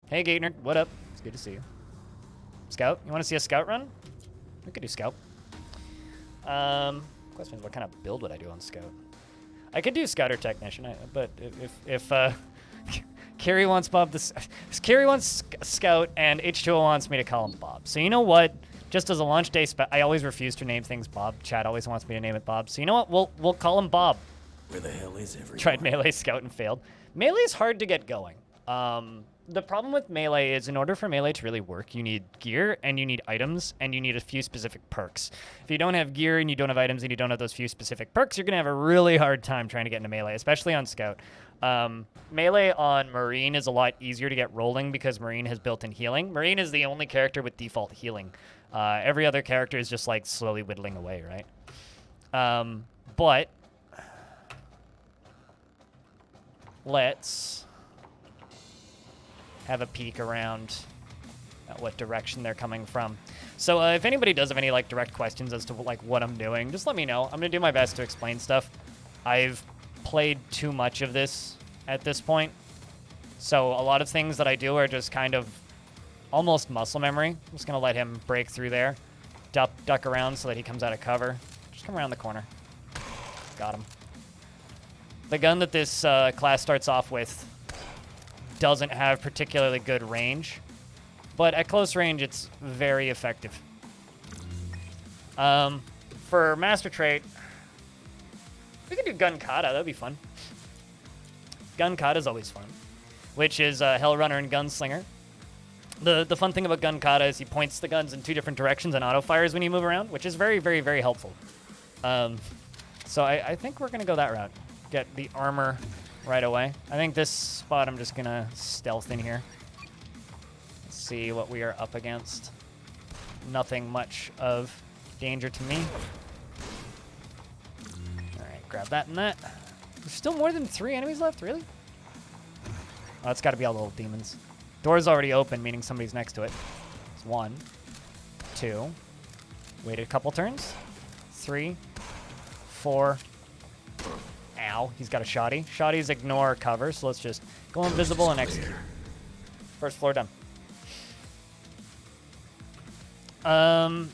Hey, Gaitner. What up? It's good to see you. Scout? You want to see a scout run? We could do scout. Question is, what kind of build would I do on scout? I could do scout or technician, but if Carrie wants Bob this, Carrie wants scout and H2O wants me to call him Bob. So you know what? Just as a launch day I always refuse to name things Bob. Chad always wants me to name it Bob. So you know what? We'll call him Bob. Where the hell is everyone? Tried melee scout and failed. Melee is hard to get going. The problem with melee is in order for melee to really work, you need gear and you need items and you need a few specific perks. If you don't have gear and you don't have items and you don't have those few specific perks, you're going to have a really hard time trying to get into melee, especially on scout. Melee on Marine is a lot easier to get rolling because Marine has built-in healing. Marine is the only character with default healing. Every other character is just like slowly whittling away, right? But let's have a peek around at what direction they're coming from. So if anybody does have any like direct questions as to like what I'm doing, just let me know. I'm gonna do my best to explain stuff. I've played too much of this at this point, so a lot of things that I do are just kind of almost muscle memory. I'm just gonna let him break through there, duck around so that he comes out of cover. Just come around the corner. Got him. The gun that this class starts off with doesn't have particularly good range, but at close range, it's very effective. For master trait, we can do Gunkata. That'd be fun. Gunkata is always fun, which is Hellrunner and Gunslinger. The fun thing about Gunkata is he points the guns in 2 different directions and auto-fires when you move around, which is very, very, very helpful. So I think we're going to go that route. Get the armor right away. I think this spot I'm just going to stealth in here. Let's see what we are up against. Nothing much of danger to me. Alright, grab that and that. There's still more than 3 enemies left, really? Oh, it's got to be all the little demons. Door's already open, meaning somebody's next to it. It's 1, 2. Waited a couple turns. 3, 4. Ow, he's got a shoddy. Shoddies ignore cover, so let's just go invisible and execute. First floor done.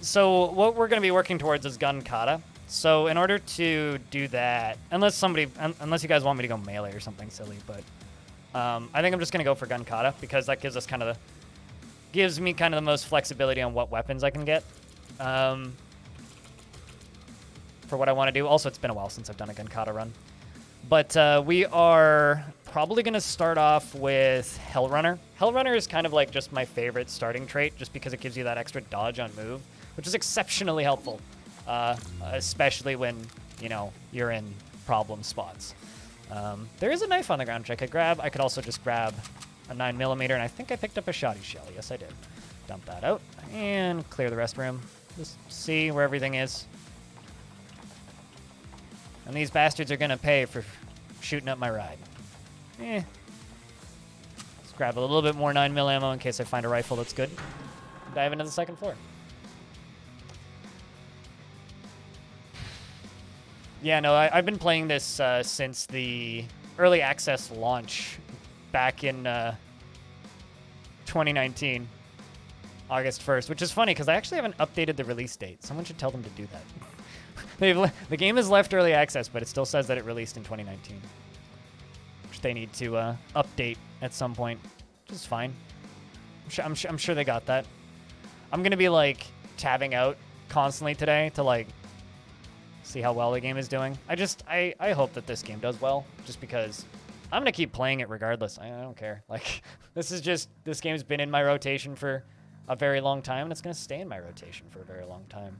So what we're going to be working towards is Gunkata. So in order to do that, unless you guys want me to go melee or something silly, but I think I'm just going to go for Gunkata because that gives me kind of the most flexibility on what weapons I can get. For what I want to do. Also, it's been a while since I've done a Gunkata run. But we are probably going to start off with Hellrunner. Hellrunner is kind of like just my favorite starting trait just because it gives you that extra dodge on move, which is exceptionally helpful, especially when, you know, you're in problem spots. There is a knife on the ground which I could grab. I could also just grab a 9mm, and I think I picked up a shoddy shell. Yes, I did. Dump that out and clear the rest room. Just see where everything is. And these bastards are going to pay for shooting up my ride. Let's grab a little bit more 9mm ammo in case I find a rifle that's good. Dive into the second floor. Yeah, no, I've been playing this since the early access launch back in 2019, August 1st, which is funny because I actually haven't updated the release date. Someone should tell them to do that. The game has left early access, but it still says that it released in 2019. Which they need to update at some point, which is fine. I'm sure they got that. I'm going to be, like, tabbing out constantly today to, like, see how well the game is doing. I hope that this game does well, just because I'm going to keep playing it regardless. I don't care. Like, this game's been in my rotation for a very long time, and it's going to stay in my rotation for a very long time.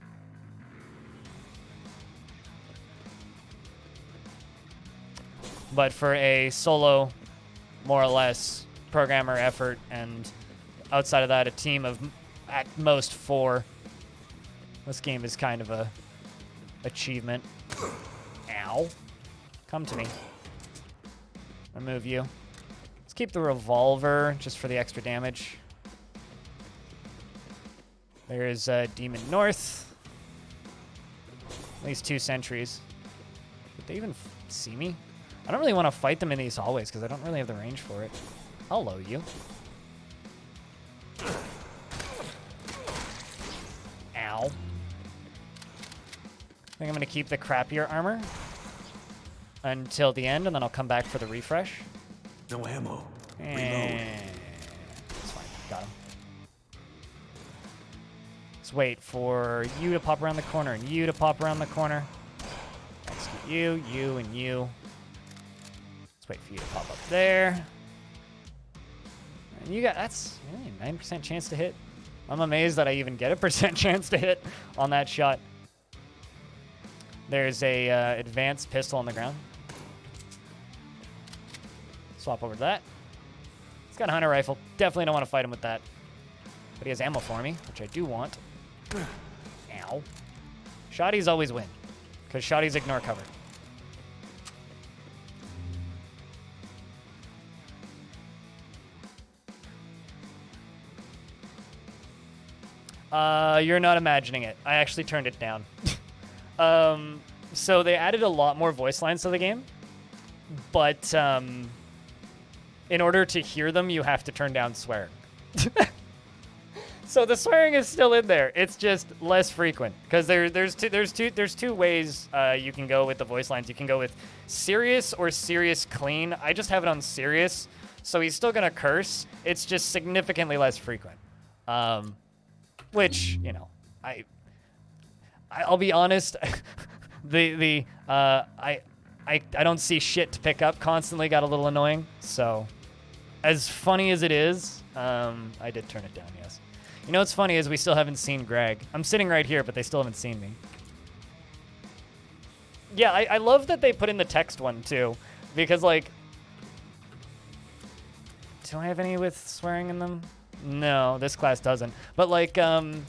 But for a solo, more or less, programmer effort, and outside of that, a team of at most 4, this game is kind of a achievement. Ow. Come to me. Remove you. Let's keep the revolver just for the extra damage. There's Demon North. At least 2 sentries. Did they even see me? I don't really want to fight them in these hallways because I don't really have the range for it. I'll low you. think I'm going to keep the crappier armor until the end, and then I'll come back for the refresh. No ammo. And it's fine. Got him. Let's wait for you to pop around the corner and you to pop around the corner. Execute you, you, and you. Let's wait for you to pop up there. And you got, that's really a 9% chance to hit. I'm amazed that I even get a percent chance to hit on that shot. There's a advanced pistol on the ground. Swap over to that. He's got a hunter rifle. Definitely don't want to fight him with that. But he has ammo for me, which I do want. Ow. Shotties always win, because shotties ignore cover. You're not imagining it. I actually turned it down. So they added a lot more voice lines to the game, but in order to hear them, you have to turn down swearing. So the swearing is still in there. It's just less frequent, because there's two ways you can go with the voice lines. You can go with serious or serious clean. I just have it on serious, so he's still gonna curse. It's just significantly less frequent. Which, you know, I'll be honest, I don't see shit to pick up constantly got a little annoying. So as funny as it is, I did turn it down, yes. You know what's funny is we still haven't seen Greg. I'm sitting right here, but they still haven't seen me. Yeah, I love that they put in the text one too, because like, do I have any with swearing in them? No, this class doesn't. But like angry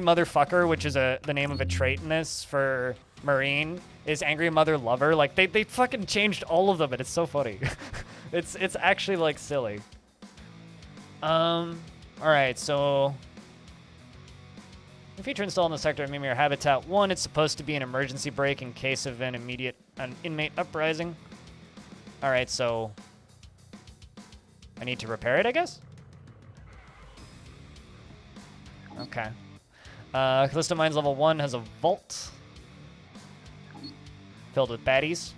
motherfucker, which is the name of a trait in this for Marine, is angry mother lover. Like they fucking changed all of them, and it's so funny. it's actually like silly. All right, so the feature installed in the sector of Mimir Habitat 1, it's supposed to be an emergency brake in case of an inmate uprising. All right, so I need to repair it, I guess? Okay. Callisto Mines level 1 has a vault filled with baddies.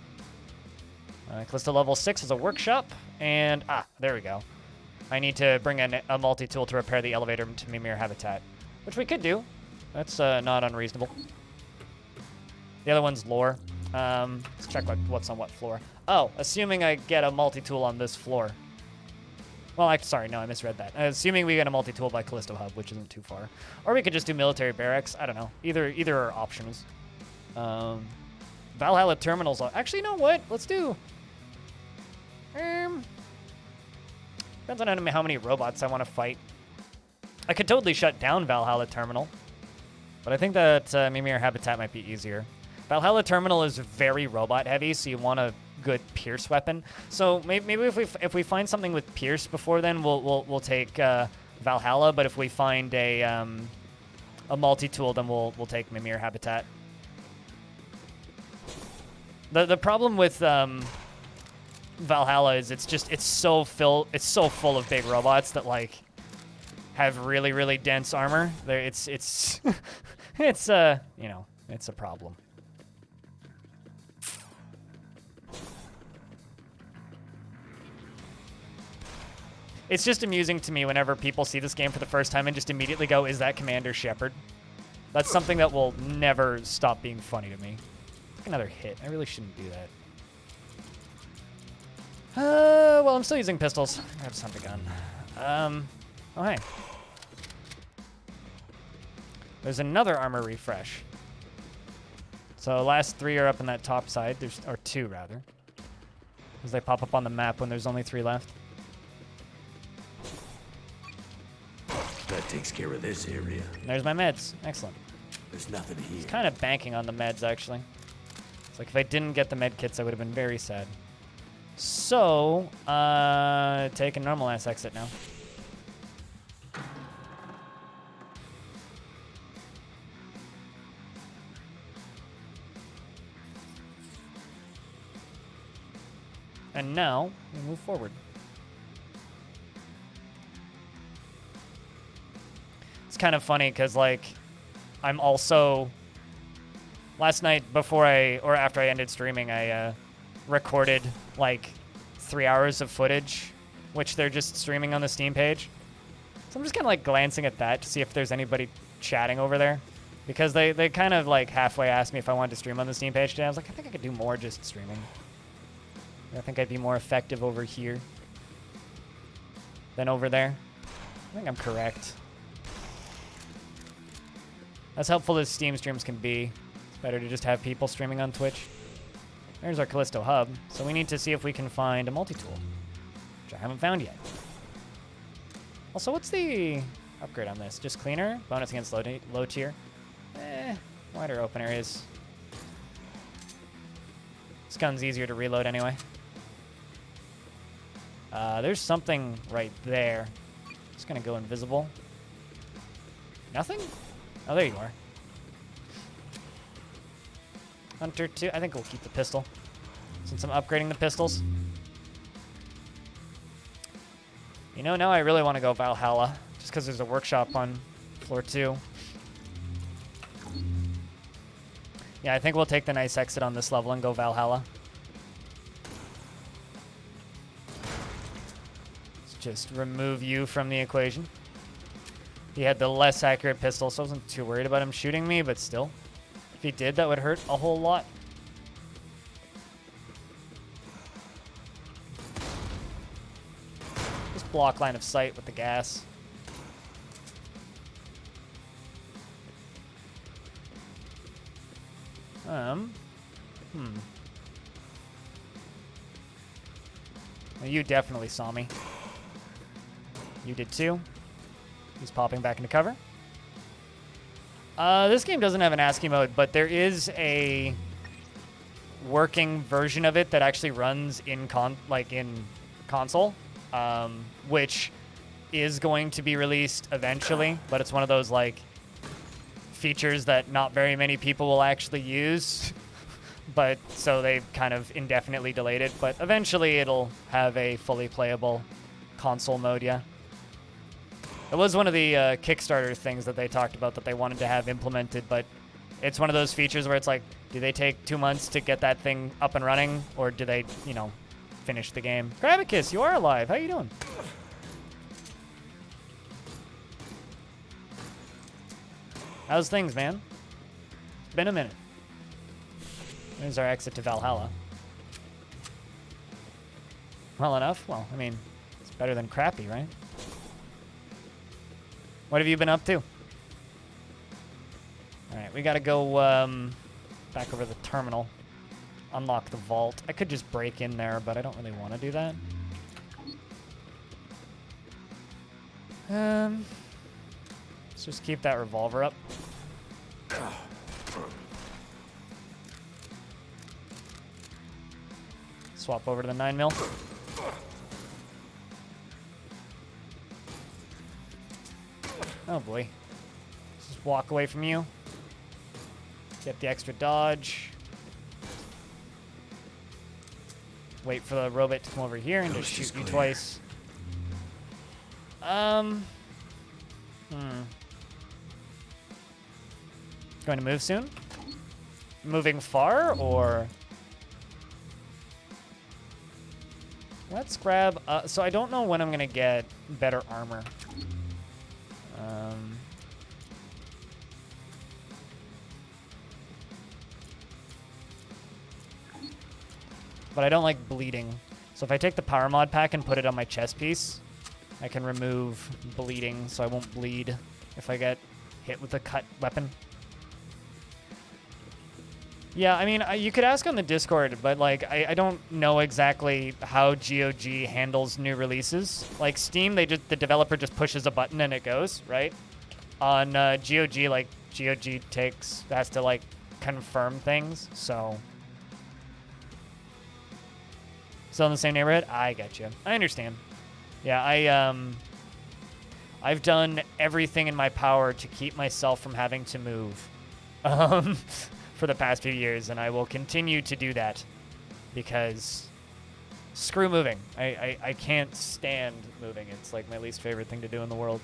Callisto level 6 has a workshop, and there we go. I need to bring in a multi-tool to repair the elevator to Mimir Habitat, which we could do. That's not unreasonable. The other one's lore. Let's check what's on what floor. Oh, assuming I get a multi-tool on this floor. Well, sorry, no, I misread that. Assuming we get a multi-tool by Callisto Hub, which isn't too far. Or we could just do military barracks. I don't know. Either are options. Valhalla terminals. Actually, you know what? Let's do... depends on how many robots I want to fight. I could totally shut down Valhalla terminal. But I think that Mimir Habitat might be easier. Valhalla terminal is very robot heavy, so you want a good pierce weapon. So maybe if we find something with pierce before then, we'll take Valhalla. But if we find a multi-tool, then we'll take Mimir Habitat. The problem with Valhalla is it's so full of big robots that like have really dense armor. It's it's you know, it's a problem. It's just amusing to me whenever people see this game for the first time and just immediately go, "Is that Commander Shepard?" That's something that will never stop being funny to me. Another hit. I really shouldn't do that. Well, I'm still using pistols. Grab something gun. Oh, hey. There's another armor refresh. So last 3 are up in that top side. Or 2, rather. Because they pop up on the map when there's only 3 left. That takes care of this area. And there's my meds. Excellent. There's nothing here. It's kind of banking on the meds, actually. It's like if I didn't get the med kits, I would have been very sad. So, take a normal-ass exit now. And now, we move forward. It's kind of funny, because, like, I'm also... Last night, before or after I ended streaming, I recorded like 3 hours of footage, which they're just streaming on the Steam page. So I'm just kind of like glancing at that to see if there's anybody chatting over there. Because they kind of like halfway asked me if I wanted to stream on the Steam page today. I was like, I think I could do more just streaming. I think I'd be more effective over here than over there. I think I'm correct. As helpful as Steam streams can be, it's better to just have people streaming on Twitch. There's our Callisto hub. So we need to see if we can find a multi-tool, which I haven't found yet. Also, what's the upgrade on this? Just cleaner? Bonus against low tier? Wider open areas. This gun's easier to reload anyway. There's something right there. Just gonna go invisible. Nothing? Oh, there you are. Hunter 2. I think we'll keep the pistol, since I'm upgrading the pistols. You know, now I really want to go Valhalla, just because there's a workshop on floor 2. Yeah, I think we'll take the nice exit on this level and go Valhalla. Let's just remove you from the equation. He had the less accurate pistol, so I wasn't too worried about him shooting me, but still. If he did, that would hurt a whole lot. Just block line of sight with the gas. Well, you definitely saw me. You did too. He's popping back into cover. This game doesn't have an ASCII mode, but there is a working version of it that actually runs in console, which is going to be released eventually, but it's one of those like features that not very many people will actually use. But so they've kind of indefinitely delayed it, but eventually it'll have a fully playable console mode, yeah. It was one of the Kickstarter things that they talked about that they wanted to have implemented, but it's one of those features where it's like, do they take 2 months to get that thing up and running, or do they, you know, finish the game? Gravicus, you are alive. How you doing? How's things, man? It's been a minute. There's our exit to Valhalla. Well enough. Well, I mean, it's better than crappy, right? What have you been up to? All right, we gotta go back over the terminal. Unlock the vault. I could just break in there, but I don't really want to do that. Let's just keep that revolver up. Swap over to the 9mm. Oh boy. Just walk away from you. Get the extra dodge. Wait for the robot to come over here and just shoot you twice. Going to move soon? Moving far, or... Let's grab... so I don't know when I'm going to get better armor. But I don't like bleeding. So if I take the power mod pack and put it on my chest piece, I can remove bleeding so I won't bleed if I get hit with a cut weapon. Yeah, I mean, you could ask on the Discord, but like, I don't know exactly how GOG handles new releases. Like Steam, the developer just pushes a button and it goes, right? On GOG, like GOG has to like confirm things, so. Still in the same neighborhood? I get you. I understand. Yeah, I've done everything in my power to keep myself from having to move. For the past few years, and I will continue to do that because screw moving. I can't stand moving. It's like my least favorite thing to do in the world.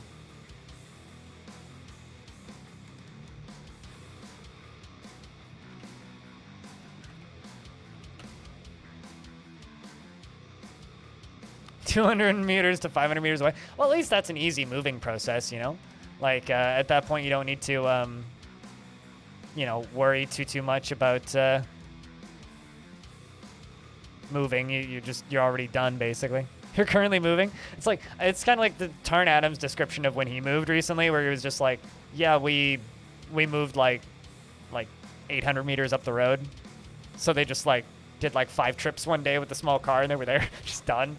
200 meters to 500 meters away. Well, at least that's an easy moving process, you know? Like, at that point, you don't need to, you know, worry too much about moving. You're already done, basically. You're currently moving. It's like, it's kind of like the Tarn Adams description of when he moved recently, where he was just like, yeah, we moved like 800 meters up the road. So they just like did like 5 trips one day with the small car and they were there, just done.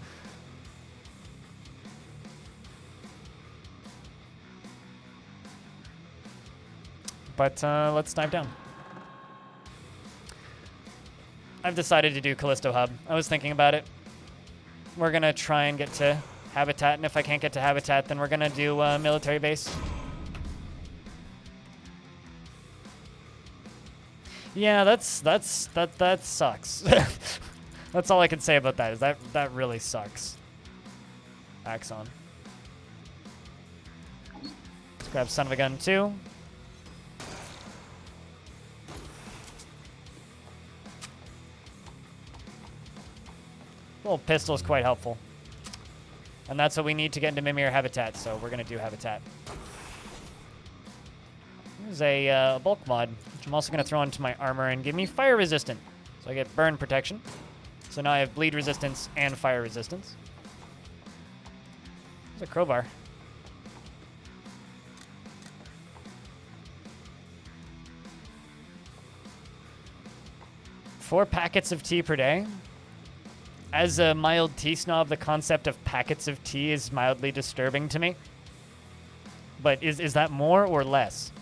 But let's dive down. I've decided to do Callisto Hub. I was thinking about it. We're gonna try and get to Habitat, and if I can't get to Habitat, then we're gonna do military base. Yeah, that sucks. That's all I can say about that. Is that really sucks. Axon. Let's grab Son of a Gun 2. Little pistol is quite helpful. And that's what we need to get into Mimir Habitat, so we're going to do Habitat. There's a bulk mod, which I'm also going to throw into my armor and give me fire resistant. So I get burn protection. So now I have bleed resistance and fire resistance. There's a crowbar. Four packets of tea per day. As a mild tea snob, the concept of packets of tea is mildly disturbing to me. But is that more or less?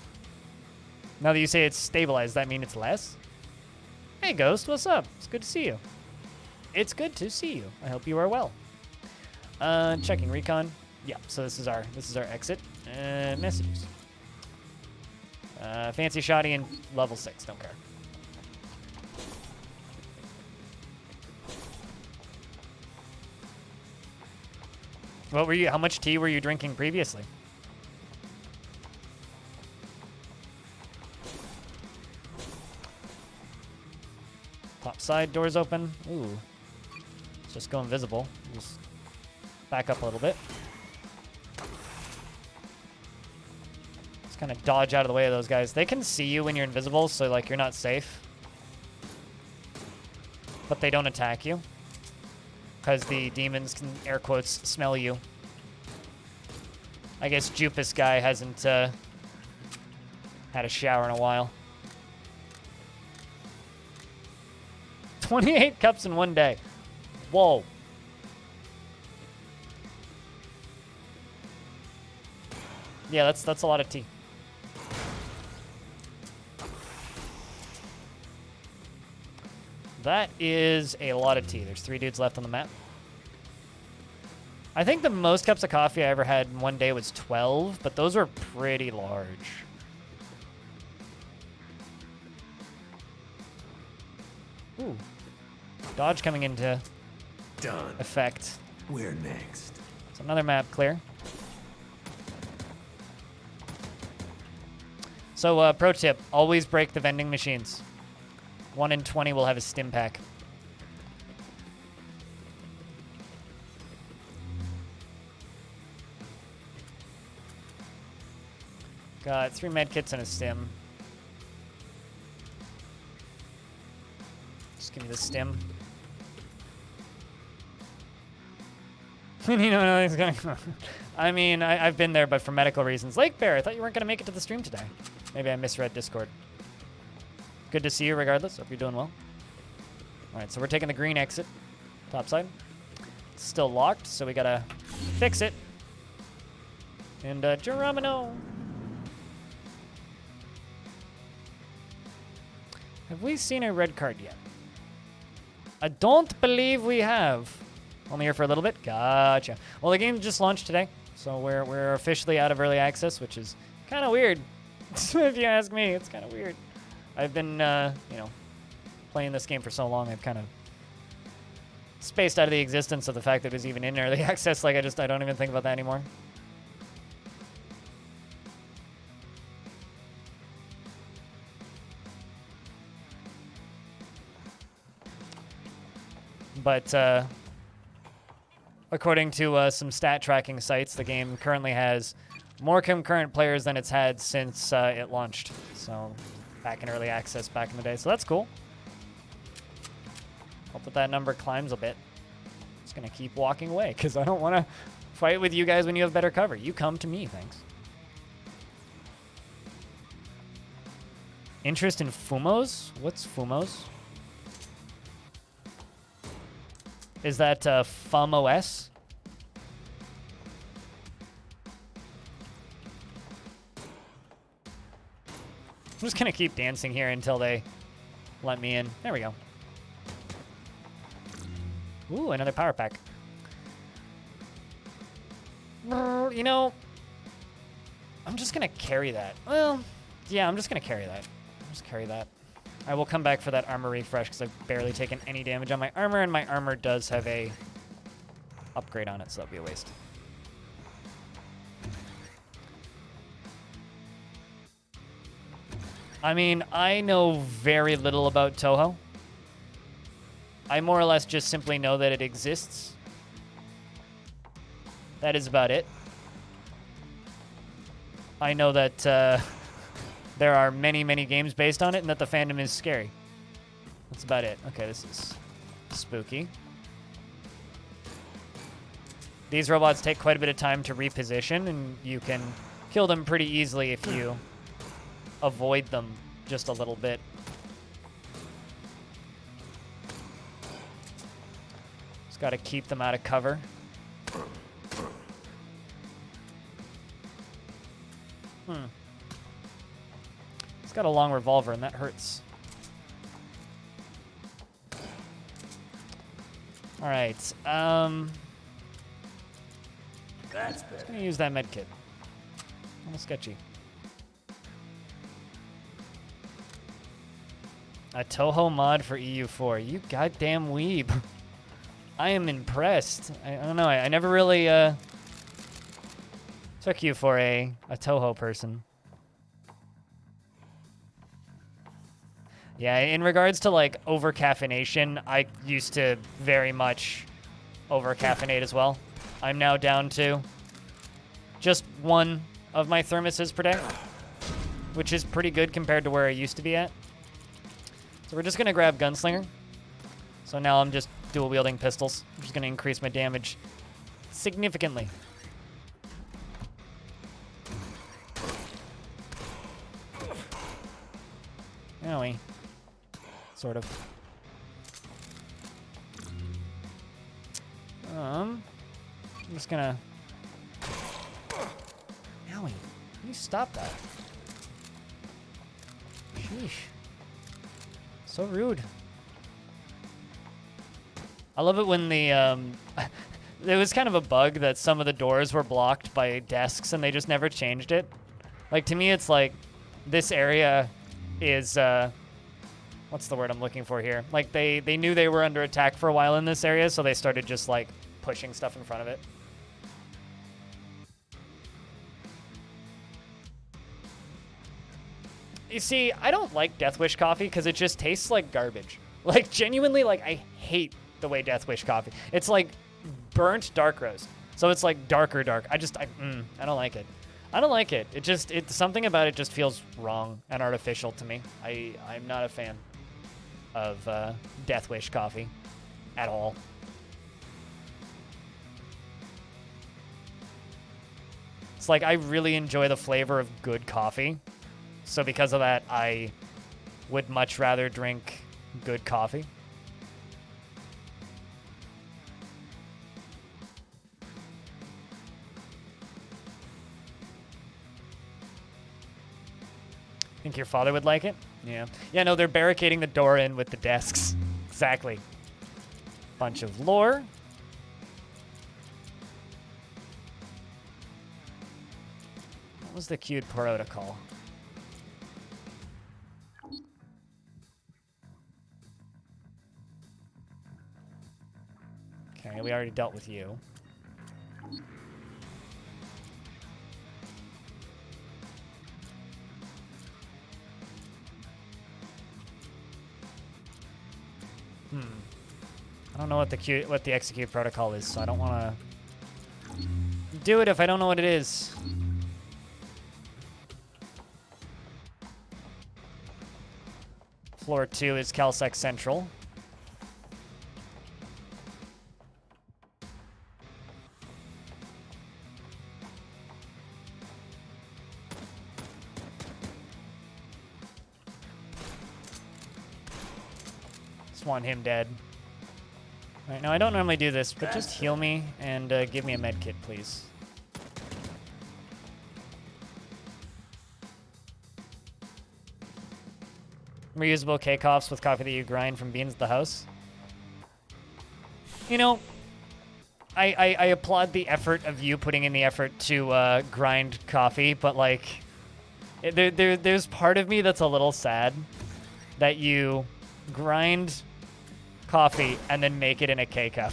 Now that you say it's stabilized, does that mean it's less? Hey, Ghost, what's up? It's good to see you. It's good to see you. I hope you are well. Checking recon. Yeah, so this is our exit. Messages. Fancy shoddy and level 6. Don't care. What were you? How much tea were you drinking previously? Top side doors open. Ooh. Let's just go invisible. Just back up a little bit. Just kind of dodge out of the way of those guys. They can see you when you're invisible, so like you're not safe. But they don't attack you. Because the demons can, air quotes, smell you. I guess Jupus guy hasn't had a shower in a while. 28 cups in one day. Whoa. Yeah, that's a lot of tea. That is a lot of tea. There's 3 dudes left on the map. I think the most cups of coffee I ever had in one day was 12, but those were pretty large. Ooh. Dodge coming into effect. Where next? So another map clear. So pro tip, always break the vending machines. 1 in 20 will have a stim pack. Got 3 medkits and a stim. Just give me the stim. You know, nothing's going on. I mean, I've been there, but for medical reasons. Lake Bear, I thought you weren't going to make it to the stream today. Maybe I misread Discord. Good to see you regardless. Hope you're doing well. All right, so we're taking the green exit. Top side. It's still locked, so we got to fix it. And Geronimo. Have we seen a red card yet? I don't believe we have. Only here for a little bit. Gotcha. Well, the game just launched today, so we're officially out of early access, which is kind of weird. If you ask me, it's kind of weird. I've been, you know, playing this game for so long, I've kind of spaced out of the existence of the fact that it was even in early access. Like, I don't even think about that anymore. But, oh according to some stat tracking sites, the game currently has more concurrent players than it's had since it launched. So back in early access back in the day. So that's cool. Hope that number climbs a bit. Just going to keep walking away because I don't want to fight with you guys when you have better cover. You come to me, thanks. Interest in Fumos? What's Fumos? Is that FumOS? I'm just going to keep dancing here until they let me in. There we go. Ooh, another power pack. You know, I'm just going to carry that. Well, yeah, I'm just going to carry that. Just carry that. I will come back for that armor refresh because I've barely taken any damage on my armor, and my armor does have a upgrade on it, so that'll be a waste. I mean, I know very little about Toho. I more or less just simply know that it exists. That is about it. I know that there are many, many games based on it, and that the fandom is scary. That's about it. Okay, this is spooky. These robots take quite a bit of time to reposition, and you can kill them pretty easily if you avoid them just a little bit. Just got to keep them out of cover. He's got a long revolver, and that hurts. All right. That's I'm better. gonna use that med kit. A little sketchy. A Toho mod for EU4. You goddamn weeb. I am impressed. I don't know. I never really took you for a Toho person. Yeah, in regards to like over caffeination, I used to very much over caffeinate as well. I'm now down to just one of my thermoses per day, which is pretty good compared to where I used to be at. So we're just gonna grab Gunslinger. So now I'm just dual wielding pistols, which is gonna increase my damage significantly. Owie. Sort of. I'm just gonna... Owie. Can you stop that? Sheesh. So rude. I love it when the, there was kind of a bug that some of the doors were blocked by desks and they just never changed it. Like, to me, it's like, this area is, what's the word I'm looking for here? Like, they knew they were under attack for a while in this area, so they started just, like, pushing stuff in front of it. You see, I don't like Death Wish coffee because it just tastes like garbage. Like, genuinely, like, I hate the way Death Wish coffee. It's like burnt dark roast. So it's like darker dark. I don't like it. I don't like it. It's something about it just feels wrong and artificial to me. I'm not a fan of Death Wish coffee at all. It's like I really enjoy the flavor of good coffee. So because of that, I would much rather drink good coffee. Think your father would like it? Yeah. Yeah, no, they're barricading the door in with the desks. Exactly. Bunch of lore. What was the queued protocol? Okay, we already dealt with you. I don't know what the execute protocol is, so I don't want to do it if I don't know what it is. Floor 2 is CalSec Central. Just want him dead. All right, now I don't normally do this, but just heal me and give me a med kit, please. Reusable K-Coughs with coffee that you grind from beans at the house. You know, I applaud the effort of you putting in the effort to grind coffee, but like, there's part of me that's a little sad that you grind coffee and then make it in a K-Cup.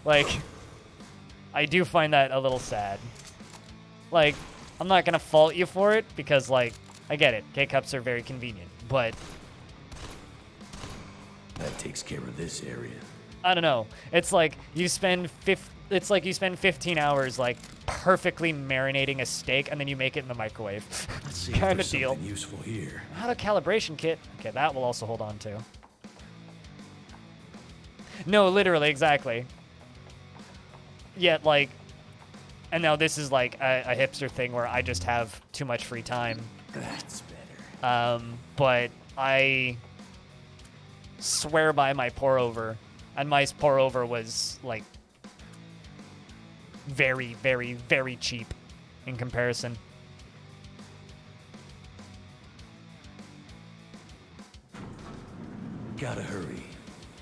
Like, I do find that a little sad. Like, I'm not gonna fault you for it because, like, I get it. K-Cups are very convenient, but That takes care of this area. I don't know. It's like you spend 15 hours like perfectly marinating a steak and then you make it in the microwave. Let's see Kind if of there's deal. something useful here. How a calibration kit? Okay, that will also hold on to. No, literally, exactly. Yet, like, and now this is like a hipster thing where I just have too much free time. That's better. But I swear by my pour over, and my pour over was like very, very, very cheap in comparison. Gotta hurry.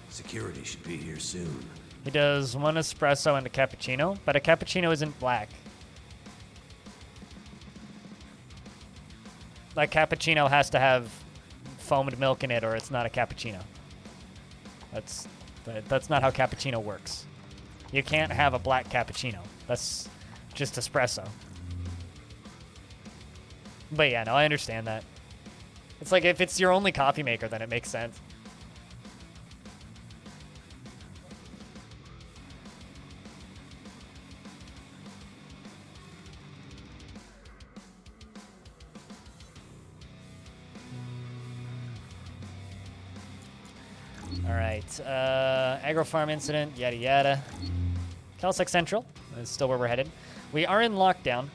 Security should be here soon. He does one espresso and a cappuccino, but a cappuccino isn't black. Like, cappuccino has to have foamed milk in it or it's not a cappuccino. That's not how cappuccino works. You can't have a black cappuccino. That's just espresso. But yeah, no, I understand that. It's like if it's your only coffee maker, then it makes sense. All right, agro farm incident, yada yada. CalSec Central is still where we're headed. We are in lockdown,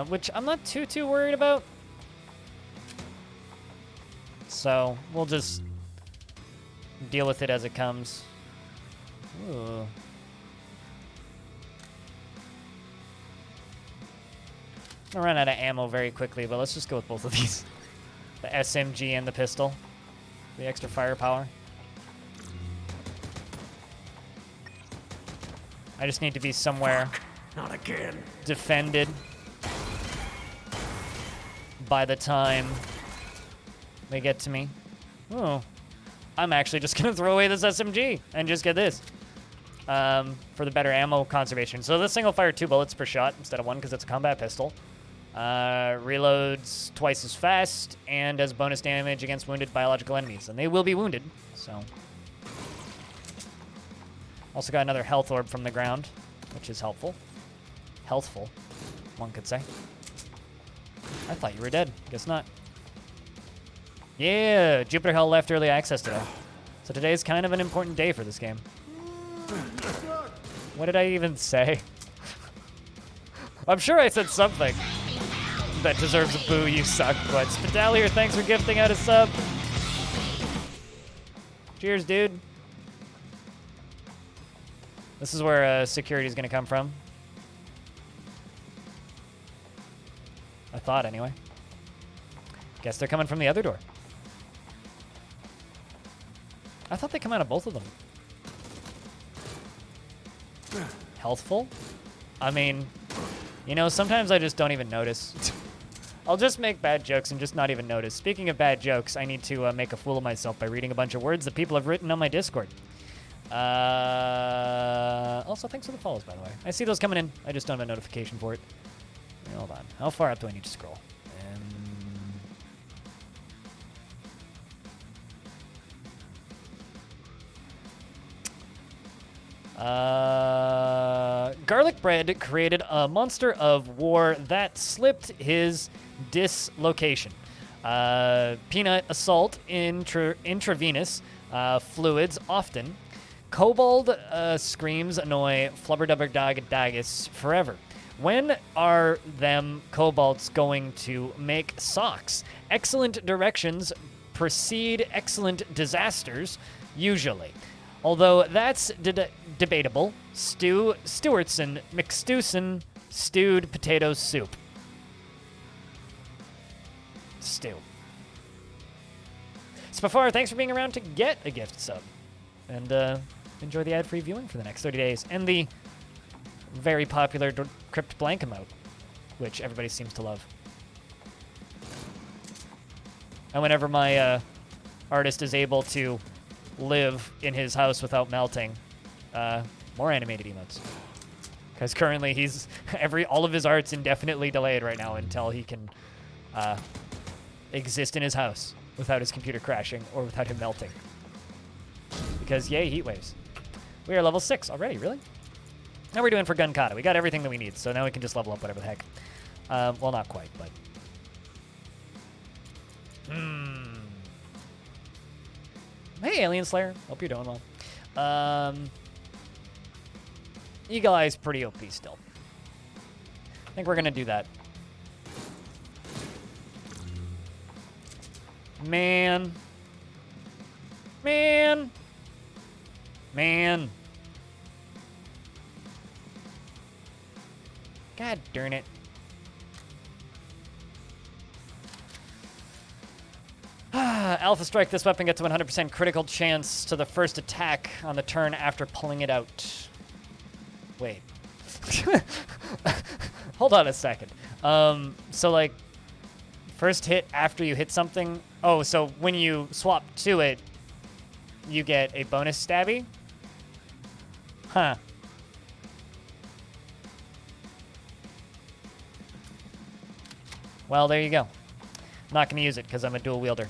which I'm not too worried about. So we'll just deal with it as it comes. Ooh. I'm gonna run out of ammo very quickly, but let's just go with both of these. The SMG and the pistol. The extra firepower. I just need to be somewhere Not again. defended by the time they get to me. Oh, I'm actually just gonna throw away this SMG and just get this for the better ammo conservation. So this thing will fire 2 bullets per shot instead of 1 because it's a combat pistol. Reloads twice as fast and does bonus damage against wounded biological enemies, and they will be wounded. So. Also got another health orb from the ground, which is helpful. Healthful, one could say. I thought you were dead. Guess not. Yeah, Jupiter Hell left early access today. So today is kind of an important day for this game. What did I even say? I'm sure I said something that deserves a boo, you suck, but Spitalier, thanks for gifting out a sub. Cheers, dude. This is where security is going to come from. I thought, anyway. Guess they're coming from the other door. I thought they come out of both of them. Healthful? I mean, you know, sometimes I just don't even notice. I'll just make bad jokes and just not even notice. Speaking of bad jokes, I need to make a fool of myself by reading a bunch of words that people have written on my Discord. Also, thanks for the follows, by the way. I see those coming in. I just don't have a notification for it. Hold on. How far up do I need to scroll? Garlic bread created a monster of war that slipped his dislocation. Peanut assault intravenous fluids often. Kobold screams annoy Flubberdubberdogdagus forever. When are them kobolds going to make socks? Excellent directions precede excellent disasters, usually. Although that's debatable. Stewartson, McStewson, stewed potato soup. Stew. Spafar, thanks for being around to get a gift sub. And enjoy the ad-free viewing for the next 30 days. And the very popular Crypt Blank emote, which everybody seems to love. And whenever my artist is able to live in his house without melting, more animated emotes. Because currently he's all of his art's indefinitely delayed right now until he can exist in his house without his computer crashing or without him melting. Because yay, heat waves. We are level 6 already, really? How are we doing for Gunkata? We got everything that we need, so now we can just level up whatever the heck. Well, not quite, but... Hey, Alien Slayer. Hope you're doing well. Eagle Eye's pretty OP still. I think we're going to do that. Man. God darn it. Alpha Strike, this weapon gets a 100% critical chance to the first attack on the turn after pulling it out. Wait. Hold on a second. So, like, first hit after you hit something. Oh, so when you swap to it, you get a bonus stabby? Huh. Well, there you go. I'm not going to use it because I'm a dual wielder.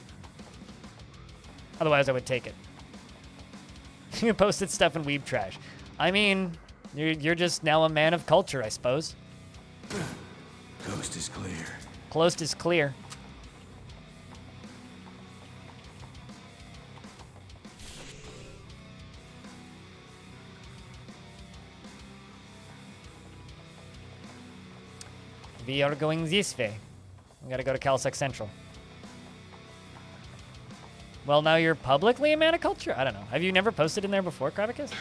Otherwise, I would take it. You posted stuff in Weeb Trash. I mean, you're just now a man of culture, I suppose. Coast is clear. Coast is clear. We are going this way. We gotta go to Calsec Central. Well, now you're publicly a man of culture? I don't know. Have you never posted in there before, Kravicus?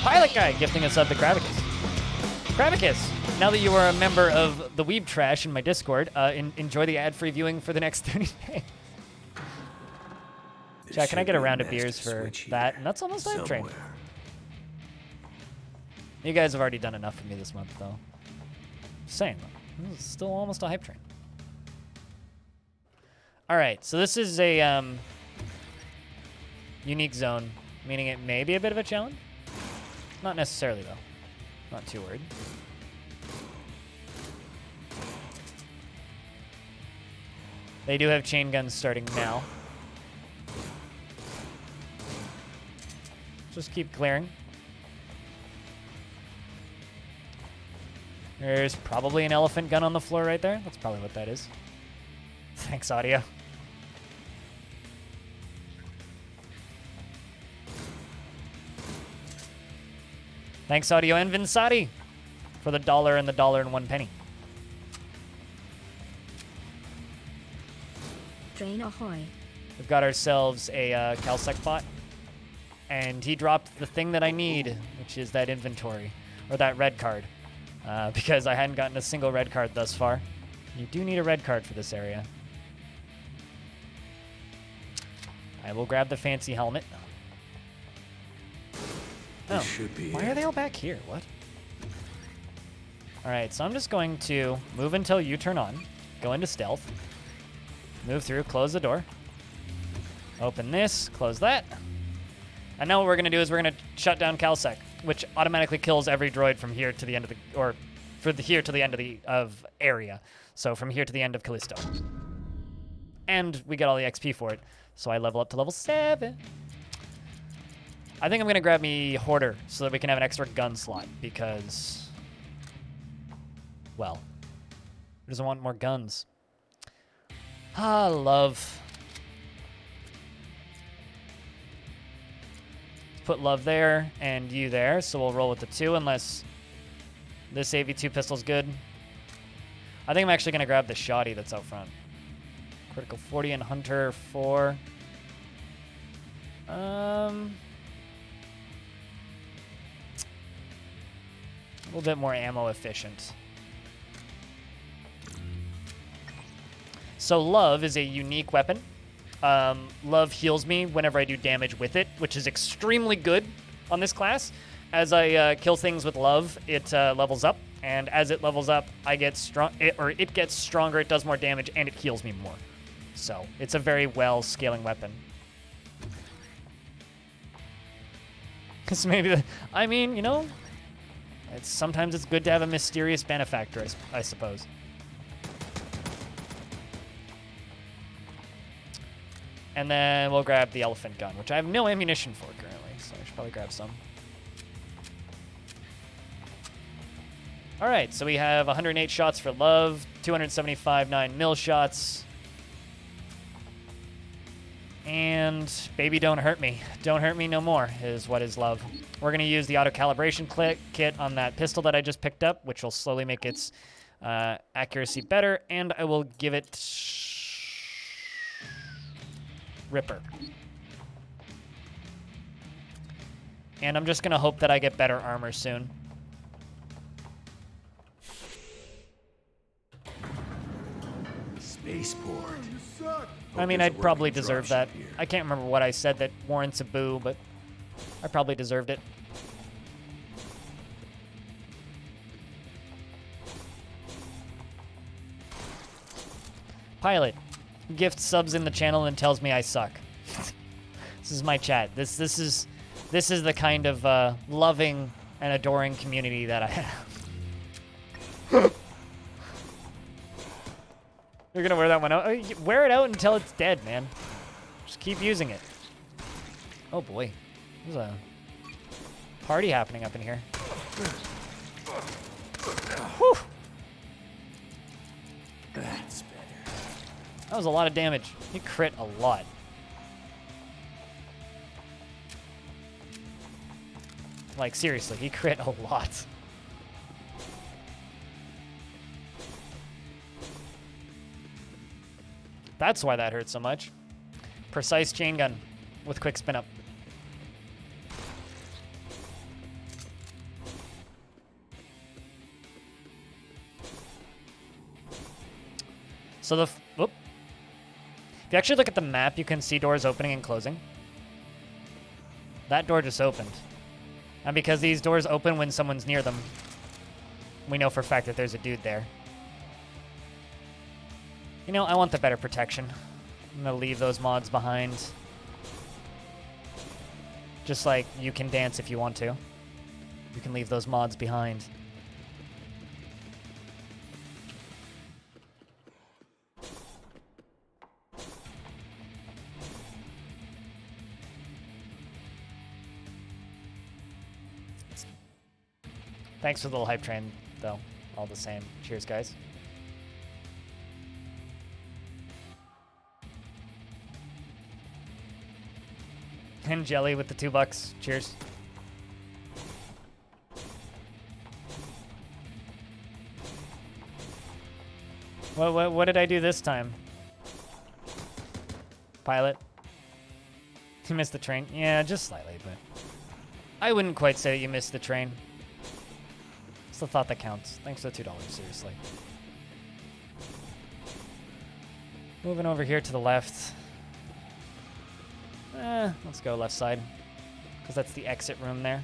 Pilot Guy gifting us up to Kravicus. Kravicus, now that you are a member of the Weeb Trash in my Discord, enjoy the ad-free viewing for the next 30 days. Jack, can I get a round of beers for that? And that's almost hype train. You guys have already done enough for me this month, though. Same. This is still almost a hype train. All right, so this is a unique zone, meaning it may be a bit of a challenge. Not necessarily, though. Not too worried. They do have chain guns starting now. Just keep clearing. There's probably an elephant gun on the floor right there. That's probably what that is. Thanks, audio. Thanks, audio and Vinsati, for the $1 and the $1.01. Drain ahoy. We've got ourselves a Calsec bot, and he dropped the thing that I need, which is that inventory, or that red card, because I hadn't gotten a single red card thus far. You do need a red card for this area. I will grab the fancy helmet. Oh, why are they all back here? What? All right, so I'm just going to move until you turn on, go into stealth, move through, close the door, open this, close that. And now what we're going to do is we're going to shut down Calsec, which automatically kills every droid from here to the end of the, or for the here to the end of the area. So from here to the end of Callisto. And we get all the XP for it. So I level up to level 7. I think I'm going to grab me Hoarder so that we can have an extra gun slot because, well, who doesn't want more guns? Ah, love. Put love there and you there, so we'll roll with the 2 unless this AV2 pistol's good. I think I'm actually going to grab the shoddy that's out front. Critical 40 and Hunter 4. A little bit more ammo efficient. So love is a unique weapon. Love heals me whenever I do damage with it, which is extremely good on this class. As I kill things with love, it levels up, and as it levels up, I get it gets stronger, it does more damage, and it heals me more. So it's a very well scaling weapon. Because maybe, I mean, you know, sometimes it's good to have a mysterious benefactor, I suppose. And then we'll grab the elephant gun, which I have no ammunition for currently, so I should probably grab some. All right, so we have 108 shots for love, 275 9mm shots. And baby, don't hurt me. Don't hurt me no more is what is love. We're going to use the auto calibration kit on that pistol that I just picked up, which will slowly make its accuracy better, and I will give it Ripper. And I'm just going to hope that I get better armor soon. Spaceport. I mean, I'd probably deserve that. I can't remember what I said that warrants a boo, but I probably deserved it. Pilot gift subs in the channel and tells me I suck. This is my chat. This is the kind of loving and adoring community that I have. You're gonna wear that one out. Wear it out until it's dead, man. Just keep using it. Oh boy, there's a party happening up in here. Whew. That's better. That was a lot of damage. He crit a lot. Like seriously, he crit a lot. That's why that hurt so much. Precise chain gun with quick spin up. So whoop. If you actually look at the map, you can see doors opening and closing. That door just opened. And because these doors open when someone's near them, we know for a fact that there's a dude there. You know, I want the better protection. I'm gonna leave those mods behind. Just like you can dance if you want to. You can leave those mods behind. Thanks for the little hype train, though, all the same. Cheers, guys. And Jelly with the $2. Cheers. What did I do this time? Pilot? You missed the train? Yeah, just slightly, but I wouldn't quite say that you missed the train. It's the thought that counts. Thanks for the $2, seriously. Moving over here to the left. Let's go left side, because that's the exit room there.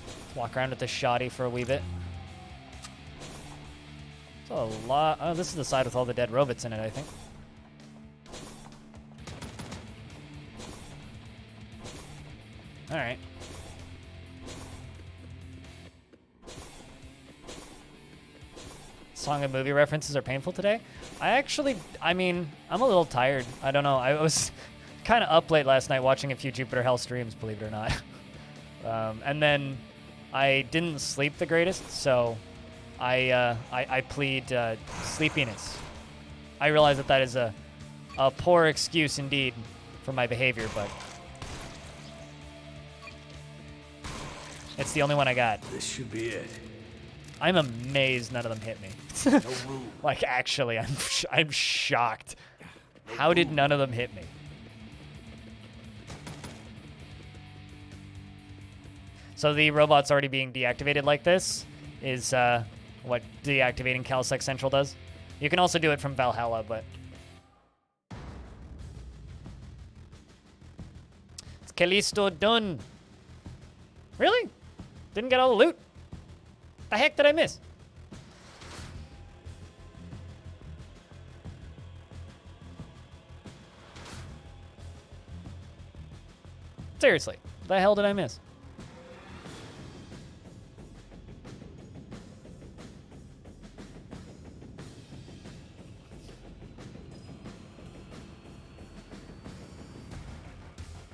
Let's walk around with the shoddy for a wee bit. It's a lot. Oh, this is the side with all the dead robots in it, I think. All right. Song and movie references are painful today. I mean, I'm a little tired. I don't know. I was kind of up late last night watching a few Jupiter Hell streams, believe it or not. And then I didn't sleep the greatest, so I plead sleepiness. I realize that is a poor excuse indeed for my behavior, but it's the only one I got. This should be it. I'm amazed none of them hit me. No room. Like, actually, I'm shocked. How did none of them hit me? So the robot's already being deactivated like this is what deactivating CalSec Central does. You can also do it from Valhalla, but it's Callisto done. Really? Didn't get all the loot? The heck did I miss? Seriously, the hell did I miss?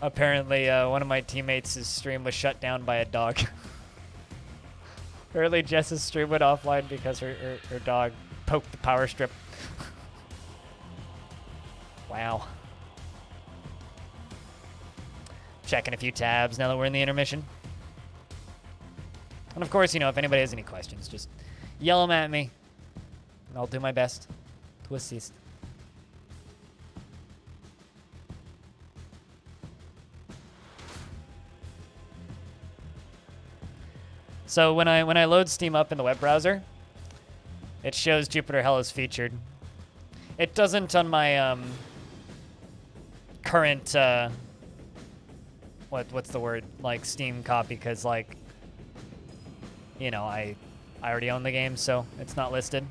Apparently, one of my teammates' stream was shut down by a dog. Apparently, Jess's stream went offline because her dog poked the power strip. Wow. Checking a few tabs now that we're in the intermission. And of course, you know, if anybody has any questions, just yell them at me. And I'll do my best to assist. So when I load Steam up in the web browser, it shows Jupiter Hell is featured. It doesn't on my current what's the word, like Steam copy, because like, you know, I already own the game, so it's not listed.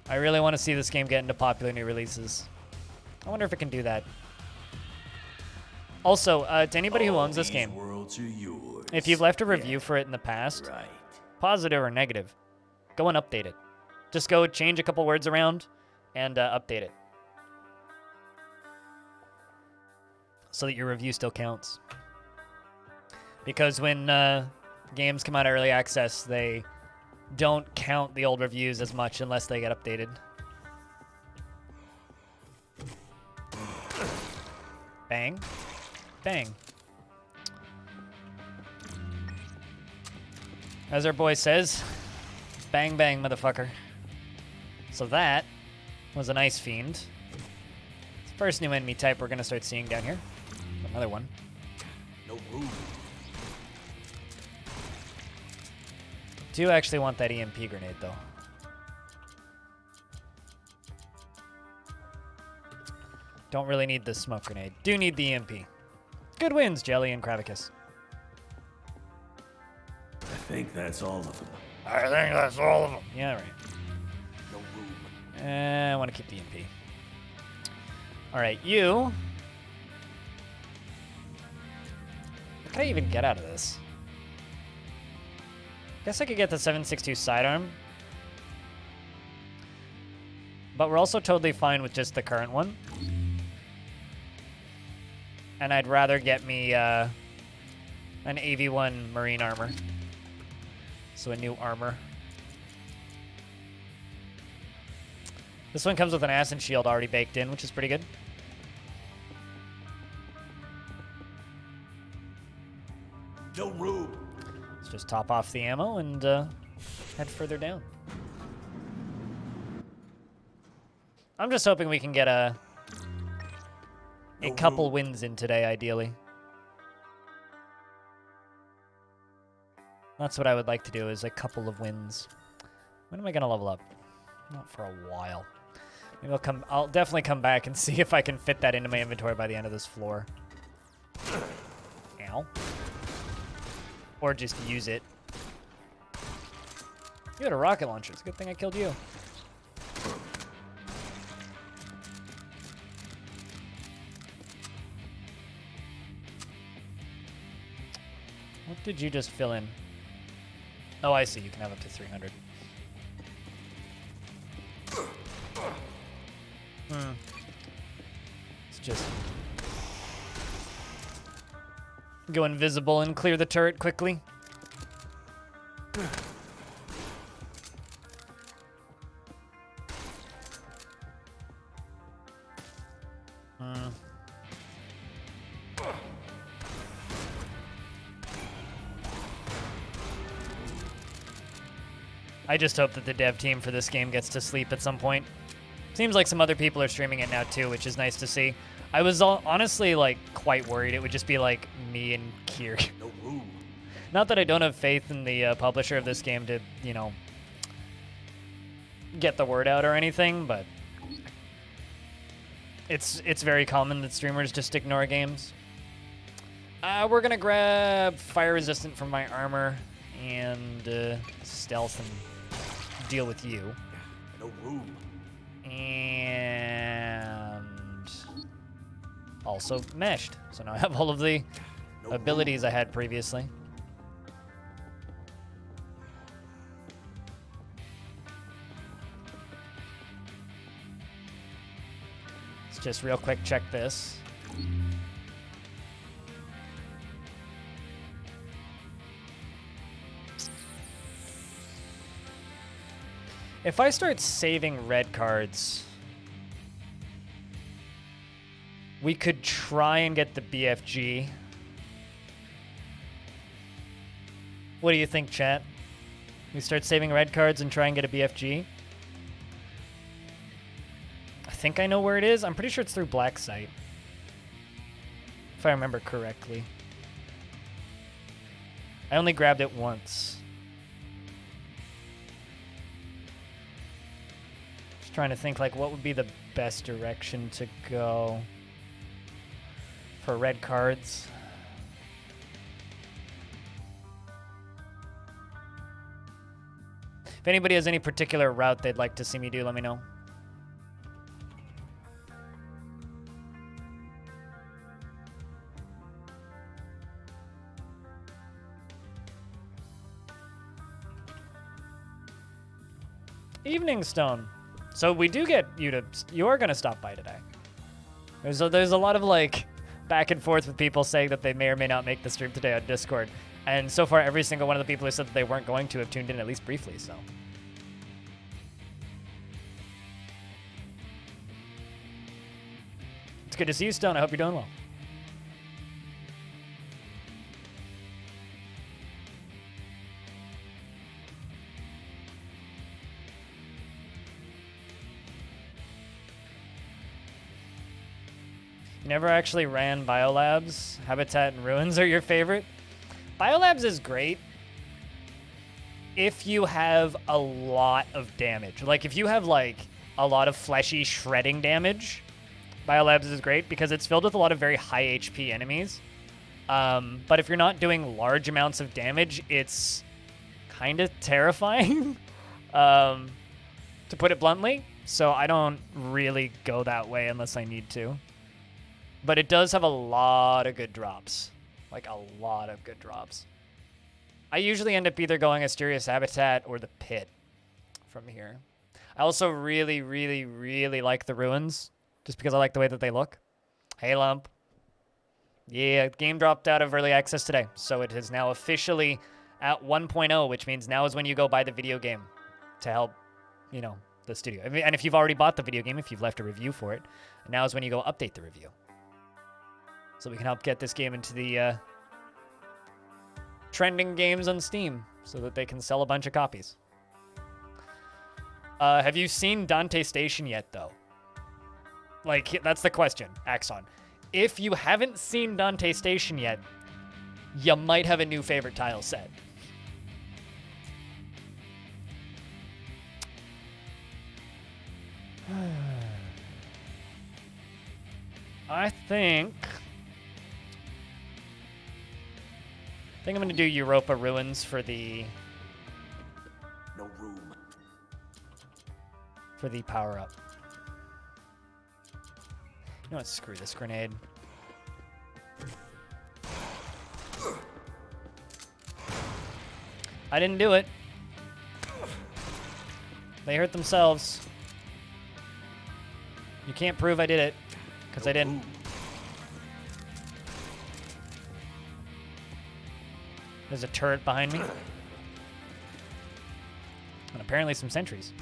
I really want to see this game get into popular new releases. I wonder if it can do that. Also, to anybody who owns this game, Worlds are yours. if you've left a review for it in the past, Right. positive or negative, go and update it. Just go change a couple words around and update it, so that your review still counts. Because when games come out of early access, they don't count the old reviews as much unless they get updated. Bang. Bang. As our boy says, bang bang, motherfucker. So that was an ice fiend. It's the first new enemy type we're gonna start seeing down here. Another one. No room. Do actually want that EMP grenade though. Don't really need the smoke grenade. Do need the EMP. Good wins, Jelly and Kravicus. I think that's all of them. I think that's all of them. Yeah, right. No room. I want to keep the EMP. All right, you. What can I even get out of this? Guess I could get the 7.62 sidearm. But we're also totally fine with just the current one. And I'd rather get me an AV1 marine armor. So a new armor. This one comes with an acid shield already baked in, which is pretty good. No room. Let's just top off the ammo and head further down. I'm just hoping we can get a couple wins in today, ideally. That's what I would like to do, is a couple of wins. When am I gonna level up? Not for a while. Maybe I'll definitely come back and see if I can fit that into my inventory by the end of this floor. Ow. Or just use it. You had a rocket launcher. It's a good thing I killed you. What did you just fill in? Oh, I see. You can have up to 300. just go invisible and clear the turret quickly. I just hope that the dev team for this game gets to sleep at some point. Seems like some other people are streaming it now too, which is nice to see. I was honestly like quite worried it would just be like me and Kier. No room. Not that I don't have faith in the publisher of this game to, you know, get the word out or anything, but it's very common that streamers just ignore games. We're gonna grab fire resistant from my armor and stealth and deal with you. No room. And also meshed. So now I have all of the abilities I had previously. Let's just real quick check this. If I start saving red cards, we could try and get the BFG. What do you think, chat? We start saving red cards and try and get a BFG? I think I know where it is. I'm pretty sure it's through Black Site, if I remember correctly. I only grabbed it once. Trying to think like what would be the best direction to go for red cards. If anybody has any particular route they'd like to see me do, let me know. Evening Stone. So we do get you to, you are going to stop by today. There's a lot of like back and forth with people saying that they may or may not make the stream today on Discord. And so far, every single one of the people who said that they weren't going to have tuned in at least briefly, so. It's good to see you, Stone. I hope you're doing well. You never actually ran Biolabs? Habitat and Ruins are your favorite? Biolabs is great if you have a lot of damage. Like, if you have, like, a lot of fleshy shredding damage, Biolabs is great because it's filled with a lot of very high HP enemies. But if you're not doing large amounts of damage, it's kind of terrifying, to put it bluntly. So I don't really go that way unless I need to. But it does have a lot of good drops. Like, a lot of good drops. I usually end up either going Asterius Habitat or the Pit from here. I also really, really, really like the Ruins, just because I like the way that they look. Hey, Lump. Yeah, game dropped out of early access today, so it is now officially at 1.0, which means now is when you go buy the video game to help, you know, the studio. I mean, and if you've already bought the video game, if you've left a review for it, now is when you go update the review. So we can help get this game into the trending games on Steam so that they can sell a bunch of copies. Have you seen Dante Station yet, though? Like, that's the question, Axon. If you haven't seen Dante Station yet, you might have a new favorite tile set. I think I'm going to do Europa Ruins for the... No room. For the power-up. You know what? Screw this grenade. I didn't do it. They hurt themselves. You can't prove I did it, because I didn't. There's a turret behind me. And apparently some sentries.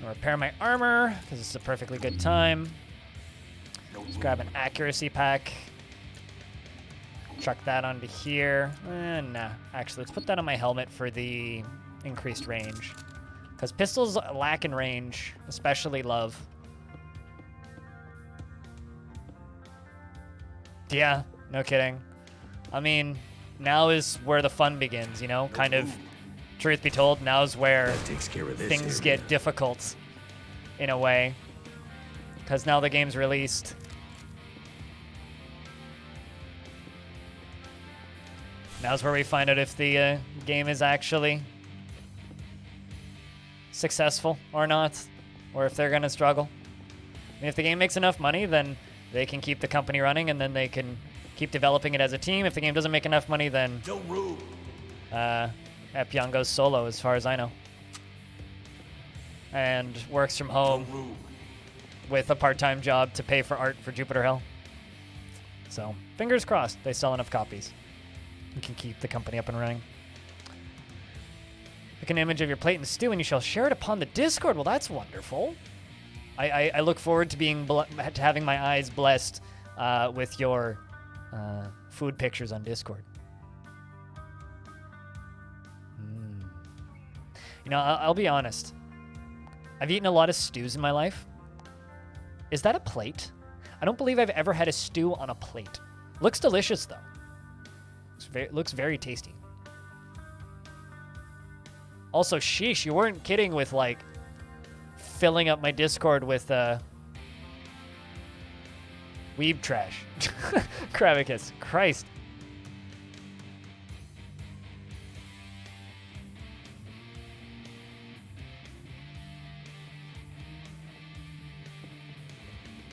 I'll repair my armor, because this is a perfectly good time. Let's grab an accuracy pack. Chuck that onto here. Nah, actually, let's put that on my helmet for the increased range. Because pistols lack in range, especially love. Yeah, no kidding. I mean, now is where the fun begins, you know? Kind of, truth be told, now's where things get difficult in a way. Because now the game's released. Now's where we find out if the game is actually successful or not, or if they're going to struggle. I mean, if the game makes enough money, then they can keep the company running, and then they can keep developing it as a team. If the game doesn't make enough money, then Epyon goes solo, as far as I know, and works from home with a part-time job to pay for art for Jupiter Hell. So, fingers crossed they sell enough copies. We can keep the company up and running. Pick an image of your plate and stew, and you shall share it upon the Discord. Well, that's wonderful. I look forward to to having my eyes blessed with your food pictures on Discord. You know, I'll be honest. I've eaten a lot of stews in my life. Is that a plate? I don't believe I've ever had a stew on a plate. Looks delicious, though. Looks very tasty. Also, sheesh, you weren't kidding with, like, filling up my Discord with, weeb trash. Kravicus. Christ.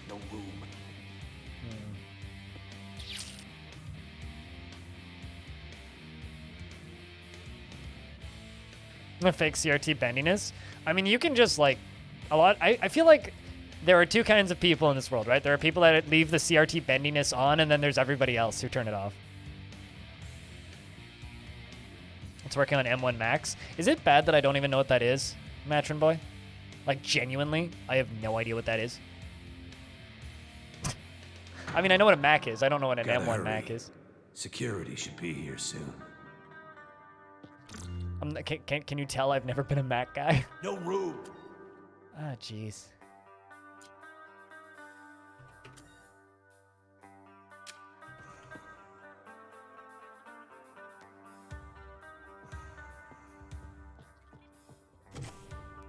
No room. The fake CRT bendiness. I mean, you can just, like, I feel like there are two kinds of people in this world, right? There are people that leave the CRT bendiness on, and then there's everybody else who turn it off. It's working on M1 Max. Is it bad that I don't even know what that is, Matron Boy? Like, genuinely, I have no idea what that is. I mean, I know what a Mac is. I don't know what an M1 Hurry. Mac is. Security should be here soon. Can you tell I've never been a Mac guy? No room. Ah, jeez.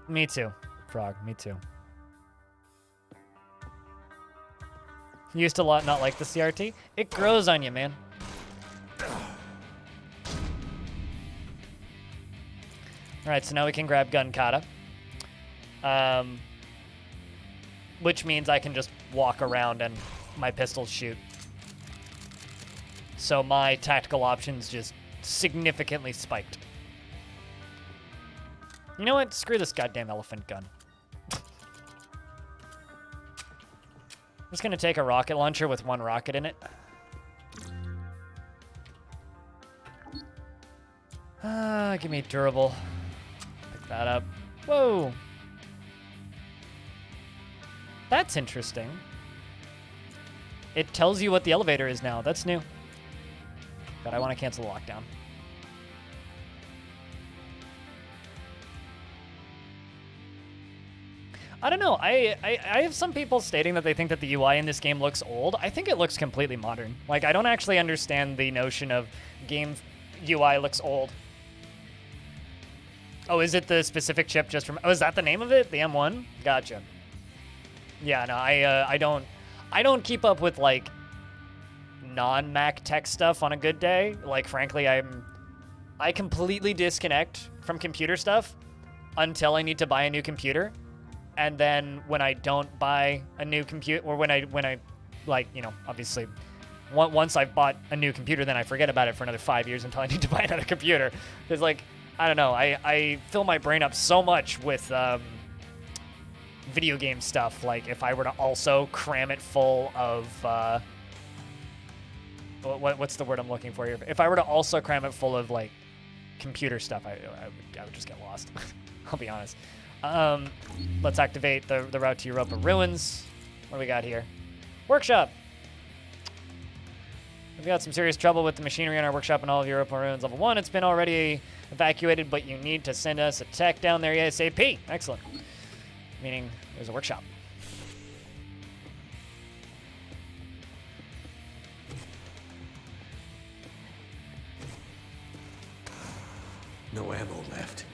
Me too, Frog. Me too. Used to not like the CRT. It grows on you, man. All right, so now we can grab Gunkata. Which means I can just walk around and my pistols shoot. So my tactical options just significantly spiked. You know what? Screw this goddamn elephant gun. I'm just gonna take a rocket launcher with one rocket in it. Give me durable. Pick that up. Whoa. That's interesting. It tells you what the elevator is now. That's new. But I want to cancel the lockdown. I don't know. I have some people stating that they think that the UI in this game looks old. I think it looks completely modern. Like, I don't actually understand the notion of game UI looks old. Oh, is it the specific chip just from... Oh, is that the name of it? The M1? Gotcha. Yeah, no, I don't keep up with, like, non-Mac tech stuff on a good day. Like, frankly, I completely disconnect from computer stuff until I need to buy a new computer. And then when I don't buy a new computer, or when I like, you know, obviously, once I've bought a new computer, then I forget about it for another 5 years until I need to buy another computer. Because, like, I don't know. I fill my brain up so much with video game stuff. Like if I were to also cram it full of what's the word I'm looking for here? If I were to also cram it full of like computer stuff, I would just get lost. I'll be honest. Let's activate the route to Europa Ruins. What do we got here? Workshop. We've got some serious trouble with the machinery in our workshop and all of Europa Ruins Level 1. It's been already evacuated, but you need to send us a tech down there ASAP. Excellent. Meaning there's a workshop. No ammo left.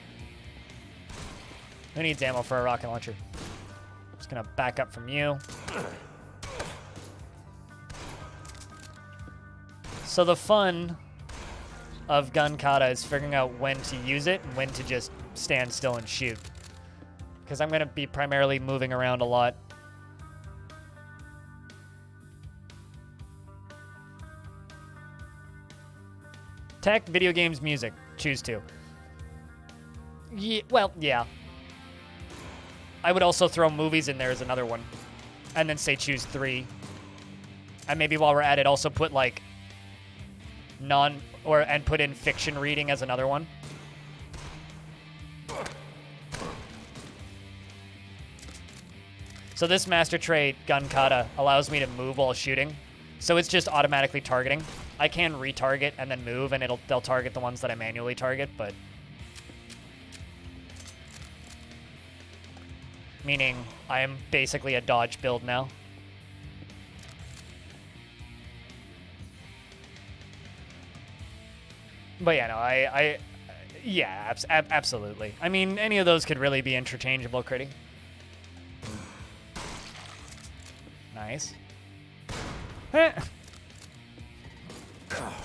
Who needs ammo for a rocket launcher? Just gonna back up from you. So the fun of Gunkata is figuring out when to use it and when to just stand still and shoot. Because I'm gonna be primarily moving around a lot. Tech, video games, music. Choose two. Yeah, well, yeah. I would also throw movies in there as another one. And then say choose 3. And maybe while we're at it, also put like and put in fiction reading as another one. So this master trait, Gunkata, allows me to move while shooting. So it's just automatically targeting. I can retarget and then move, and they'll target the ones that I manually target, but meaning I am basically a dodge build now. But yeah, no, yeah, absolutely. I mean, any of those could really be interchangeable, Critty. Nice.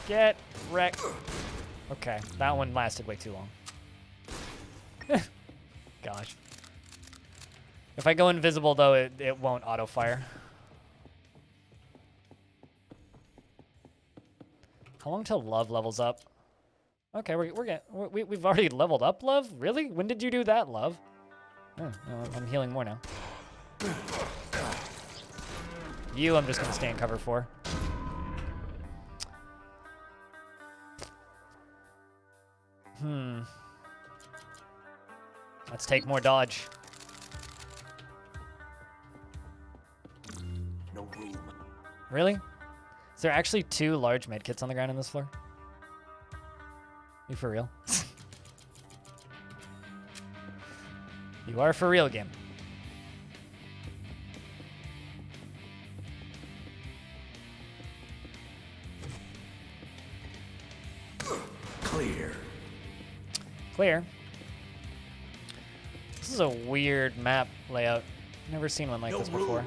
Get wrecked. Okay, that one lasted way too long. Gosh. If I go invisible, though, it won't auto-fire. How long till Love levels up? Okay, we've already leveled up, Love? Really? When did you do that, Love? Oh, no, I'm healing more now. You, I'm just gonna stay in cover for. Let's take more dodge. No room. Really? Is there actually 2 large medkits on the ground on this floor? You for real? You are for real, game. Clear. Clear. This is a weird map layout. Never seen one like this before.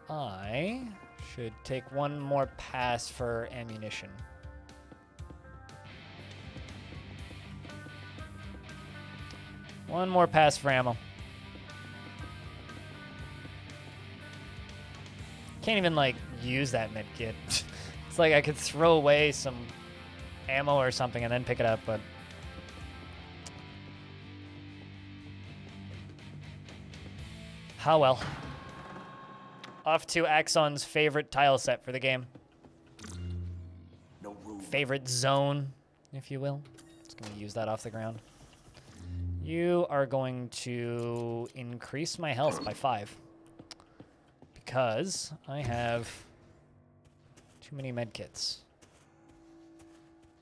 I should take one more pass for ammunition. One more pass for ammo. Can't even, like, use that medkit. It's like I could throw away some ammo or something and then pick it up, but... how well. Off to Axon's favorite tile set for the game. No room. Favorite zone, if you will. Just gonna use that off the ground. You are going to increase my health by 5. Because I have too many medkits.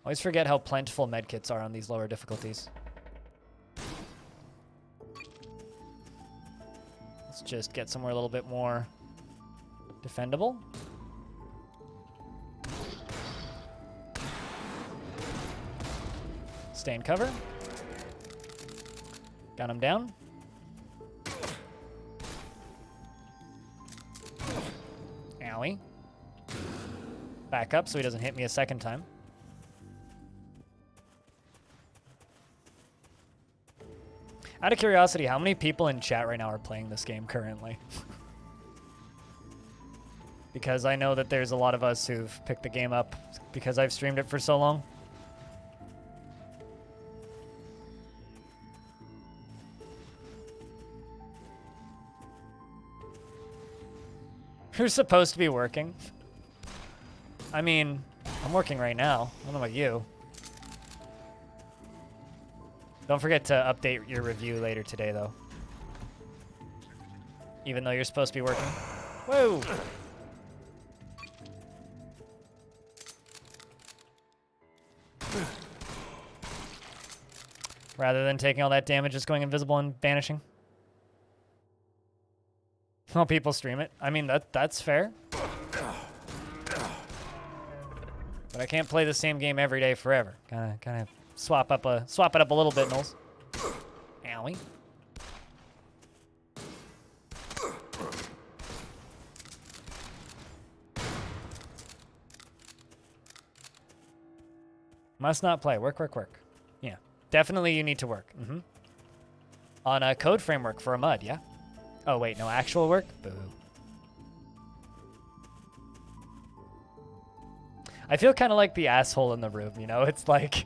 Always forget how plentiful medkits are on these lower difficulties. Let's just get somewhere a little bit more defendable. Stay in cover. Got him down. Owie. Back up so he doesn't hit me a second time. Out of curiosity, how many people in chat right now are playing this game currently? because I know that there's a lot of us who've picked the game up because I've streamed it for so long. Who's supposed to be working? I mean, I'm working right now. I don't know about you. Don't forget to update your review later today, though. Even though you're supposed to be working. Whoa! Rather than taking all that damage, just going invisible and vanishing. Well, people stream it. I mean, that's fair. But I can't play the same game every day forever. Gotta swap it up a little bit, Knowles. Owie. Must not play. Work, work, work. Yeah. Definitely you need to work. Mm-hmm. On a code framework for a mud, yeah? Oh, wait, no actual work? Boo. I feel kind of like the asshole in the room, you know? It's like,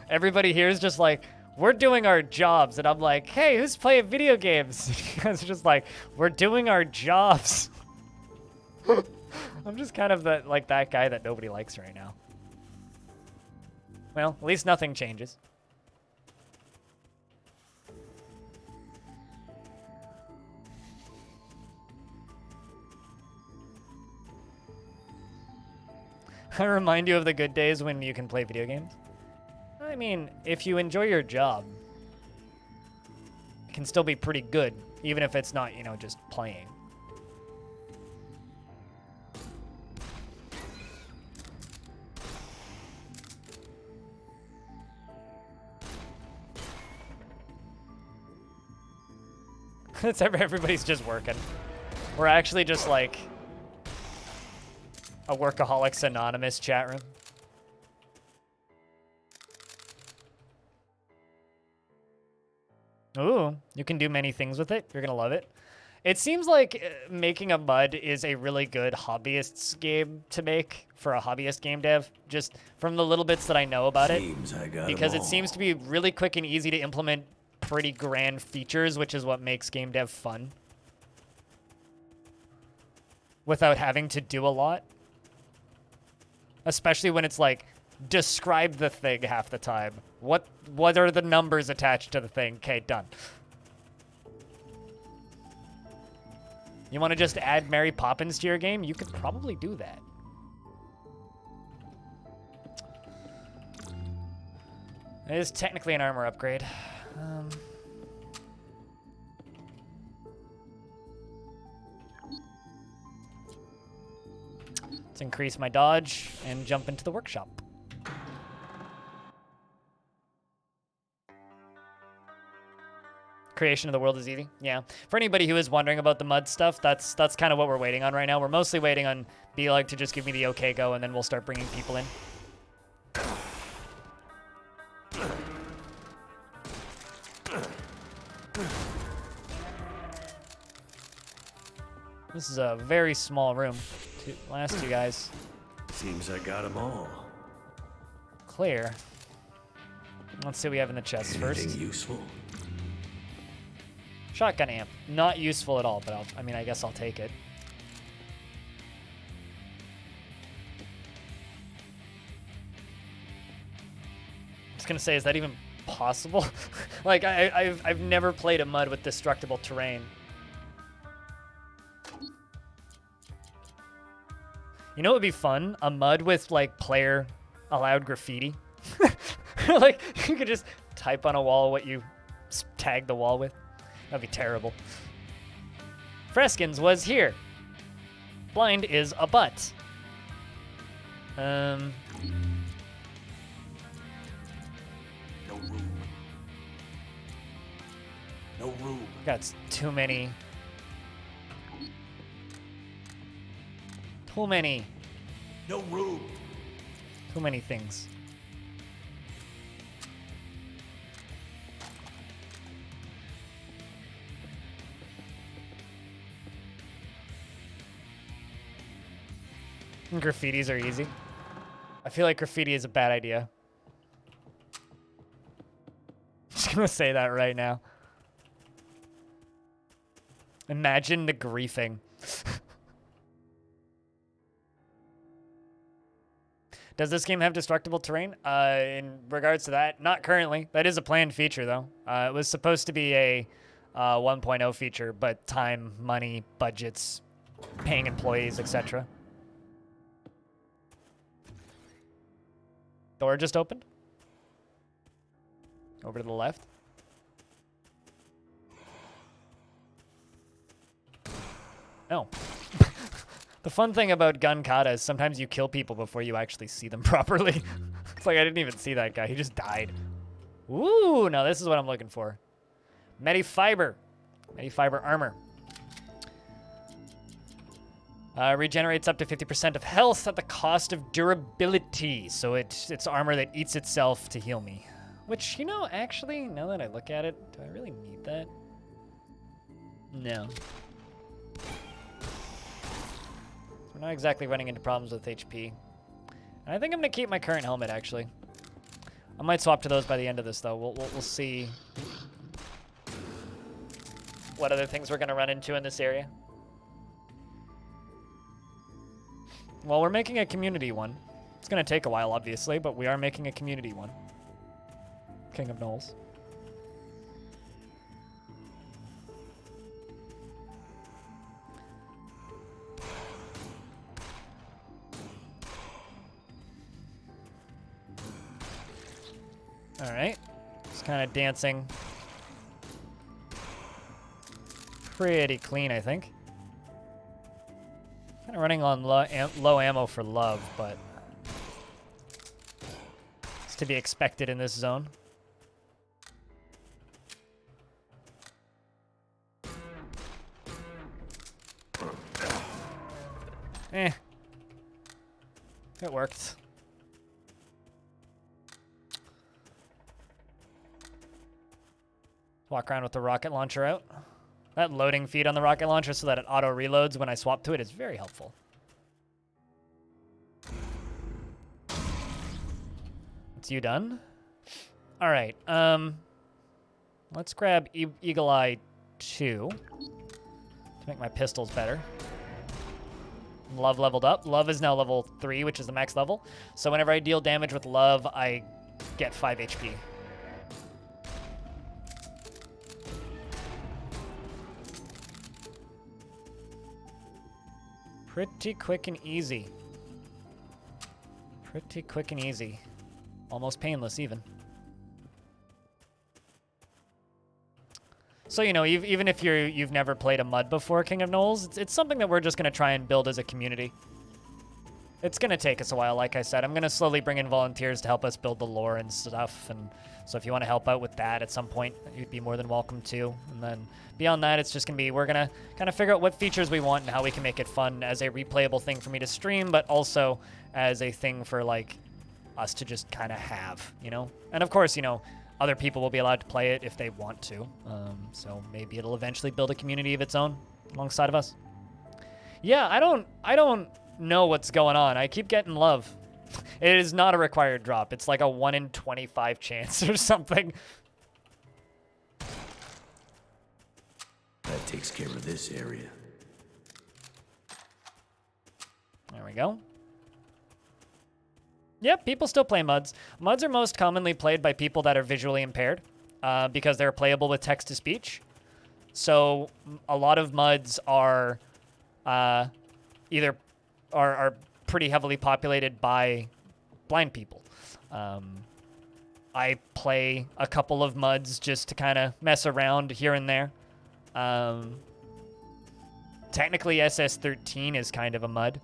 everybody here is just like, we're doing our jobs. And I'm like, hey, who's playing video games? It's just like, we're doing our jobs. I'm just kind of like that guy that nobody likes right now. Well, at least nothing changes. I remind you of the good days when you can play video games. I mean, if you enjoy your job, it can still be pretty good, even if it's not, you know, just playing. It's everybody's just working. We're actually just like a Workaholics Anonymous chat room. Ooh, you can do many things with it. You're gonna love it. It seems like making a mud is a really good hobbyist's game to make for a hobbyist game dev, just from the little bits that I know about it. Because it seems to be really quick and easy to implement pretty grand features, which is what makes game dev fun. Without having to do a lot. Especially when it's like, describe the thing half the time. What are the numbers attached to the thing? Okay, done. You want to just add Mary Poppins to your game? You could probably do that. It is technically an armor upgrade. Let's increase my dodge and jump into the workshop. Creation of the world is easy. Yeah. For anybody who is wondering about the mud stuff, that's kind of what we're waiting on right now. We're mostly waiting on B-Leg to just give me the okay go, and then we'll start bringing people in. This is a very small room. Last two guys. Seems I got them all. Clear. Let's see what we have in the chest first. Anything useful? Shotgun amp. Not useful at all, but I mean, I guess I'll take it. I was gonna say, is that even possible? Like, I've never played a mud with destructible terrain. You know what would be fun? A mud with, like, player allowed graffiti. Like, you could just type on a wall what you tag the wall with. That'd be terrible. Freskins was here. Blind is a butt. No room. No room. Got too many. Too many. No room. Too many things. Graffitis are easy. I feel like graffiti is a bad idea. Just gonna say that right now. Imagine the griefing. Does this game have destructible terrain? In regards to that, not currently. That is a planned feature, though. It was supposed to be a 1.0 feature, but time, money, budgets, paying employees, etc. Door just opened. Over to the left. No. The fun thing about Gunkata is sometimes you kill people before you actually see them properly. It's like I didn't even see that guy. He just died. Ooh, now this is what I'm looking for. Medifiber. Medifiber armor. Regenerates up to 50% of health at the cost of durability. So it's armor that eats itself to heal me. Which, you know, actually, now that I look at it, do I really need that? No. We're not exactly running into problems with HP. And I think I'm going to keep my current helmet, actually. I might swap to those by the end of this, though. We'll see what other things we're going to run into in this area. Well, we're making a community one. It's going to take a while, obviously, but we are making a community one. King of Knolls. All right. Just kind of dancing. Pretty clean, I think. Kind of running on low ammo for love, but it's to be expected in this zone. Eh. It worked. Walk around with the rocket launcher out. That loading feed on the rocket launcher so that it auto reloads when I swap to it is very helpful. It's you done? All right. Let's grab Eagle Eye 2 to make my pistols better. Love leveled up. Love is now level 3, which is the max level. So whenever I deal damage with love, I get 5 HP. Pretty quick and easy. Pretty quick and easy. Almost painless, even. So, you know, even if you've never played a MUD before, King of Knolls, it's something that we're just going to try and build as a community. It's going to take us a while, like I said. I'm going to slowly bring in volunteers to help us build the lore and stuff. And so if you want to help out with that at some point, you'd be more than welcome to. And then beyond that, it's just going to be, we're going to kind of figure out what features we want and how we can make it fun as a replayable thing for me to stream, but also as a thing for, like, us to just kind of have, you know? And of course, you know, other people will be allowed to play it if they want to. So maybe it'll eventually build a community of its own alongside of us. Yeah, I don't know what's going on. I keep getting love. It is not a required drop. It's like a 1 in 25 chance or something. That takes care of this area. There we go. Yep, people still play MUDs. MUDs are most commonly played by people that are visually impaired because they're playable with text-to-speech. So a lot of MUDs are either are pretty heavily populated by blind people. I play a couple of MUDs just to kind of mess around here and there. Technically, SS13 is kind of a MUD.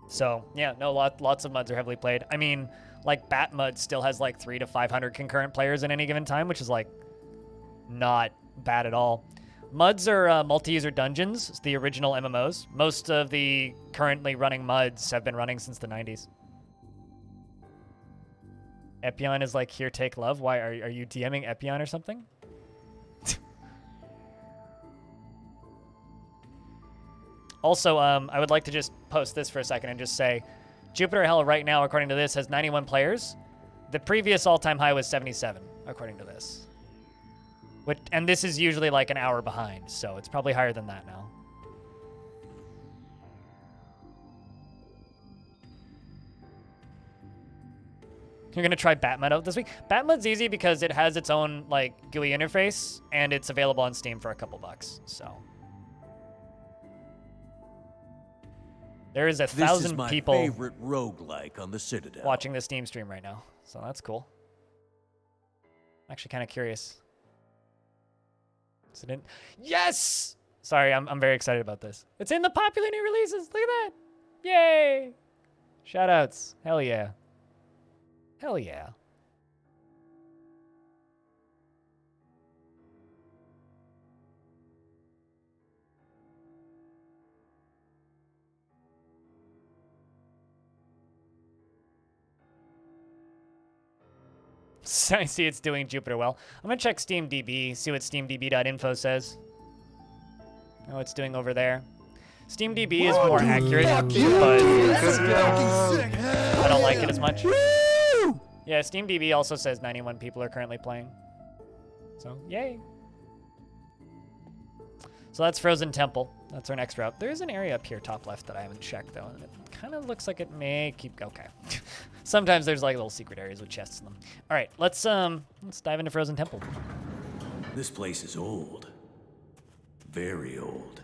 So, yeah, no, lots of MUDs are heavily played. I mean, like, Bat MUD still has, like, 300 to 500 concurrent players at any given time, which is, like, not bad at all. MUDs are multi-user dungeons, it's the original MMOs. Most of the currently running MUDs have been running since the 90s. Epion is like, here, take love. Why, are you DMing Epion or something? Also, I would like to just post this for a second and just say, Jupiter Hell right now, according to this, has 91 players. The previous all-time high was 77, according to this. And this is usually like an hour behind, so it's probably higher than that now. You're gonna try Batmud out this week? Batmud's easy because it has its own like GUI interface, and it's available on Steam for a couple bucks, so. There is 1,000 people favorite roguelike on the Citadel. watching the Steam stream right now, so that's cool. I'm actually kind of curious. Is it in? Yes! Sorry, I'm very excited about this. It's in the popular new releases. Look at that. Yay! Shoutouts. Hell yeah. Hell yeah. So I see it's doing Jupiter well. I'm gonna check SteamDB, see what SteamDB.info says. Oh, it's doing over there. SteamDB is more accurate, but I don't like it as much. Yeah, SteamDB also says 91 people are currently playing. So, yay. So that's Frozen Temple. That's our next route. There's an area up here top left that I haven't checked, though, and it kind of looks like it may keep... Okay. Sometimes there's, like, little secret areas with chests in them. All right, let's dive into Frozen Temple. This place is old. Very old.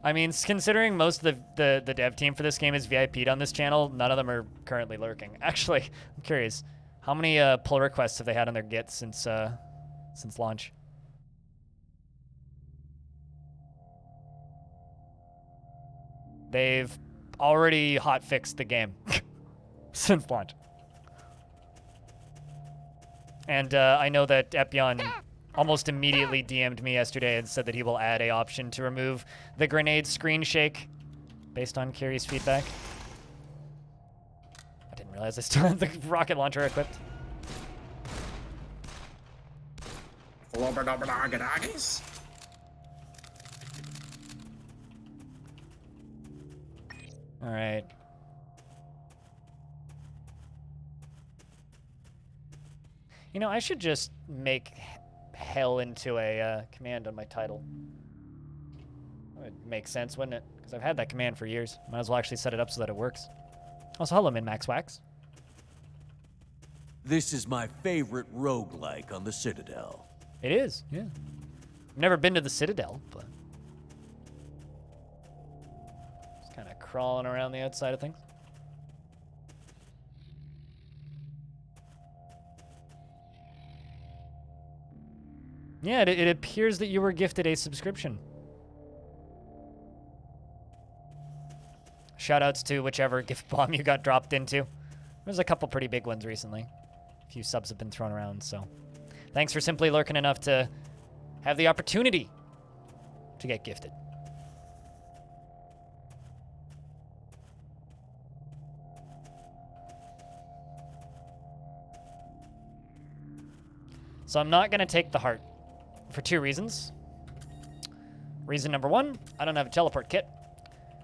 I mean, considering most of the dev team for this game is VIP'd on this channel, none of them are currently lurking. Actually, I'm curious, how many pull requests have they had on their Git since launch? They've already hotfixed the game since launch. And I know that Epion almost immediately DM'd me yesterday and said that he will add a option to remove the grenade screen shake based on curious feedback. I didn't realize I still had the rocket launcher equipped. All right. You know, I should just make hell into a command on my title. That would make sense, wouldn't it? Because I've had that command for years. Might as well actually set it up so that it works. Also, hello, Min-Max Wax. This is my favorite roguelike on the Citadel. It is, yeah. I've never been to the Citadel, but... just kind of crawling around the outside of things. Yeah, it appears that you were gifted a subscription. Shoutouts to whichever gift bomb you got dropped into. There's a couple pretty big ones recently. A few subs have been thrown around, so... thanks for simply lurking enough to have the opportunity to get gifted. So I'm not going to take the heart for two reasons. Reason number one, I don't have a teleport kit.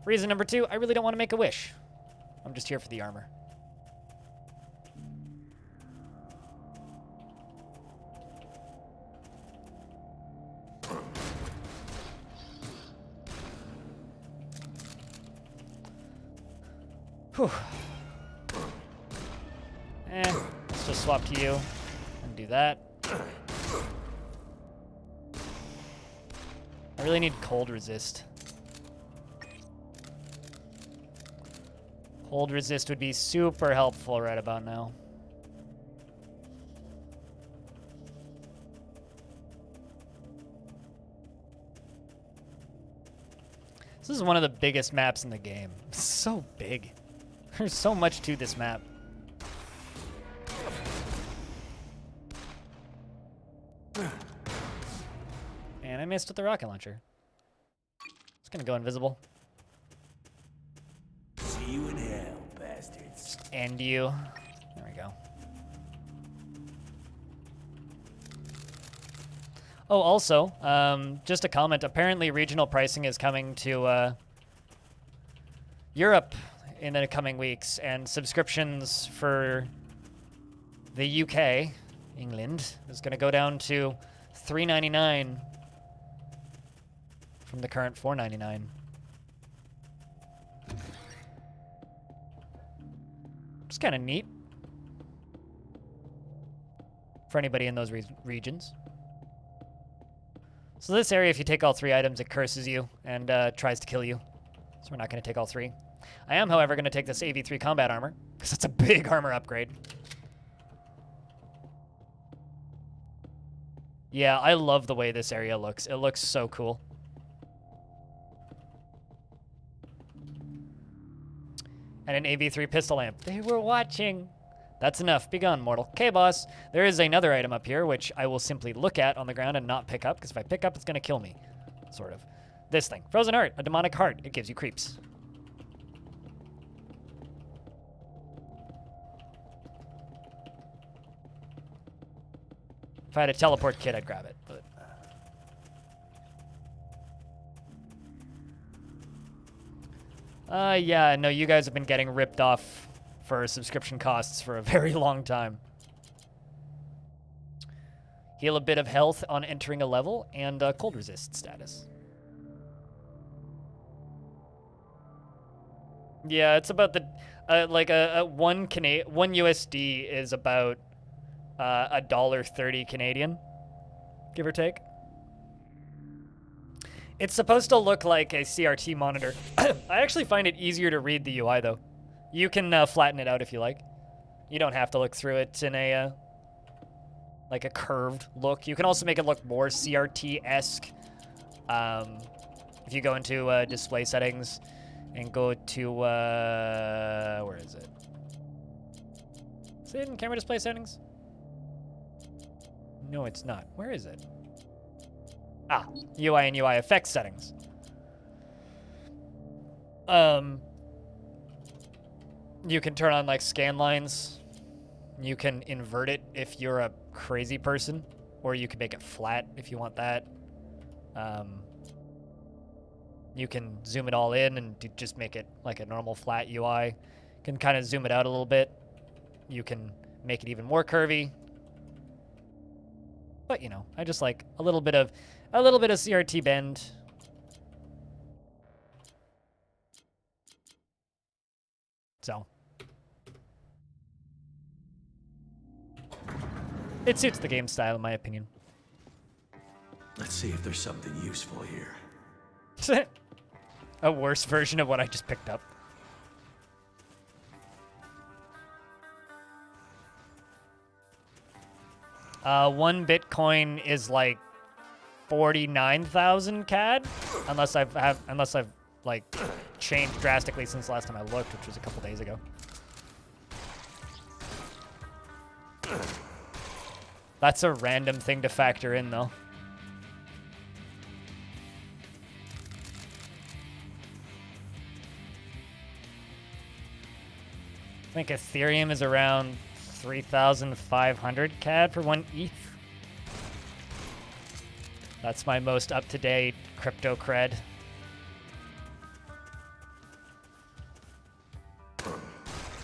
Reason number two, I really don't want to make a wish. I'm just here for the armor. Whew. Let's just swap to you and do that. I really need cold resist. Cold resist would be super helpful right about now. This is one of the biggest maps in the game. It's so big. There's so much to this map. And I missed with the rocket launcher. It's gonna go invisible. See you in hell, bastards. Just end you. There we go. Oh, also, just a comment. Apparently, regional pricing is coming to Europe in the coming weeks, and subscriptions for the UK, England, is going to go down to $3.99 from the current $4.99. It's kind of neat for anybody in those regions. So this area, if you take all 3 items, it curses you and tries to kill you. So we're not going to take all 3. I am, however, going to take this AV3 combat armor, because it's a big armor upgrade. Yeah, I love the way this area looks. It looks so cool. And an AV3 pistol lamp. They were watching. That's enough. Be gone, mortal. Okay, boss. There is another item up here, which I will simply look at on the ground and not pick up, because if I pick up, it's going to kill me. Sort of. This thing. Frozen heart. A demonic heart. It gives you creeps. If I had a teleport kit, I'd grab it, but... yeah, no, you guys have been getting ripped off for subscription costs for a very long time. Heal a bit of health on entering a level, and cold resist status. Yeah, it's about the... like, one USD is about... $1.30 Canadian, give or take. It's supposed to look like a CRT monitor. I actually find it easier to read the UI, though. You can flatten it out if you like. You don't have to look through it in a, like a curved look. You can also make it look more CRT-esque. If you go into display settings and go to, where is it? Is it in camera display settings? No, it's not. Where is it? Ah, UI and UI effects settings. You can turn on like scan lines. You can invert it if you're a crazy person, or you can make it flat if you want that. You can zoom it all in and just make it like a normal flat UI. You can kind of zoom it out a little bit. You can make it even more curvy. But, you know, I just like a little bit of CRT bend. So. It suits the game style, in my opinion. Let's see if there's something useful here. A worse version of what I just picked up. One Bitcoin is like 49,000 CAD, unless I've like changed drastically since the last time I looked, which was a couple days ago. That's a random thing to factor in, though. I think Ethereum is around 3,500 CAD for 1 ETH. That's my most up-to-date crypto cred.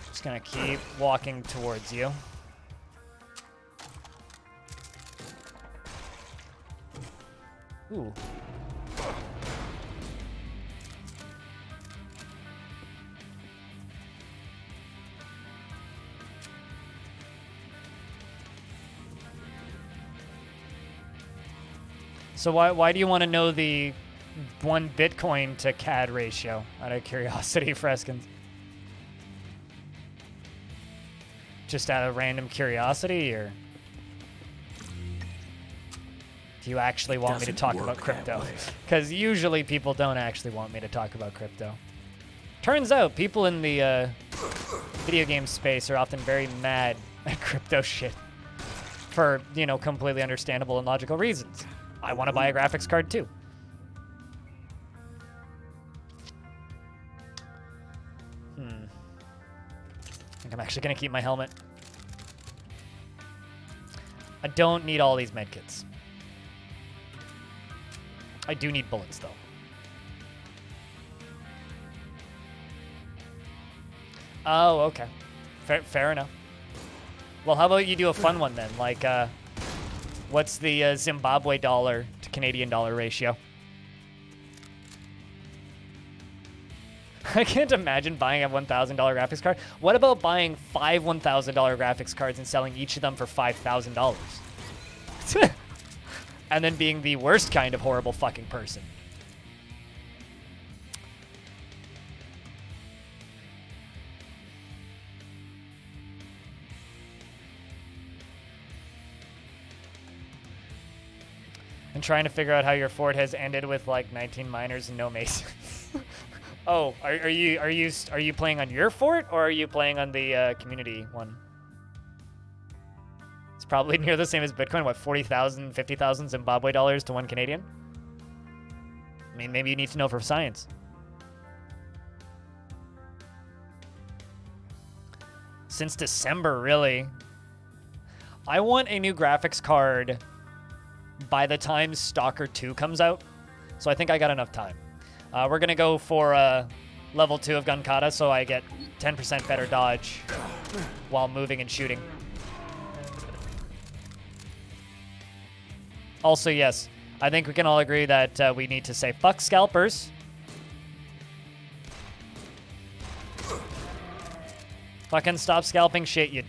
Just gonna keep walking towards you. Ooh. So why do you want to know the 1 Bitcoin to CAD ratio? Out of curiosity, Freskins. Just out of random curiosity, or do you actually want me to talk about crypto? Because usually people don't actually want me to talk about crypto. Turns out people in the video game space are often very mad at crypto shit for, you know, completely understandable and logical reasons. I want to buy a graphics card too. I think I'm actually going to keep my helmet. I don't need all these medkits. I do need bullets, though. Oh, okay. Fair enough. Well, how about you do a fun one then? Like, what's the Zimbabwe dollar to Canadian dollar ratio? I can't imagine buying a $1,000 graphics card. What about buying 5 $1,000 graphics cards and selling each of them for $5,000? And then being the worst kind of horrible fucking person. And trying to figure out how your fort has ended with like 19 miners and no masons. Oh, are you playing on your fort or are you playing on the community one? It's probably near the same as Bitcoin. What, 40,000, 50,000 Zimbabwe dollars to 1 Canadian? I mean, maybe you need to know for science. Since December, really. I want a new graphics card by the time Stalker 2 comes out, so I think I got enough time. We're gonna go for level 2 of Gunkata, so I get 10% better dodge while moving and shooting. Also, yes, I think we can all agree that we need to say fuck scalpers. Fucking stop scalping shit, you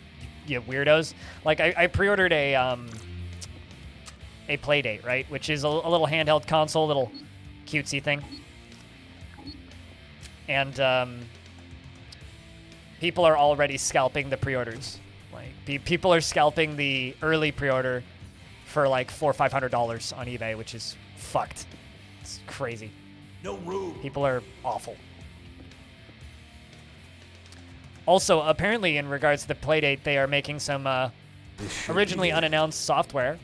weirdos. Like, I pre-ordered a Playdate, right? Which is a little handheld console, little cutesy thing. And people are already scalping the pre-orders. Like, people are scalping the early pre-order for like $400 or $500 on eBay, which is fucked. It's crazy. No room. People are awful. Also, apparently, in regards to the Playdate, they are making some originally unannounced software,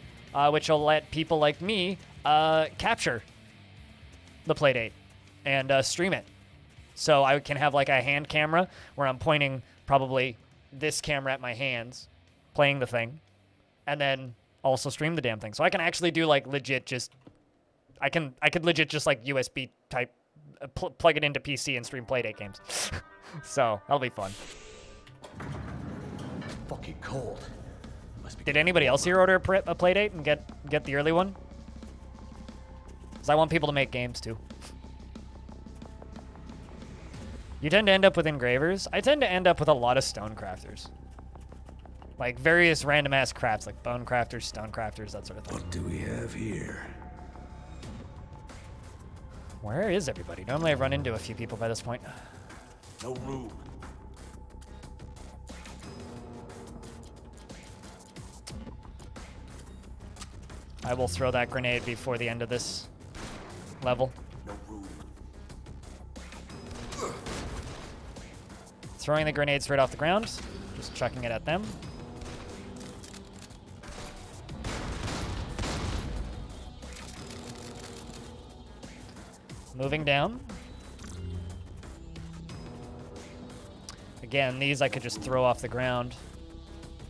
which will let people like me capture the Playdate and stream it. So I can have like a hand camera where I'm pointing probably this camera at my hands, playing the thing, and then also stream the damn thing. So I can actually do like legit just, I could legit just like USB type, plug it into PC and stream Playdate games. So that'll be fun. Fucking cold. Did anybody else here order a Playdate and get the early one? Because I want people to make games too. You tend to end up with engravers. I tend to end up with a lot of stone crafters. Like various random ass crafts, like bone crafters, stone crafters, that sort of thing. What do we have here? Where is everybody? Normally I've run into a few people by this point. No room. I will throw that grenade before the end of this level. No room. Throwing the grenade straight off the ground. Just chucking it at them. Moving down. Again, these I could just throw off the ground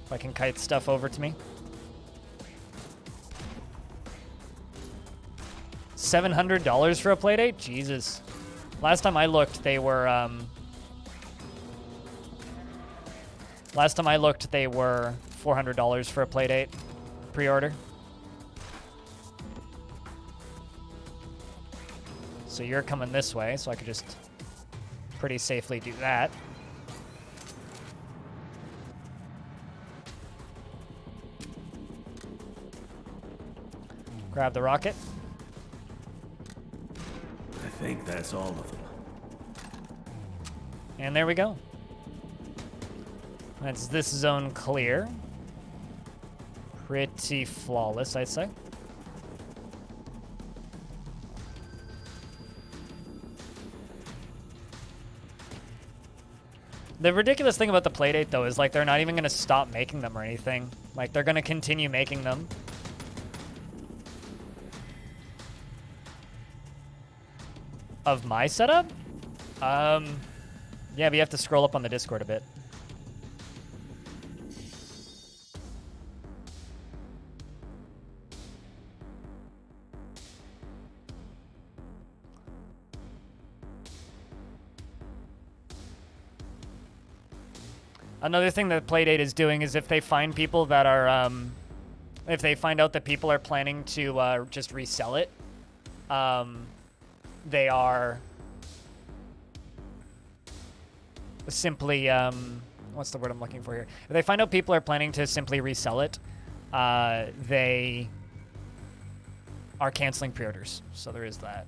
if I can kite stuff over to me. $700 for a Playdate? Jesus. Last time I looked, they were $400 for a Playdate pre-order. So you're coming this way, so I could just pretty safely do that. Grab the rocket. I think that's all of them. And there we go. That's this zone clear. Pretty flawless, I'd say. The ridiculous thing about the Playdate, though, is like they're not even going to stop making them or anything. Like, they're going to continue making them. Of my setup? Yeah, but you have to scroll up on the Discord a bit. Another thing that Playdate is doing is if they find people that are, if they find out that people are planning to just resell it, they are simply, what's the word I'm looking for here? If they find out people are planning to simply resell it, they are canceling pre-orders. So there is that.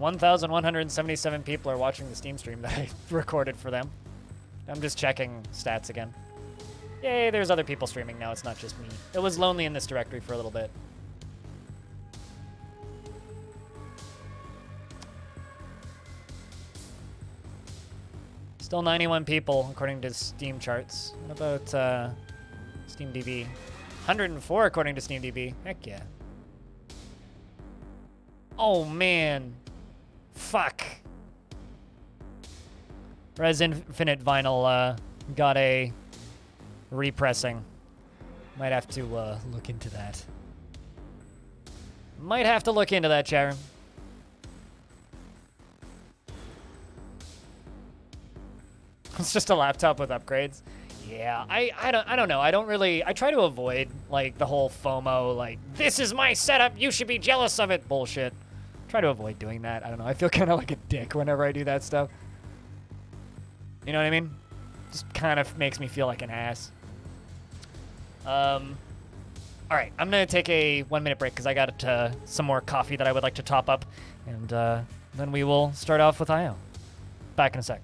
$1,177 people are watching the Steam stream that I recorded for them. I'm just checking stats again. Yay, there's other people streaming now. It's not just me. It was lonely in this directory for a little bit. Still 91 people according to Steam charts. What about SteamDB? 104 according to SteamDB. Heck yeah. Oh man. Fuck. Res Infinite Vinyl got a repressing. Might have to look into that. Might have to look into that, Sharon. It's just a laptop with upgrades. Yeah, I don't know. I don't really. I try to avoid like the whole FOMO, like this is my setup, you should be jealous of it bullshit. Try to avoid doing that. I don't know. I feel kind of like a dick whenever I do that stuff. You know what I mean? Just kind of makes me feel like an ass. All right, I'm gonna take a 1-minute break because I got some more coffee that I would like to top up, and then we will start off with IO. Back in a sec.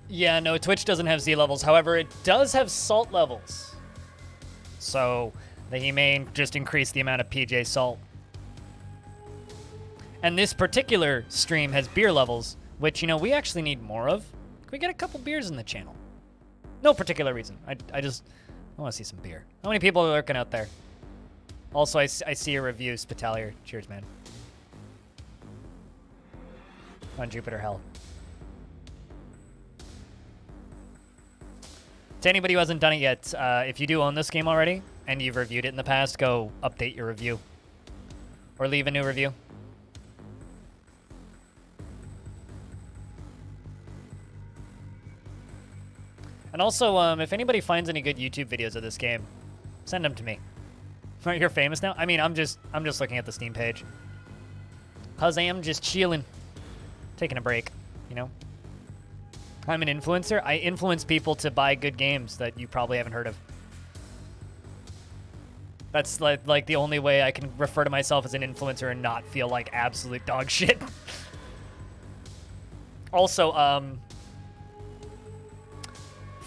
Yeah, no, Twitch doesn't have Z levels. However, it does have salt levels. So he may just increase the amount of PJ salt. And this particular stream has beer levels, which, you know, we actually need more of. Can we get a couple beers in the channel? No particular reason. I want to see some beer. How many people are lurking out there? Also, I see a review, Spitalier. Cheers, man. On Jupiter Hell. To anybody who hasn't done it yet, if you do own this game already and you've reviewed it in the past, go update your review or leave a new review. And also, if anybody finds any good YouTube videos of this game, send them to me. You're famous now? I mean, I'm just looking at the Steam page. 'Cause I am just chilling, taking a break, you know? I'm an influencer. I influence people to buy good games that you probably haven't heard of. That's like the only way I can refer to myself as an influencer and not feel like absolute dog shit. Also,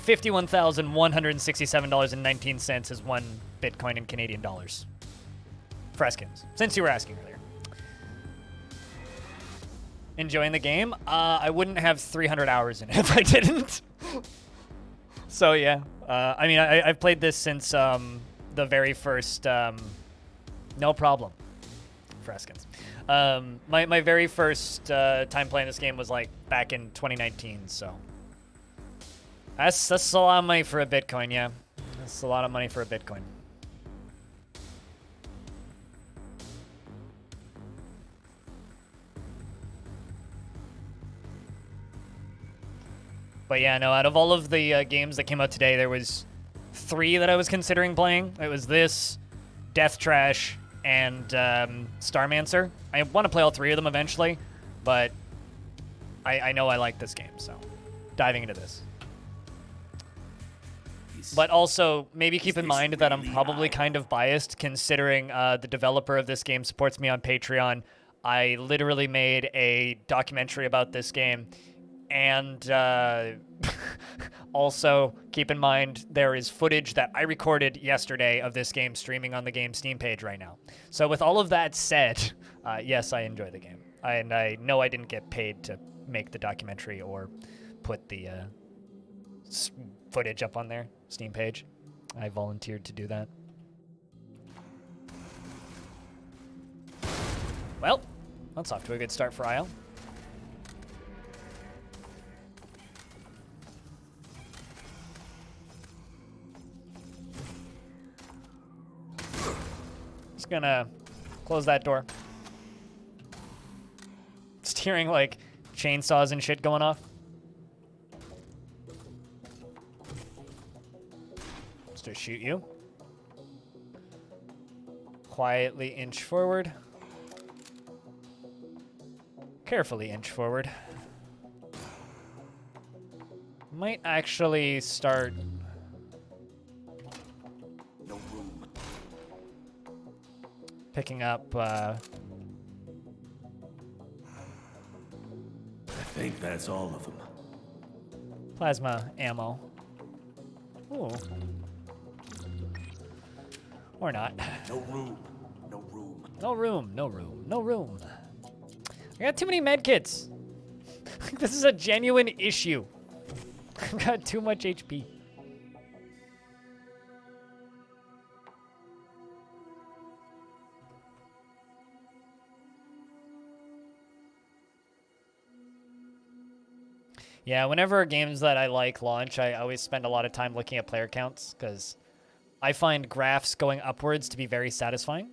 $51,167.19 is 1 Bitcoin in Canadian dollars for Eskins, since you were asking earlier. Enjoying the game? I wouldn't have 300 hours in it if I didn't. So yeah, I mean, I've played this since the very first, no problem, Freskins. My very first time playing this game was like back in 2019, so that's a lot of money for a Bitcoin, yeah. That's a lot of money for a Bitcoin. But yeah, no, out of all of the games that came out today, there was 3 that I was considering playing. It was this, Death Trash, and Starmancer. I want to play all 3 of them eventually, but I know I like this game, so diving into this. But also, maybe keep in mind that I'm probably kind of biased, considering the developer of this game supports me on Patreon. I literally made a documentary about this game. And also, keep in mind, there is footage that I recorded yesterday of this game streaming on the game Steam page right now. So with all of that said, yes, I enjoy the game. And I know I didn't get paid to make the documentary or put the footage up on their Steam page. I volunteered to do that. Well, that's off to a good start for IO. Just gonna close that door. Just hearing like chainsaws and shit going off. Just to shoot you. Quietly inch forward. Carefully inch forward. Might actually start. Picking up, I think that's all of them. Plasma ammo. Ooh. Or not. No room. No room. No room. No room. No room. I got too many medkits. This is a genuine issue. I've got too much HP. Yeah, whenever games that I like launch, I always spend a lot of time looking at player counts, because I find graphs going upwards to be very satisfying.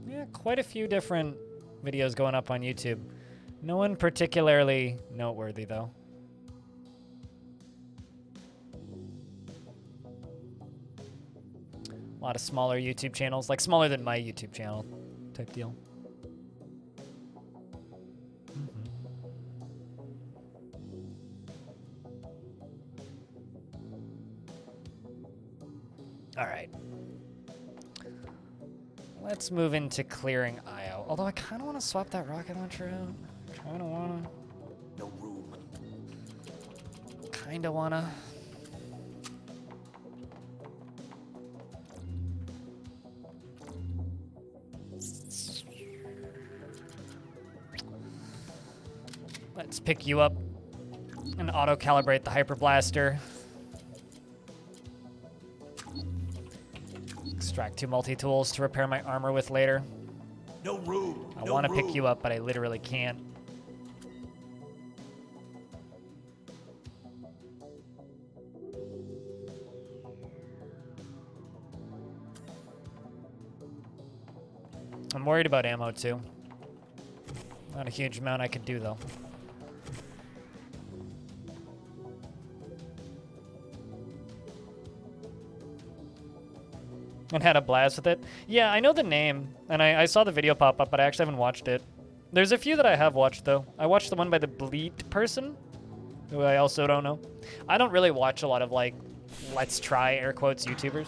Yeah, quite a few different videos going up on YouTube. No one particularly noteworthy, though. A lot of smaller YouTube channels, like smaller than my YouTube channel type deal. All right. Let's move into clearing IO. Although I kind of want to swap that rocket launcher out. Kind of want to. No room. Kind of want to. Let's pick you up and auto-calibrate the Hyper Blaster. Extract 2 multi-tools to repair my armor with later. No room. I want to pick you up, but I literally can't. I'm worried about ammo, too. Not a huge amount I could do, though. And had a blast with it. Yeah, I know the name, and I saw the video pop up, but I actually haven't watched it. There's a few that I have watched, though. I watched the one by the Bleed person, who I also don't know. I don't really watch a lot of, like, let's try, air quotes, YouTubers.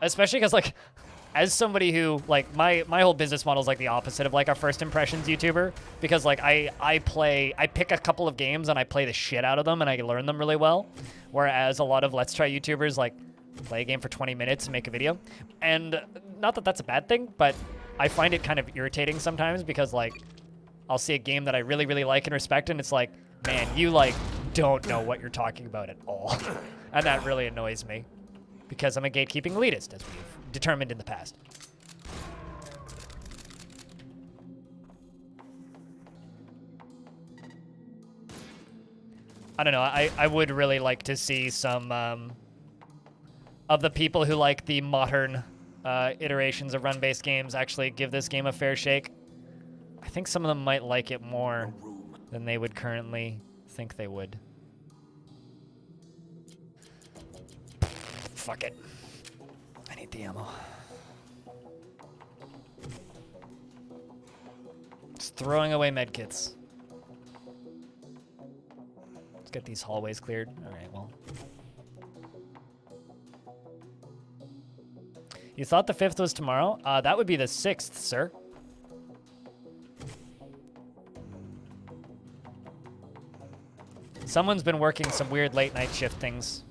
Especially because, like, as somebody who, like, my whole business model is, like, the opposite of, like, a first impressions YouTuber. Because, like, I pick a couple of games and I play the shit out of them and I learn them really well. Whereas a lot of let's try YouTubers, like, play a game for 20 minutes and make a video. And not that that's a bad thing, but I find it kind of irritating sometimes because, like, I'll see a game that I really, really like and respect, and it's like, man, you, like, don't know what you're talking about at all. And that really annoys me because I'm a gatekeeping elitist, as we've determined in the past. I don't know. I would really like to see some of the people who like the modern iterations of run-based games actually give this game a fair shake. I think some of them might like it more than they would currently think they would. Fuck it. I need the ammo. Just throwing away medkits. Let's get these hallways cleared. All right, well. You thought the 5th was tomorrow? That would be the 6th, sir. Someone's been working some weird late night shift things.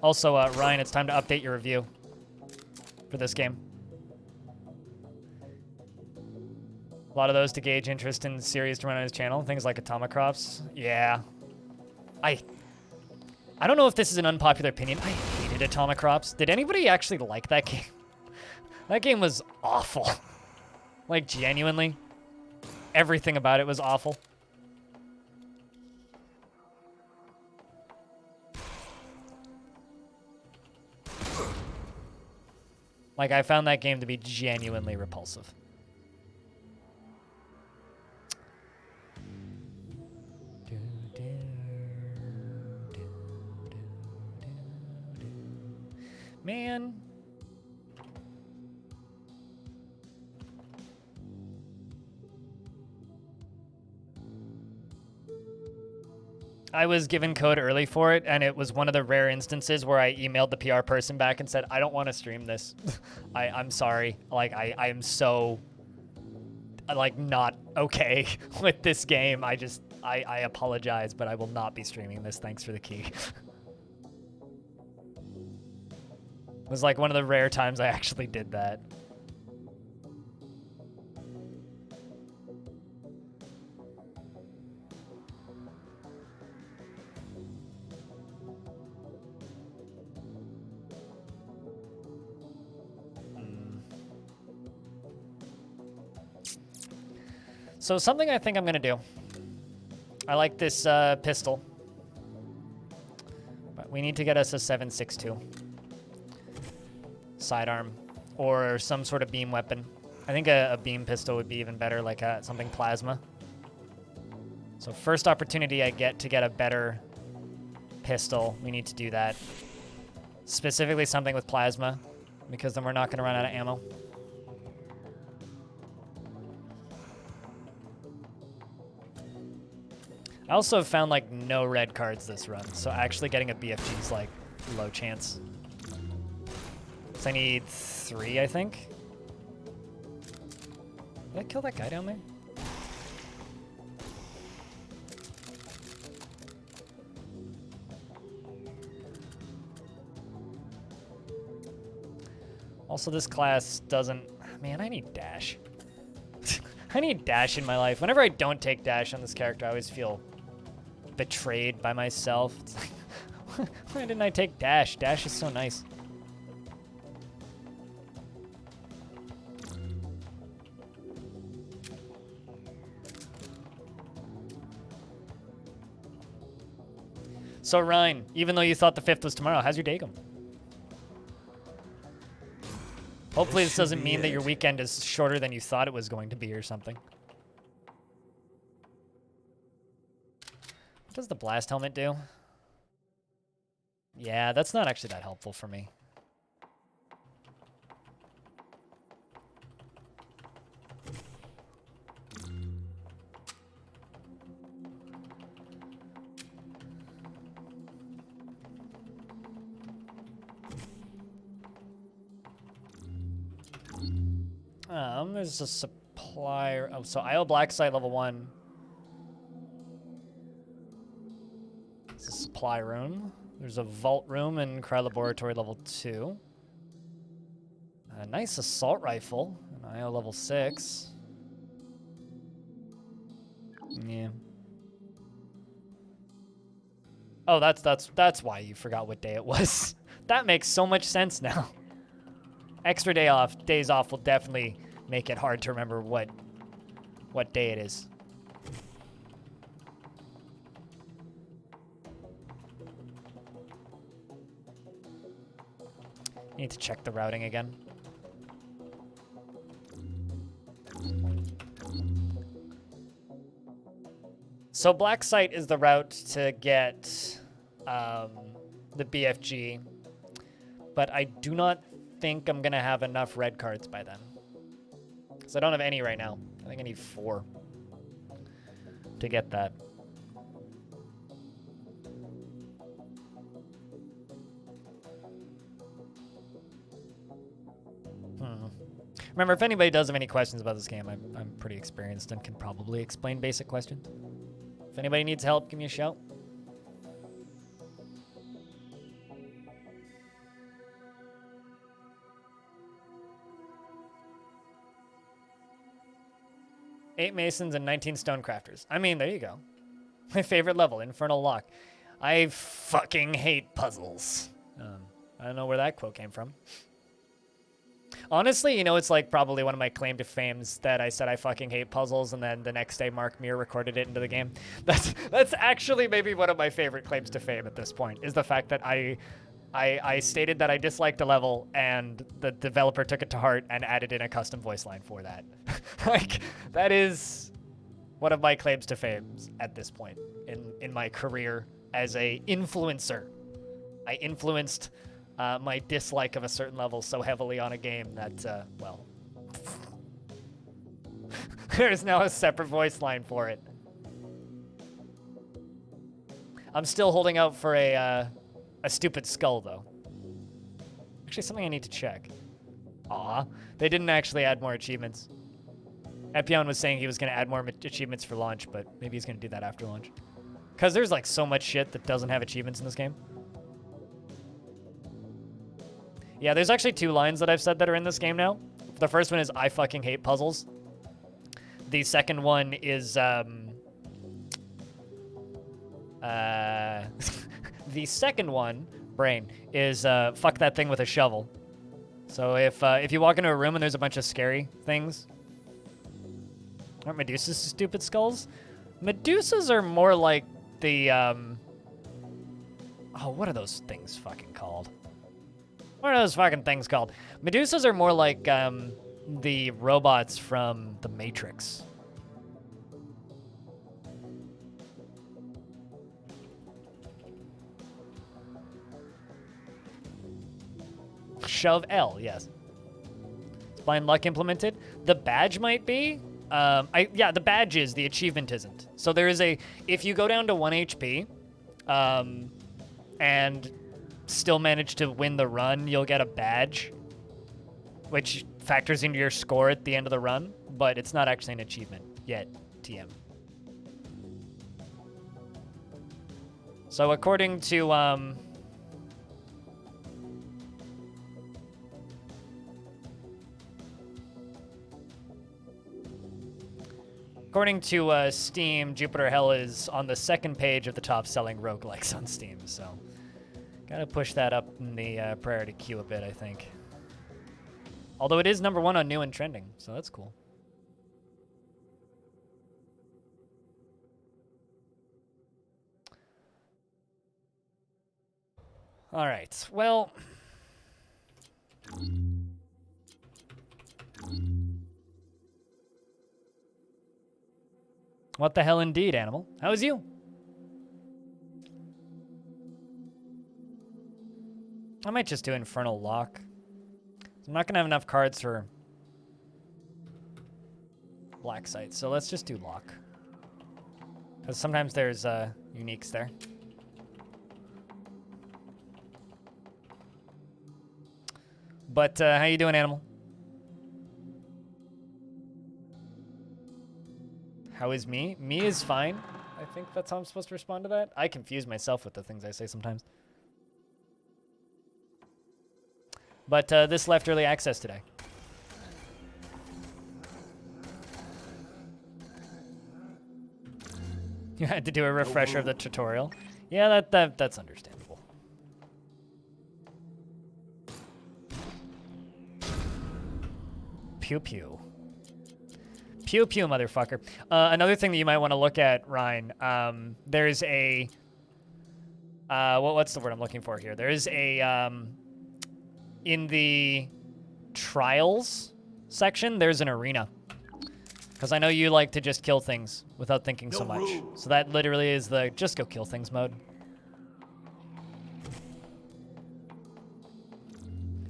Also, Ryan, it's time to update your review for this game. A lot of those to gauge interest in series to run on his channel. Things like Atomic Crops. Yeah. I don't know if this is an unpopular opinion. I hated Atomic Crops. Did anybody actually like that game? That game was awful. Like, genuinely. Everything about it was awful. Like, I found that game to be genuinely repulsive. Man. I was given code early for it, and it was one of the rare instances where I emailed the PR person back and said, I don't want to stream this. I'm sorry. Like, I am so, like, not okay with this game. I apologize, but I will not be streaming this. Thanks for the key. It was like one of the rare times I actually did that. So something I think I'm gonna do. I like this pistol, but we need to get us a 7.62 sidearm or some sort of beam weapon. I think a beam pistol would be even better, like something plasma. So first opportunity I get to get a better pistol, we need to do that. Specifically something with plasma, because then we're not gonna run out of ammo. I also have found, like, no red cards this run, so actually getting a BFG is, like, low chance. So I need 3, I think. Did I kill that guy down there? Also, this class doesn't... Man, I need dash. I need dash in my life. Whenever I don't take dash on this character, I always feel betrayed by myself. It's like, why didn't I take dash? Dash is so nice. So Ryan, even though you thought the 5th was tomorrow, how's your day going? Hopefully this doesn't mean that your weekend is shorter than you thought it was going to be or something. What does the blast helmet do? Yeah, that's not actually that helpful for me. There's a supplier. Oh, so IO Black Site level 1. It's a supply room. There's a vault room in Cry Laboratory level 2. A nice assault rifle, an IO level 6. Yeah. Oh, that's why you forgot what day it was. That makes so much sense now. Extra days off will definitely make it hard to remember what day it is. Need to check the routing again. So Black Site is the route to get the BFG, but I do not think I'm gonna have enough red cards by then. Because I don't have any right now. I think I need 4 to get that. Remember, if anybody does have any questions about this game, I'm pretty experienced and can probably explain basic questions. If anybody needs help, give me a shout. Eight Masons and 19 Stonecrafters. I mean, there you go. My favorite level, Infernal Lock. I fucking hate puzzles. I don't know where that quote came from. Honestly, you know, it's like probably one of my claim to fames that I said I fucking hate puzzles, and then the next day Mark Muir recorded it into the game. That's actually maybe one of my favorite claims to fame at this point, is the fact that I stated that I disliked a level, and the developer took it to heart and added in a custom voice line for that. Like, that is one of my claims to fame at this point in my career as a influencer. I influenced my dislike of a certain level so heavily on a game that, well, there's now a separate voice line for it. I'm still holding out for a stupid skull, though. Actually, something I need to check. Aw, they didn't actually add more achievements. Epion was saying he was going to add more achievements for launch, but maybe he's going to do that after launch. Because there's, like, so much shit that doesn't have achievements in this game. Yeah, there's actually 2 lines that I've said that are in this game now. The first one is, I fucking hate puzzles. The second one is, the second one, brain, is, fuck that thing with a shovel. So if you walk into a room and there's a bunch of scary things, aren't Medusas stupid skulls? Medusas are more like the, oh, what are those things fucking called? What are those fucking things called? Medusas are more like the robots from The Matrix. Shove L, yes. Is blind luck implemented? The badge might be. Yeah, the badge is. The achievement isn't. So there is a. If you go down to 1 HP, and still manage to win the run, you'll get a badge, which factors into your score at the end of the run, but it's not actually an achievement yet, TM. So according to, Steam, Jupiter Hell is on the second page of the top-selling roguelikes on Steam, so gotta push that up in the priority queue a bit, I think. Although it is #1 on new and trending, so that's cool. All right, well. What the hell indeed, Animal? How's you? I might just do Infernal Lock. I'm not going to have enough cards for Black Site, so let's just do Lock. Because sometimes there's uniques there. But how you doing, Animal? How is me? Me is fine. I think that's how I'm supposed to respond to that. I confuse myself with the things I say sometimes. But this left early access today. You had to do a refresher of the tutorial. Yeah, that's understandable. Pew pew. Pew pew, motherfucker. Another thing that you might want to look at, Ryan, there's a... what's the word I'm looking for here? There's a... in the trials section, there's an arena. Because I know you like to just kill things without thinking so much. So that literally is the just go kill things mode.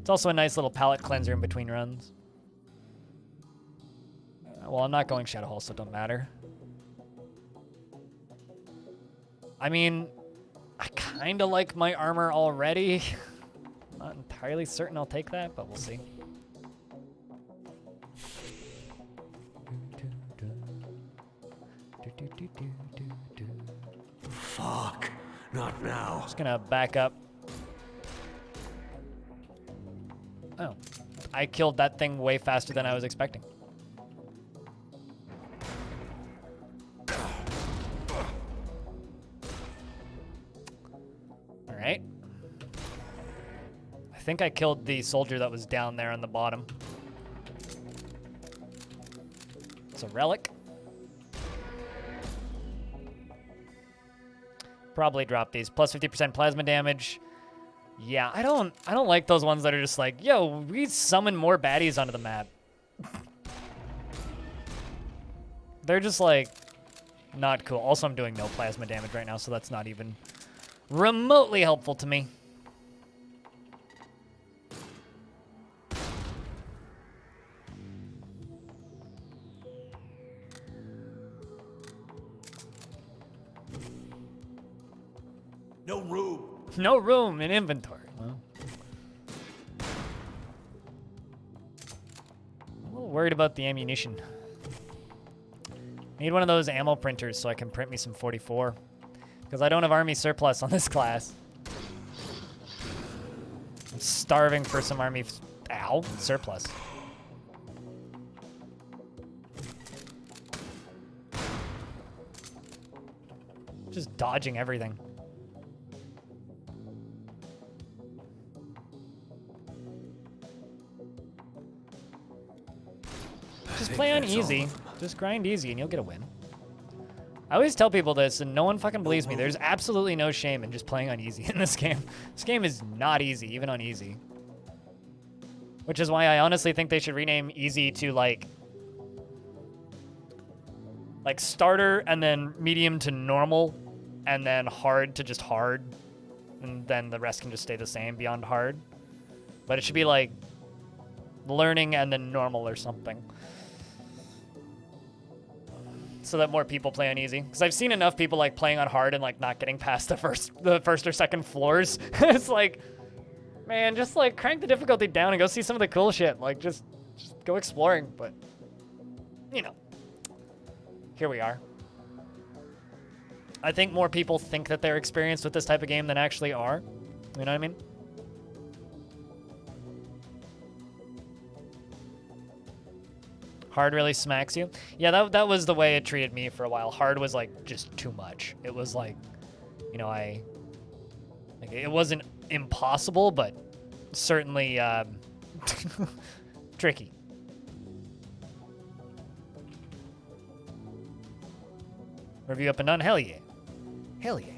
It's also a nice little palate cleanser in between runs. Well, I'm not going Shadow Hall, so it don't matter. I mean, I kind of like my armor already. Not entirely certain I'll take that, but we'll see. Fuck, not now. Just gonna back up. Oh, I killed that thing way faster than I was expecting. All right. I think I killed the soldier that was down there on the bottom. It's a relic. Probably drop these. Plus 50% plasma damage. Yeah, I don't like those ones that are just like, yo, we summon more baddies onto the map. They're just like not cool. Also, I'm doing no plasma damage right now, so that's not even remotely helpful to me. No room. No room in inventory. Well, I'm a little worried about the ammunition. I need one of those ammo printers so I can print me some 44. Because I don't have army surplus on this class. I'm starving for some army surplus. Just dodging everything. Just play on easy. Just grind easy and you'll get a win. I always tell people this and no one fucking believes me. There's absolutely no shame in just playing on easy in this game. This game is not easy, even on easy. Which is why I honestly think they should rename easy to like starter and then medium to normal and then hard to just hard. And then the rest can just stay the same beyond hard. But it should be like learning and then normal or something. So that more people play on easy. Because I've seen enough people like playing on hard and like not getting past the first or second floors. It's like, man, just like crank the difficulty down and go see some of the cool shit. Like just go exploring. But, you know, here we are. I think more people think that they're experienced with this type of game than actually are. You know what I mean? Hard really smacks you. Yeah, that was the way it treated me for a while. Hard was like just too much. It was like, you know, it wasn't impossible, but certainly tricky. Review up and done? Hell yeah. Hell yeah.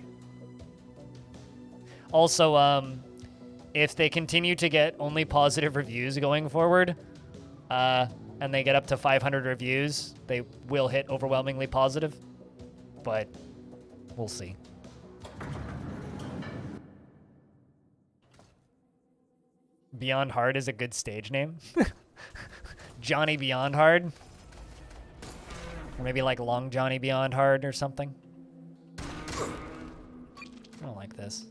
Also, if they continue to get only positive reviews going forward, and they get up to 500 reviews, they will hit overwhelmingly positive, but we'll see. Beyond Hard is a good stage name. Johnny Beyond Hard. Or maybe like Long Johnny Beyond Hard or something. I don't like this.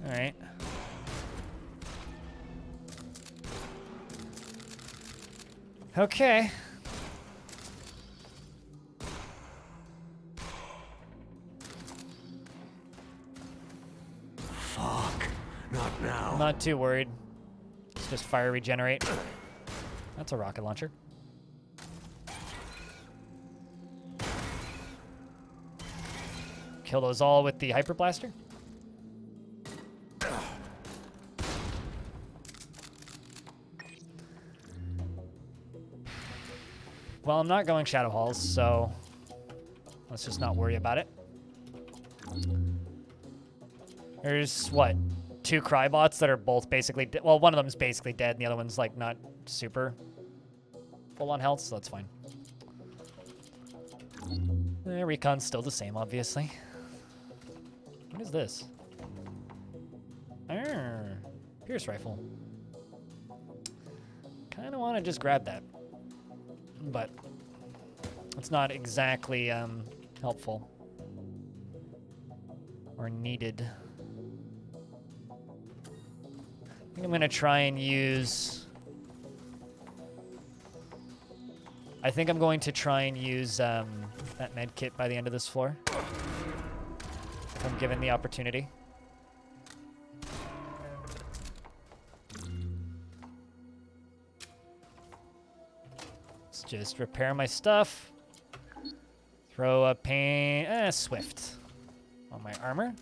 All right. Okay. Not now. I'm not too worried. Let's just fire regenerate. That's a rocket launcher. Kill those all with the hyper blaster. Well, I'm not going Shadow Halls, so let's just not worry about it. There's, what, 2 Crybots that are both basically well, one of them's basically dead, and the other one's, like, not super full on health, so that's fine. Recon's still the same, obviously. What is this? Pierce rifle. Kind of want to just grab that, but it's not exactly helpful or needed. I think I'm gonna try and use. I think I'm going to try and use that med kit by the end of this floor, if I'm given the opportunity. Let's just repair my stuff. Throw a Swift on my armor.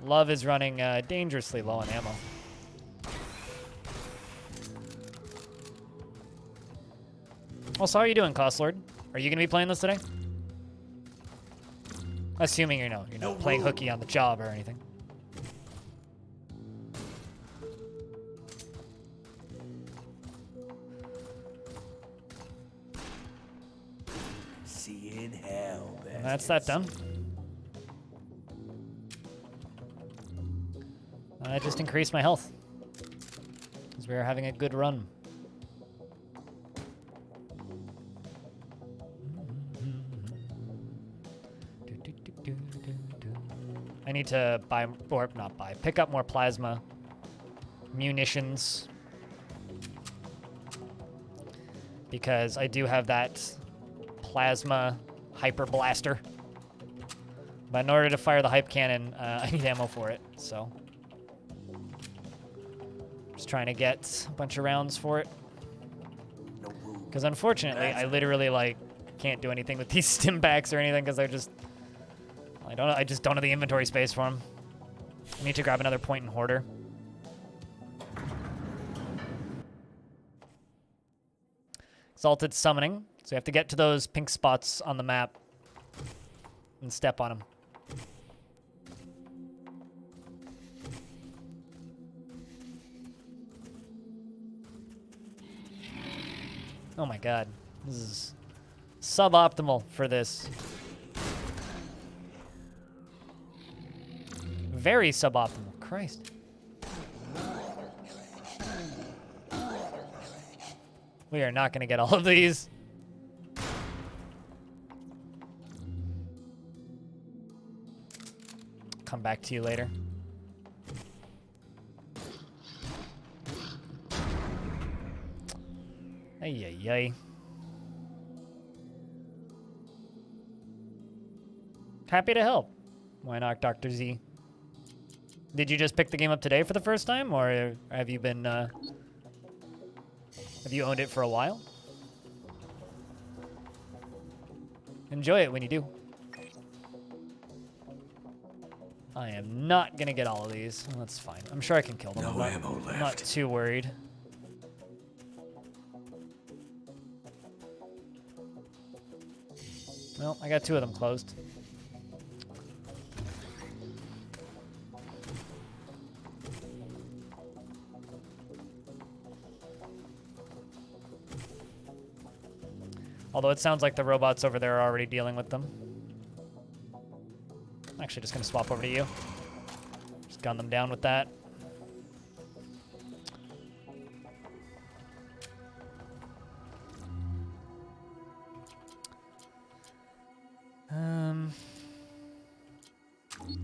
Love is running dangerously low on ammo. Also, how are you doing, Cost Lord? Are you gonna be playing this today? Assuming you're not playing hooky on the job or anything. See you in hell, And that's that done. I just increased my health because we are having a good run. I need to buy, or not buy, pick up more plasma munitions because I do have that plasma hyper blaster. But in order to fire the hype cannon, I need ammo for it, so. Just trying to get a bunch of rounds for it. Because unfortunately, I literally, like, can't do anything with these stim packs or anything because they're just... I just don't have the inventory space for them. I need to grab another point in Hoarder. Exalted Summoning. So you have to get to those pink spots on the map and step on them. Oh my god. This is suboptimal for this. Very suboptimal. Christ. We are not going to get all of these. Come back to you later. Ay, ay, ay. Happy to help. Why not, Dr. Z? Did you just pick the game up today for the first time, or have you been, have you owned it for a while? Enjoy it when you do. I am not gonna get all of these. Well, that's fine. I'm sure I can kill them. No ammo left. I'm not too worried. Well, I got 2 of them closed. Although it sounds like the robots over there are already dealing with them. I'm actually just going to swap over to you. Just gun them down with that.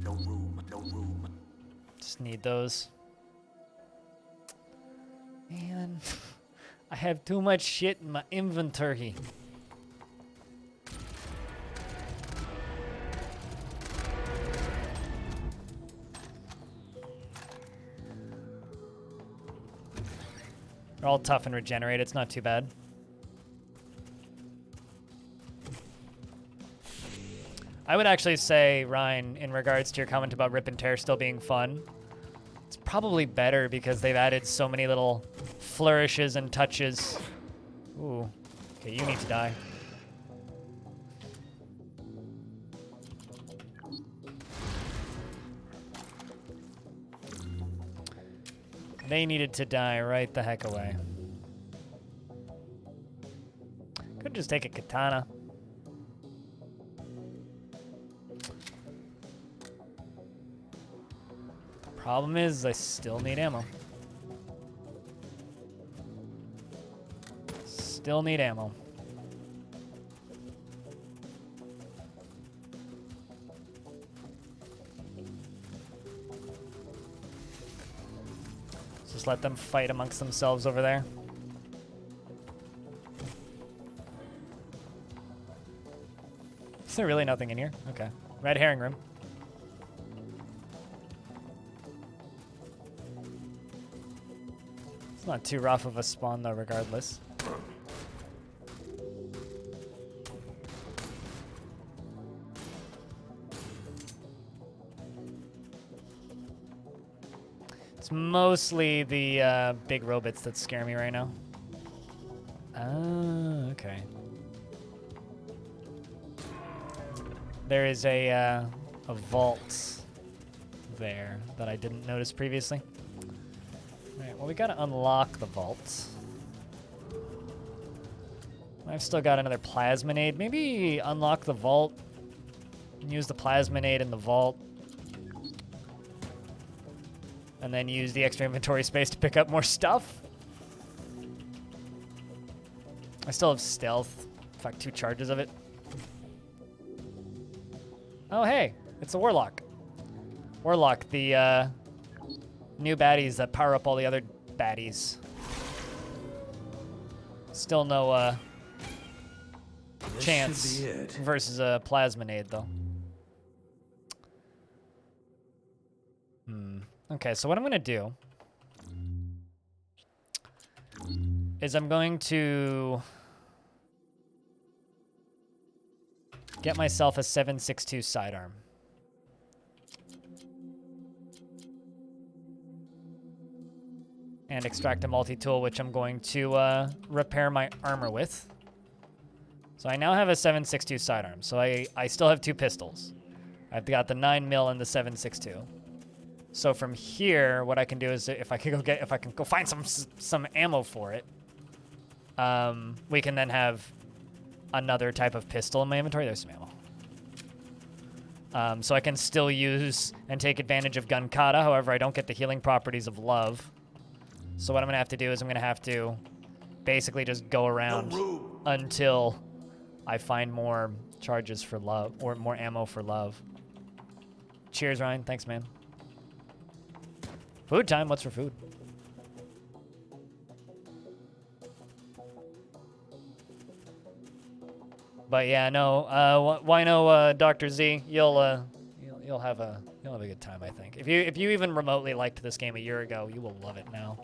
No room, no room. Just need those. Man, I have too much shit in my inventory. They're all tough and regenerate. It's not too bad. I would actually say, Ryan, in regards to your comment about Rip and Tear still being fun, it's probably better because they've added so many little flourishes and touches. Ooh. Okay, you need to die. They needed to die right the heck away. Could just take a katana. Problem is, I still need ammo. Still need ammo. Just let them fight amongst themselves over there. Is there really nothing in here? Okay. Red herring room. It's not too rough of a spawn though, regardless. It's mostly the big robots that scare me right now. Ah, okay. There is a vault there that I didn't notice previously. Alright, well we gotta unlock the vault. I've still got another plasminade. Maybe unlock the vault and use the plasminade in the vault. And then use the extra inventory space to pick up more stuff. I still have stealth. In fact, 2 charges of it. Oh, hey, it's a Warlock. Warlock, the new baddies that power up all the other baddies. Still no chance versus a plasminade, though. Okay, so what I'm going to do is I'm going to get myself a 7.62 sidearm. And extract a multi-tool, which I'm going to repair my armor with. So I now have a 7.62 sidearm. So I still have 2 pistols. I've got the 9mm and the 7.62. So from here, what I can do is if I can go find some ammo for it, we can then have another type of pistol in my inventory. There's some ammo. So I can still use and take advantage of Gunkata. However, I don't get the healing properties of love. So what I'm gonna have to do is I'm gonna have to basically just go around until I find more charges for love or more ammo for love. Cheers, Ryan. Thanks, man. Food time. What's for food? But yeah, no. Why no, Dr. Z? You'll have a good time, I think. If you even remotely liked this game a year ago, you will love it now.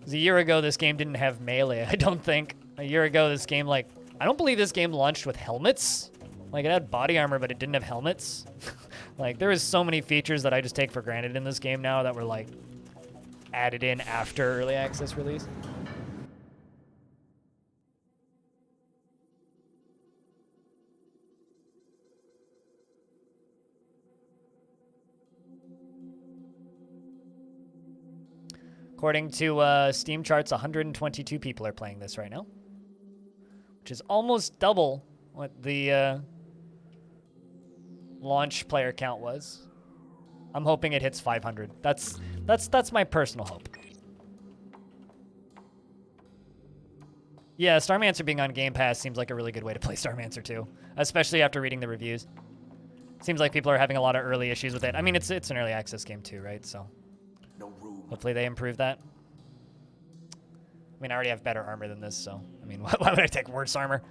'Cause a year ago, this game didn't have melee. I don't think. A year ago, this game I don't believe this game launched with helmets. Like it had body armor, but it didn't have helmets. Like there is so many features that I just take for granted in this game now that were like added in after early access release. According to Steam charts, 122 people are playing this right now, which is almost double what the launch player count was. I'm hoping it hits 500. That's my personal hope. Yeah, Starmancer being on Game Pass seems like a really good way to play Starmancer too, especially after reading the reviews. Seems like people are having a lot of early issues with it. I mean, it's an early access game too, right? So hopefully they improve that. I mean, I already have better armor than this, so I mean, why would I take worse armor?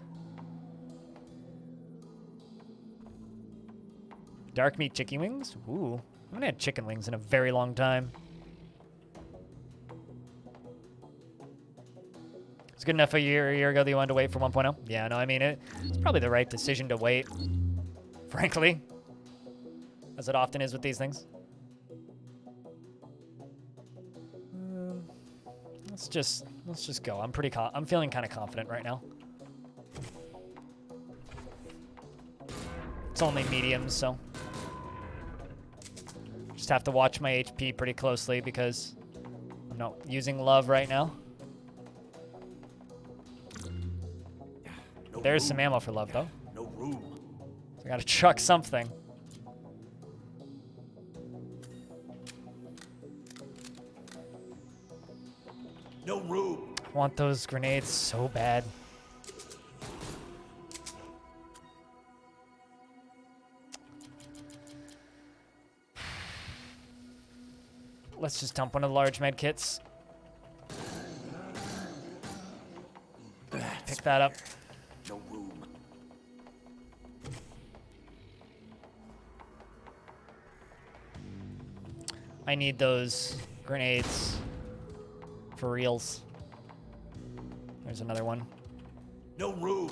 Dark meat chicken wings? Ooh, I haven't had chicken wings in a very long time. good enough a year ago that you wanted to wait for 1.0? Yeah, no, I mean, it's probably the right decision to wait, frankly, as it often is with these things. Let's just go. I'm feeling kind of confident right now. It's only mediums, so just have to watch my HP pretty closely because I'm not using love right now. No There's room. some ammo for love, though. No room. So I gotta chuck something. No room. I want those grenades so bad. Let's just dump one of the large med kits. Pick that up. No room. I need those grenades for reals. There's another one. No room.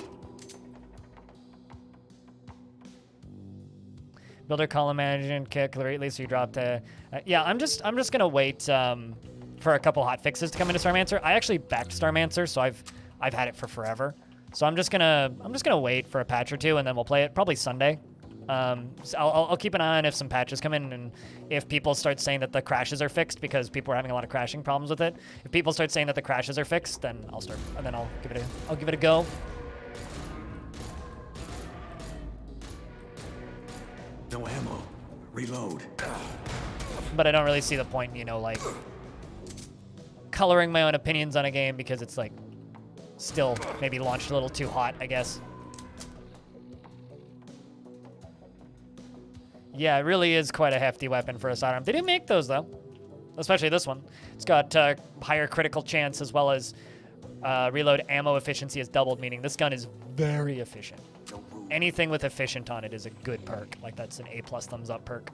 Builder column management kick greatly, so you dropped a. Yeah, I'm just gonna wait for a couple hot fixes to come into Starmancer. I actually backed Starmancer, so I've had it for forever. So I'm just gonna wait for a patch or two, and then we'll play it probably Sunday. So I'll keep an eye on if some patches come in, and if people start saying that the crashes are fixed, because people are having a lot of crashing problems with it. If people start saying that the crashes are fixed, then I'll give it a go. No ammo. Reload. But I don't really see the point, you know, like coloring my own opinions on a game because it's like still maybe launched a little too hot, I guess. Yeah, it really is quite a hefty weapon for a sidearm. They didn't make those, though, especially this one. It's got higher critical chance as well as reload ammo efficiency is doubled, meaning this gun is very efficient. Anything with efficient on it is a good perk. Like, that's an A+ thumbs up perk.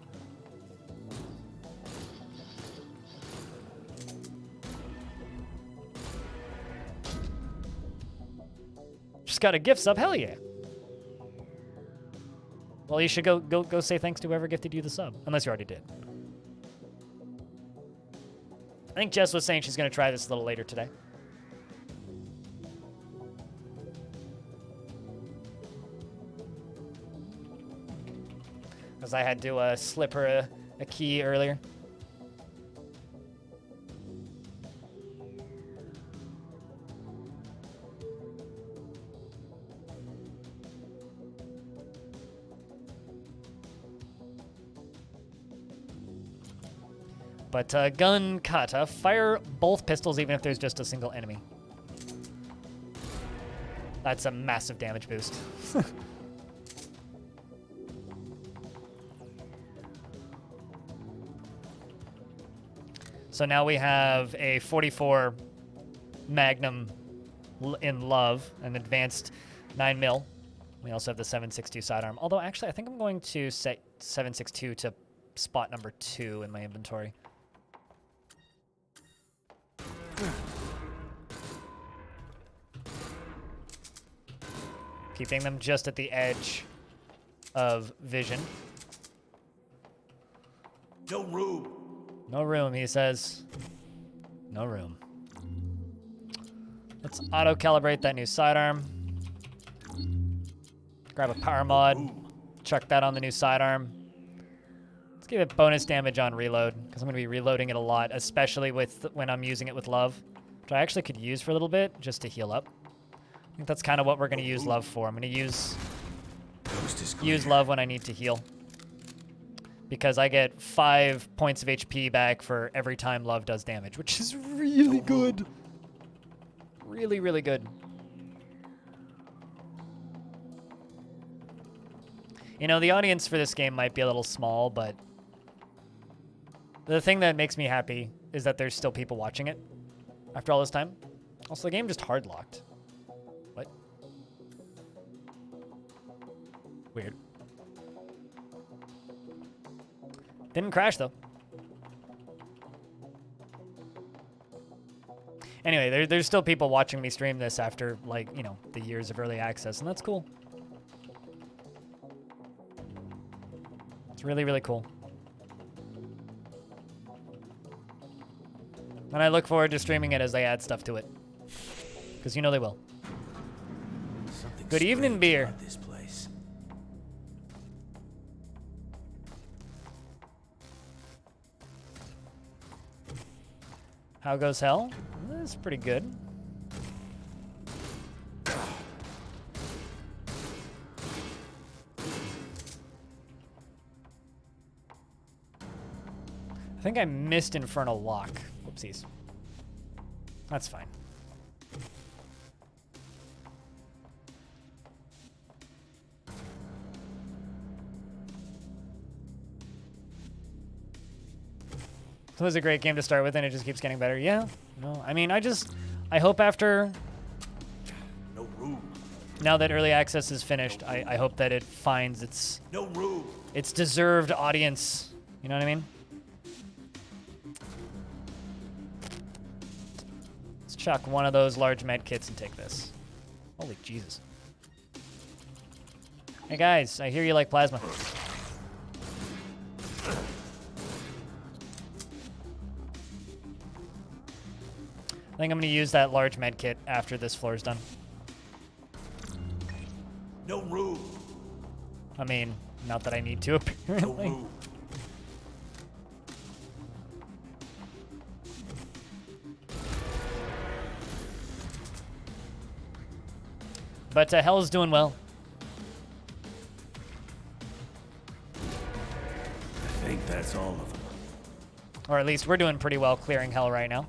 Just got a gift sub, hell yeah. Well, you should go say thanks to whoever gifted you the sub, unless you already did. I think Jess was saying she's going to try this a little later today. Because I had to slip her a key earlier. But Gunkata, fire both pistols even if there's just a single enemy. That's a massive damage boost. So now we have a 44 Magnum in love, an advanced 9mm. We also have the 7.62 sidearm. Although actually I think I'm going to set 7.62 to spot number 2 in my inventory. Keeping them just at the edge of vision. No room. No room, he says. No room. Let's auto-calibrate that new sidearm. Grab a power mod. Chuck that on the new sidearm. Let's give it bonus damage on reload, because I'm going to be reloading it a lot, especially when I'm using it with love, which I actually could use for a little bit, just to heal up. I think that's kind of what we're going to use love for. I'm going to use love when I need to heal. Because I get 5 points of HP back for every time love does damage, which is really good. Really, really good. You know, the audience for this game might be a little small, but the thing that makes me happy is that there's still people watching it after all this time. Also, the game just hard locked. What? Weird. Didn't crash, though. Anyway, there's still people watching me stream this after, like, you know, the years of early access, and that's cool. It's really, really cool. And I look forward to streaming it as they add stuff to it. Because you know they will. Something Good evening, strange beer. about this place. How goes hell? That's pretty good. I think I missed Infernal Lock. Whoopsies. That's fine. It was a great game to start with, and it just keeps getting better. Yeah. No, I mean, I hope after, No room. now that early access is finished, I hope that it finds No room. its deserved audience. You know what I mean? Let's chuck one of those large med kits and take this. Holy Jesus. Hey guys, I hear you like plasma. I think I'm gonna use that large med kit after this floor is done. No room. I mean, not that I need to, No apparently. room. But Hell's doing well. I think that's all of them. Or at least we're doing pretty well clearing Hell right now.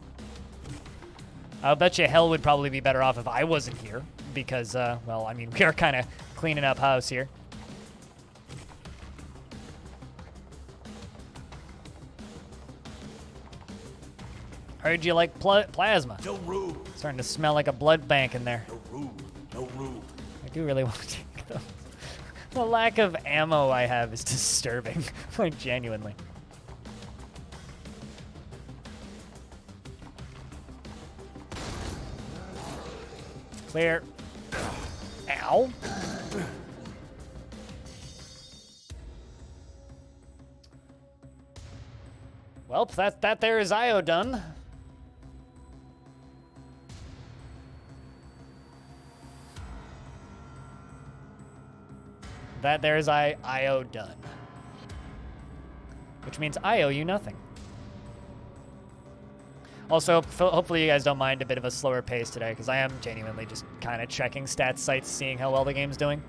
I'll bet you Hell would probably be better off if I wasn't here. Because, well, I mean, we are kind of cleaning up house here. Heard you like plasma. No room. Starting to smell like a blood bank in there. No room. No room. I do really want to take those. The lack of ammo I have is disturbing. Like, genuinely. Clear. Ow. Well, that there is IO done. That there is IO done. Which means I owe you nothing. Also, hopefully you guys don't mind a bit of a slower pace today, because I am genuinely just kind of checking stats sites, seeing how well the game's doing.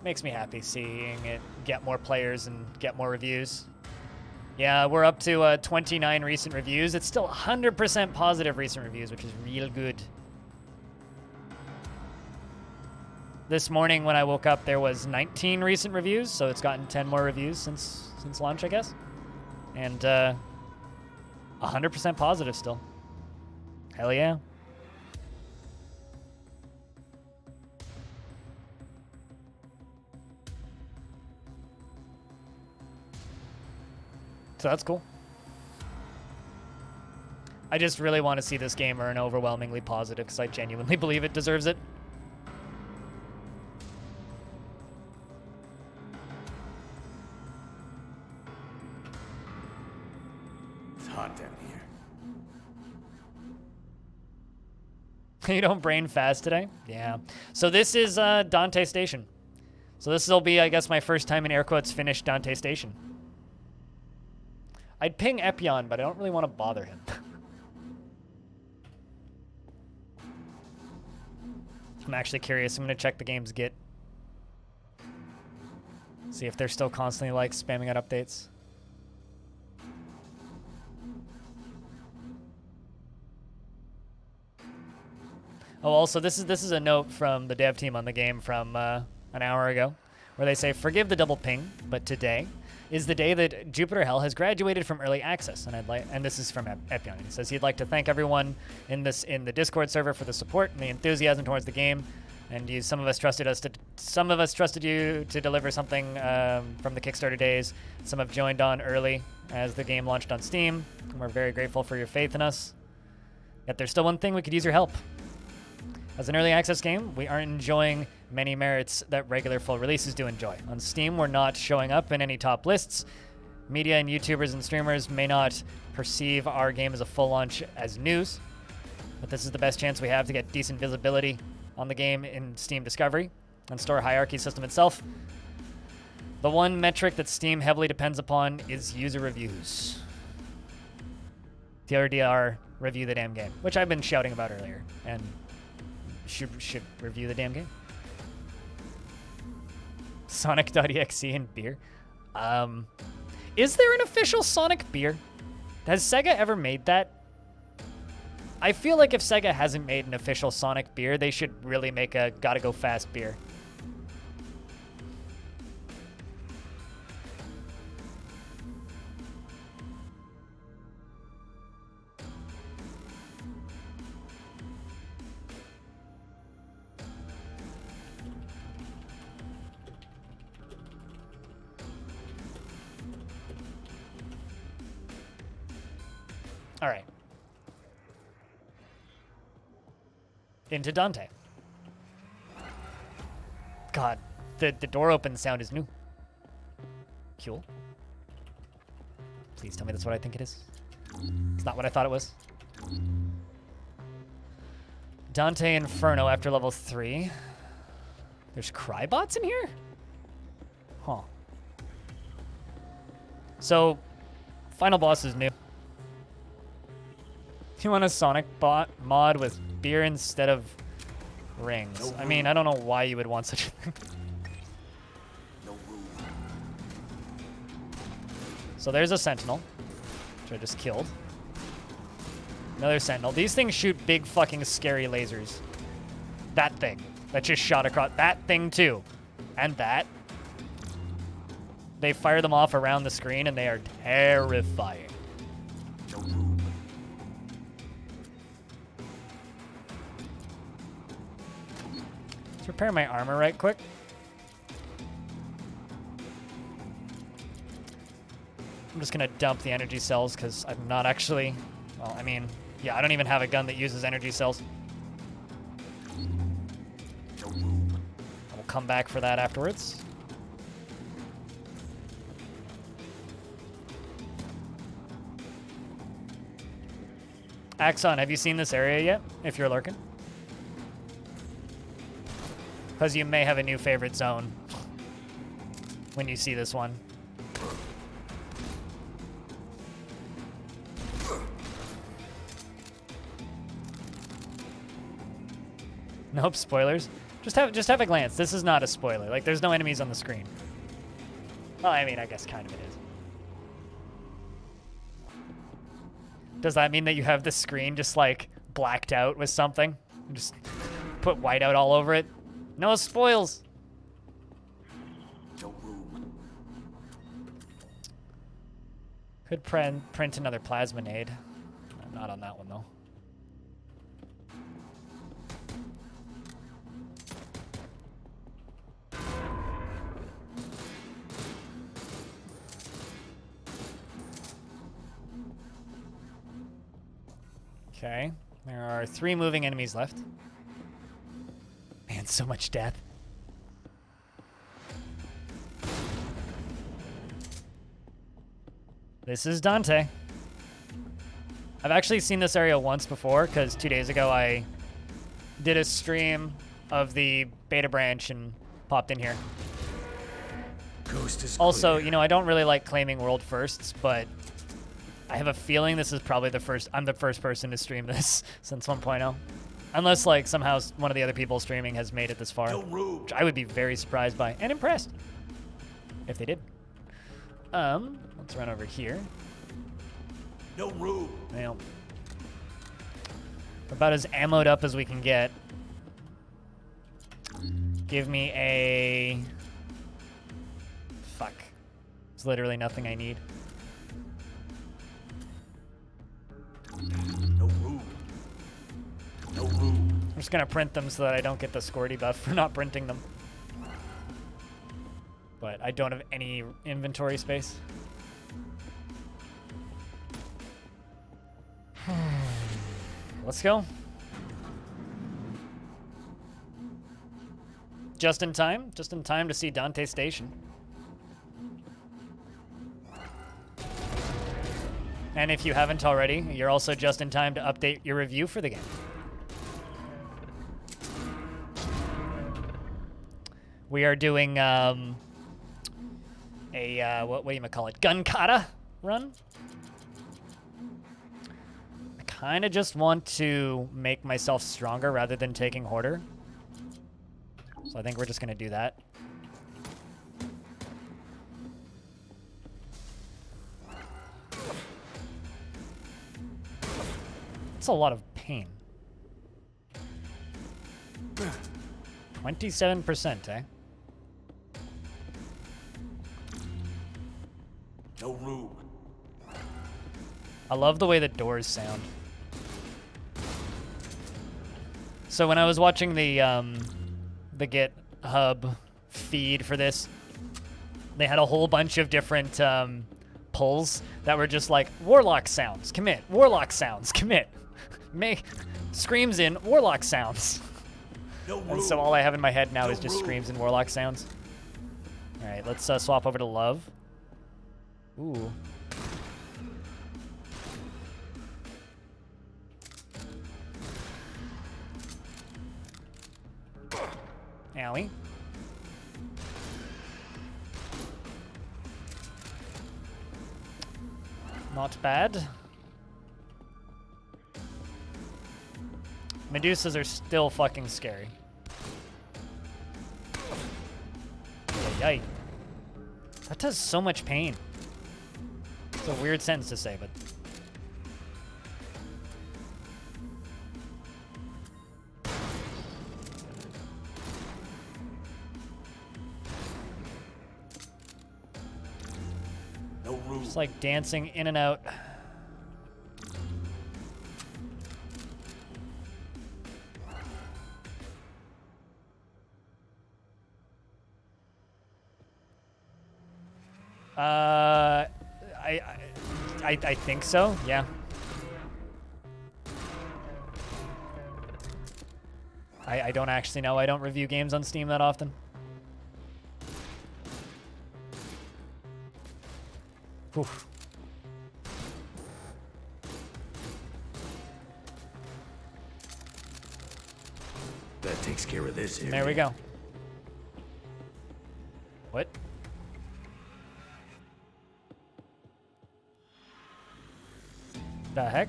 Makes me happy seeing it get more players and get more reviews. Yeah, we're up to 29 recent reviews. It's still 100% positive recent reviews, which is real good. This morning when I woke up, there was 19 recent reviews, so it's gotten 10 more reviews since launch, I guess. And 100% positive still. Hell yeah. So that's cool. I just really want to see this game earn overwhelmingly positive because I genuinely believe it deserves it. It's hot down here. You don't brain fast today? Yeah. So this is Dante Station. So this will be, I guess, my first time in air quotes finished Dante Station. I'd ping Epion, but I don't really want to bother him. I'm actually curious. I'm going to check the game's Git. See if they're still constantly, like, spamming out updates. Oh, also, this is a note from the dev team on the game from an hour ago, where they say, "Forgive the double ping, but today is the day that Jupiter Hell has graduated from early access." And this is from Epion. He says he'd like to thank everyone in the Discord server for the support and the enthusiasm towards the game. And some of us trusted you to deliver something from the Kickstarter days. Some have joined on early as the game launched on Steam. And we're very grateful for your faith in us. Yet there's still one thing we could use your help. As an early access game, we aren't enjoying many merits that regular full releases do enjoy. On Steam, we're not showing up in any top lists. Media and YouTubers and streamers may not perceive our game as a full launch as news, but this is the best chance we have to get decent visibility on the game in Steam Discovery and store hierarchy system itself. The one metric that Steam heavily depends upon is user reviews. TRDR, review the damn game, which I've been shouting about earlier, and should review the damn game. Sonic.exe and beer. Is there an official Sonic beer? Has Sega ever made that? I feel like if Sega hasn't made an official Sonic beer, they should really make a Gotta Go Fast beer. All right. Into Dante. God, the door open sound is new. Cool. Please tell me that's what I think it is. It's not what I thought it was. Dante Inferno after level 3. There's Crybots in here? Huh. So, final boss is new. You want a Sonic bot mod with beer instead of rings? I mean, I don't know why you would want such a thing. So there's a Sentinel, which I just killed. Another Sentinel. These things shoot big fucking scary lasers. That thing that just shot across. That thing too. And that. They fire them off around the screen and they are terrifying. Let's repair my armor right quick. I'm just gonna dump the energy cells because I'm not actually, well, I mean, yeah, I don't even have a gun that uses energy cells. We'll come back for that afterwards. Axon, have you seen this area yet, if you're lurking? Because you may have a new favorite zone when you see this one. Nope, spoilers. Just have a glance. This is not a spoiler. Like, there's no enemies on the screen. Well, I mean, I guess kind of it is. Does that mean that you have the screen just, like, blacked out with something? Just put whiteout all over it? No spoils. No room. Could print another plasma nade. Not on that one, though. Okay, there are 3 moving enemies left. Man, so much death. This is Dante. I've actually seen this area once before, because 2 days ago I did a stream of the beta branch and popped in here. Coast is Also, clear. you know, I don't really like claiming world firsts, but I have a feeling this is probably I'm the first person to stream this since 1.0. Unless, like, somehow one of the other people streaming has made it this far. No room. Which I would be very surprised by and impressed if they did. Let's run over here. No room. Well, about as ammoed up as we can get. Give me a... Fuck. There's literally nothing I need. No room. No room. just gonna print them so that I don't get the squirty buff for not printing them. But I don't have any inventory space. Let's go. Just in time to see Dante Station. And if you haven't already, you're also just in time to update your review for the game. We are doing what do you call it? Gunkata run. I kind of just want to make myself stronger rather than taking Hoarder. So I think we're just going to do that. It's a lot of pain. 27%, eh? No room. I love the way the doors sound. So when I was watching the GitHub feed for this, they had a whole bunch of different pulls that were just like, Warlock sounds, commit. Warlock sounds, commit. Make screams in Warlock sounds. No room. And so all I have in my head now No is just room. screams and Warlock sounds. All right, let's swap over to Love. Ooh. Owie. Not bad. Medusas are still fucking scary. Yikes. That does so much pain. It's a weird sentence to say, but... No room. It's like dancing in and out. I think so, yeah. I don't actually know. I don't review games on Steam that often. Whew. That takes care of this area. There we go. What? The heck?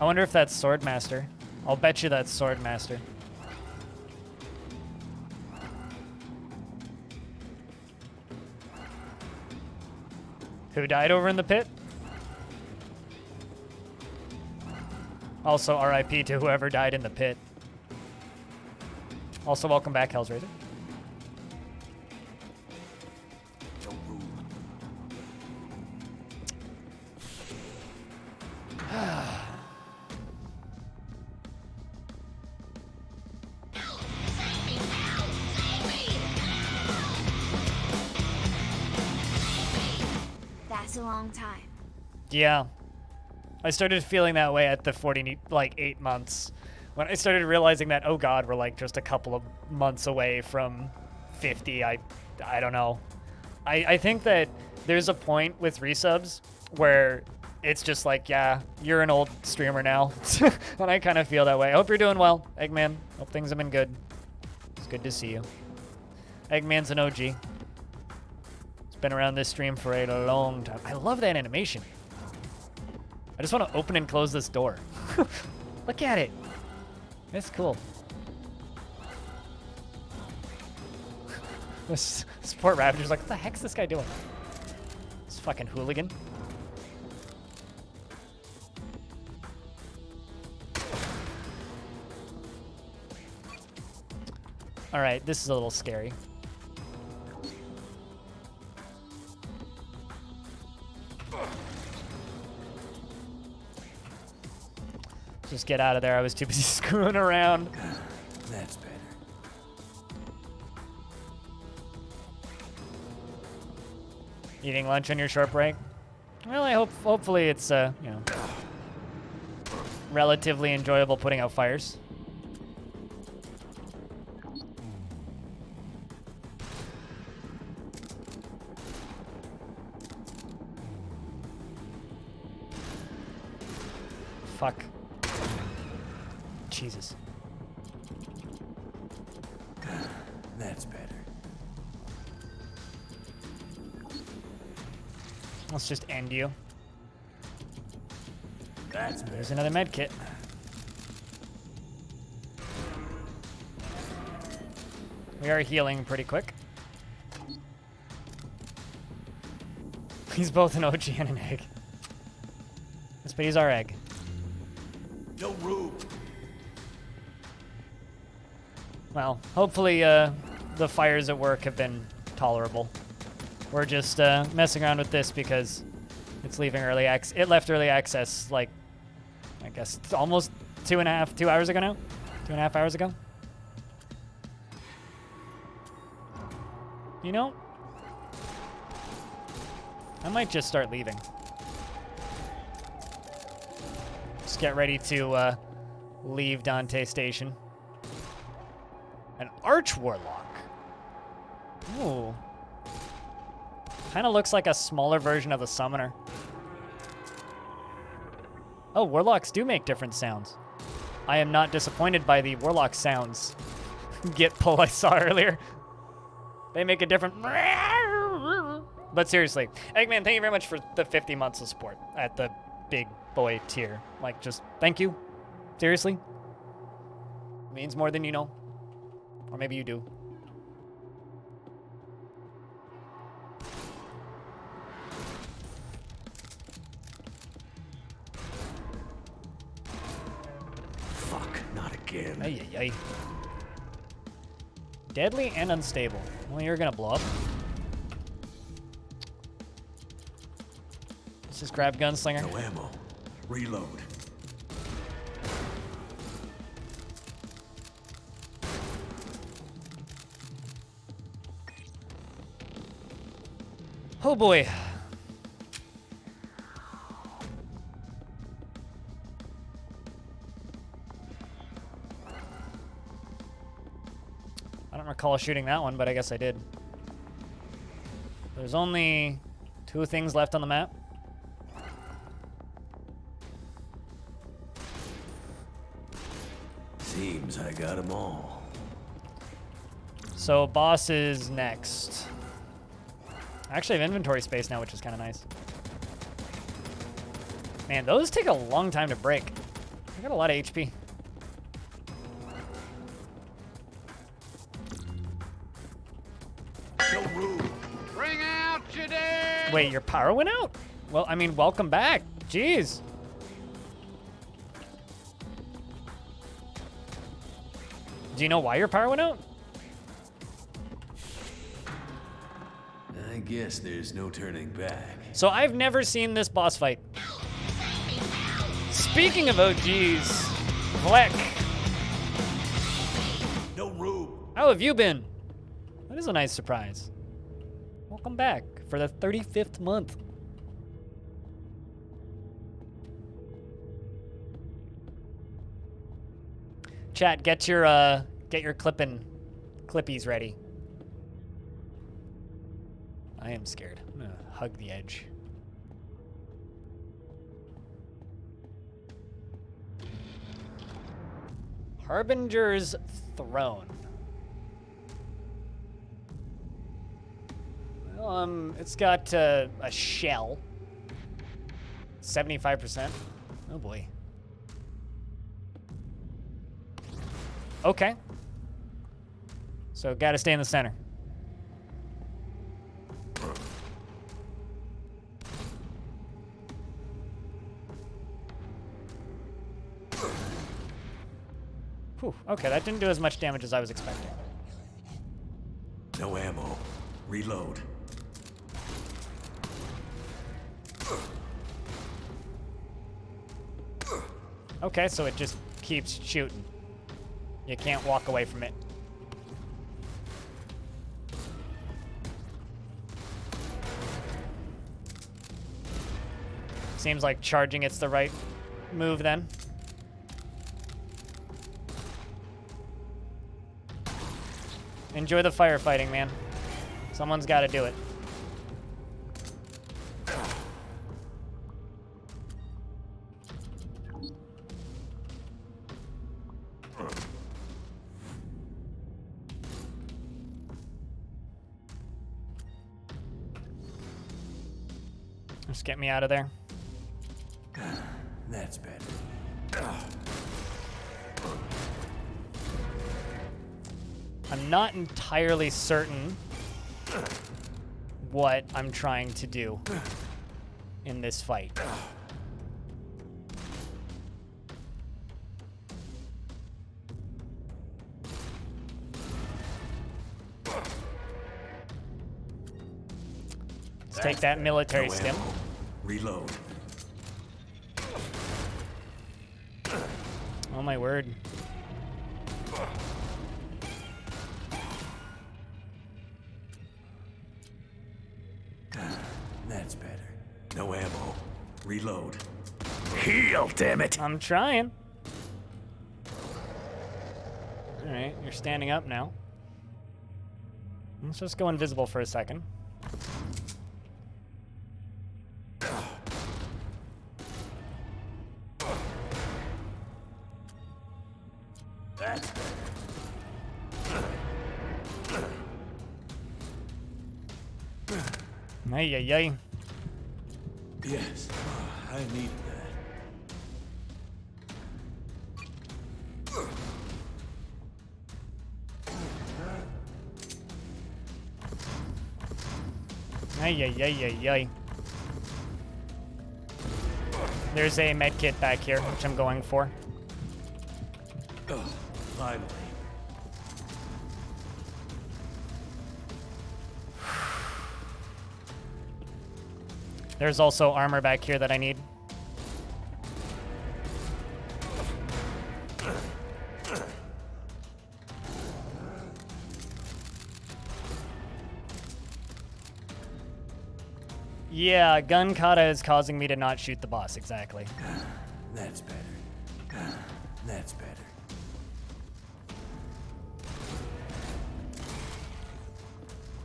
I wonder if that's Swordmaster. I'll bet you that's Swordmaster. Who died over in the pit? Also, RIP to whoever died in the pit. Also, welcome back, Hellraiser. No room. That's a long time. Yeah. I started feeling that way at the 8 months. When I started realizing that, oh god, we're like just a couple of months away from 50, I don't know. I think that there's a point with resubs where it's just like, yeah, you're an old streamer now. And I kind of feel that way. I hope you're doing well, Eggman. Hope things have been good. It's good to see you. Eggman's an OG. It's been around this stream for a long time. I love that animation. I just want to open and close this door. Look at it. It's cool. This poor Ravager's like, what the heck's this guy doing? This fucking hooligan. All right, this is a little scary. Just get out of there. I was too busy screwing around. That's better. Eating lunch on your short break? Well, hopefully it's you know, relatively enjoyable putting out fires. Fuck. Jesus. That's better. Let's just end you. That's better. There's another med kit. We are healing pretty quick. He's both an OG and an egg. Yes, but he's our egg. No room. Well, hopefully the fires at work have been tolerable. We're just messing around with this because it's leaving early access. It left early access, like, I guess it's almost 2 hours ago now? 2.5 hours ago? You know, I might just start leaving. Just get ready to leave Dante Station. An Arch Warlock. Ooh. Kind of looks like a smaller version of the Summoner. Oh, Warlocks do make different sounds. I am not disappointed by the Warlock sounds. Git pull I saw earlier. They make a different... But seriously, Eggman, thank you very much for the 50 months of support at the big boy tier. Like, just thank you. Seriously. It means more than you know. Or maybe you do. Fuck, not again. Ay, ay, ay. Deadly and unstable. Well, you're gonna blow up. Let's just grab Gunslinger. No ammo. Reload. Oh boy. I don't recall shooting that one, but I guess I did. There's only 2 things left on the map. Seems I got them all. So boss is next. I actually have inventory space now, which is kind of nice. Man, those take a long time to break. I got a lot of HP. No room. Bring out your dead! Wait, your power went out? Well, I mean, welcome back. Jeez. Do you know why your power went out? I guess there's no turning back. So I've never seen this boss fight. Speaking of OGs, Vlek, No room. how have you been? That is a nice surprise. Welcome back for the 35th month. Chat, get your clippies ready. I am scared. I'm gonna hug the edge. Harbinger's Throne. Well, it's got a shell. 75%. Oh boy. Okay. So gotta stay in the center. Whew, okay, that didn't do as much damage as I was expecting. No ammo. Reload. Okay, so it just keeps shooting. You can't walk away from it. Seems like charging it's the right move then. Enjoy the firefighting, man. Someone's got to do it. Just get me out of there. That's better. I'm not entirely certain what I'm trying to do in this fight. Let's take that military stim. Reload. Oh my word. That's better. No ammo. Reload. Heal, damn it! I'm trying. All right, you're standing up now. Let's just go invisible for a second. That's better. Ay, ay, ay. Yes, I needed that. Ay, ay, ay, ay, ay. There's a med kit back here, which I'm going for. Finally. There's also armor back here that I need. Yeah, Gunkata is causing me to not shoot the boss, exactly. That's better. That's better.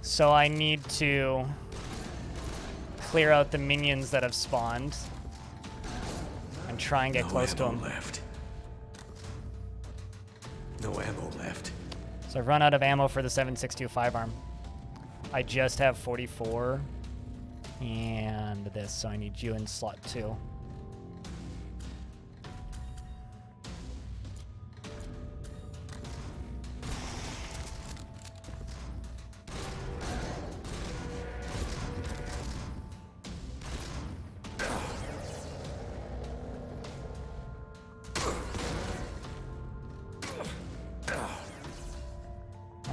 So I need to clear out the minions that have spawned and try and get close to them. Left. No ammo left. So I've run out of ammo for the 7.62 arm. I just have 44 and this, so I need you in slot 2.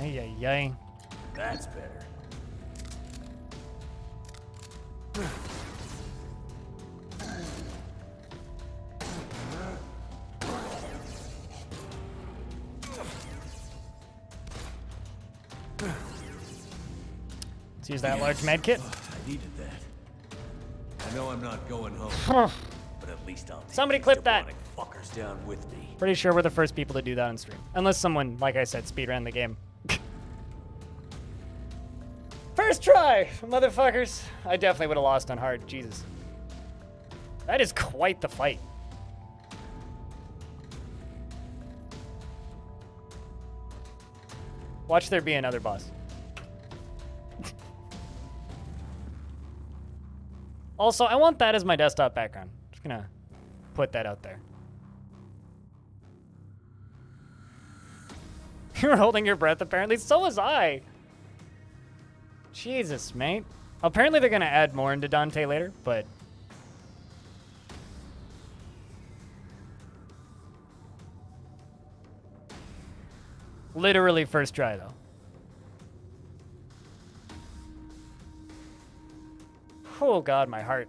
Ay, ay, ay. That's better. Let's use that large med kit. I needed that. I know I'm not going home, but at least I'll take Somebody these clip that. demonic fuckers down with me. Pretty sure we're the first people to do that on stream. Unless someone, like I said, speedran the game. First try, motherfuckers. I definitely would have lost on hard. Jesus. That is quite the fight. Watch there be another boss. Also, I want that as my desktop background. Just gonna put that out there. You're holding your breath, apparently. So was I. Jesus, mate. Apparently they're gonna add more into Dante later, but... Literally first try, though. Oh, God, my heart.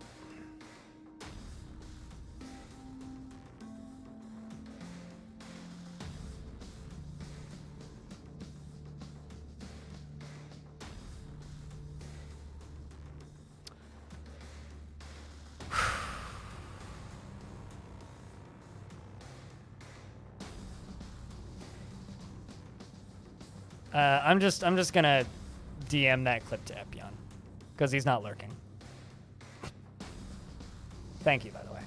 I'm just gonna DM that clip to Epion, because he's not lurking. Thank you, by the way.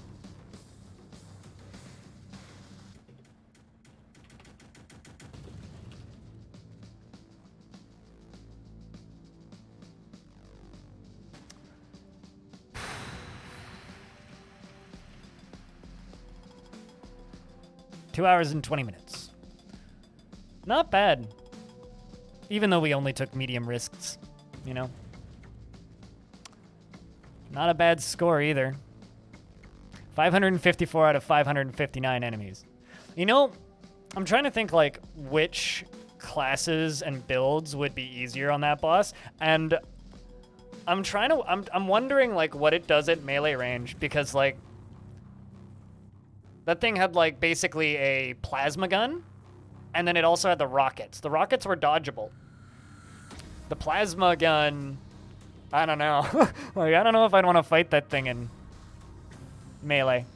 Two hours and 20 minutes. Not bad. Even though we only took medium risks, you know? Not a bad score either. 554 out of 559 enemies. You know, I'm trying to think like which classes and builds would be easier on that boss, and I'm wondering like what it does at melee range, because like that thing had like basically a plasma gun, and then it also had the rockets. The rockets were dodgeable. The plasma gun, I don't know. Like, I don't know if I'd want to fight that thing in melee.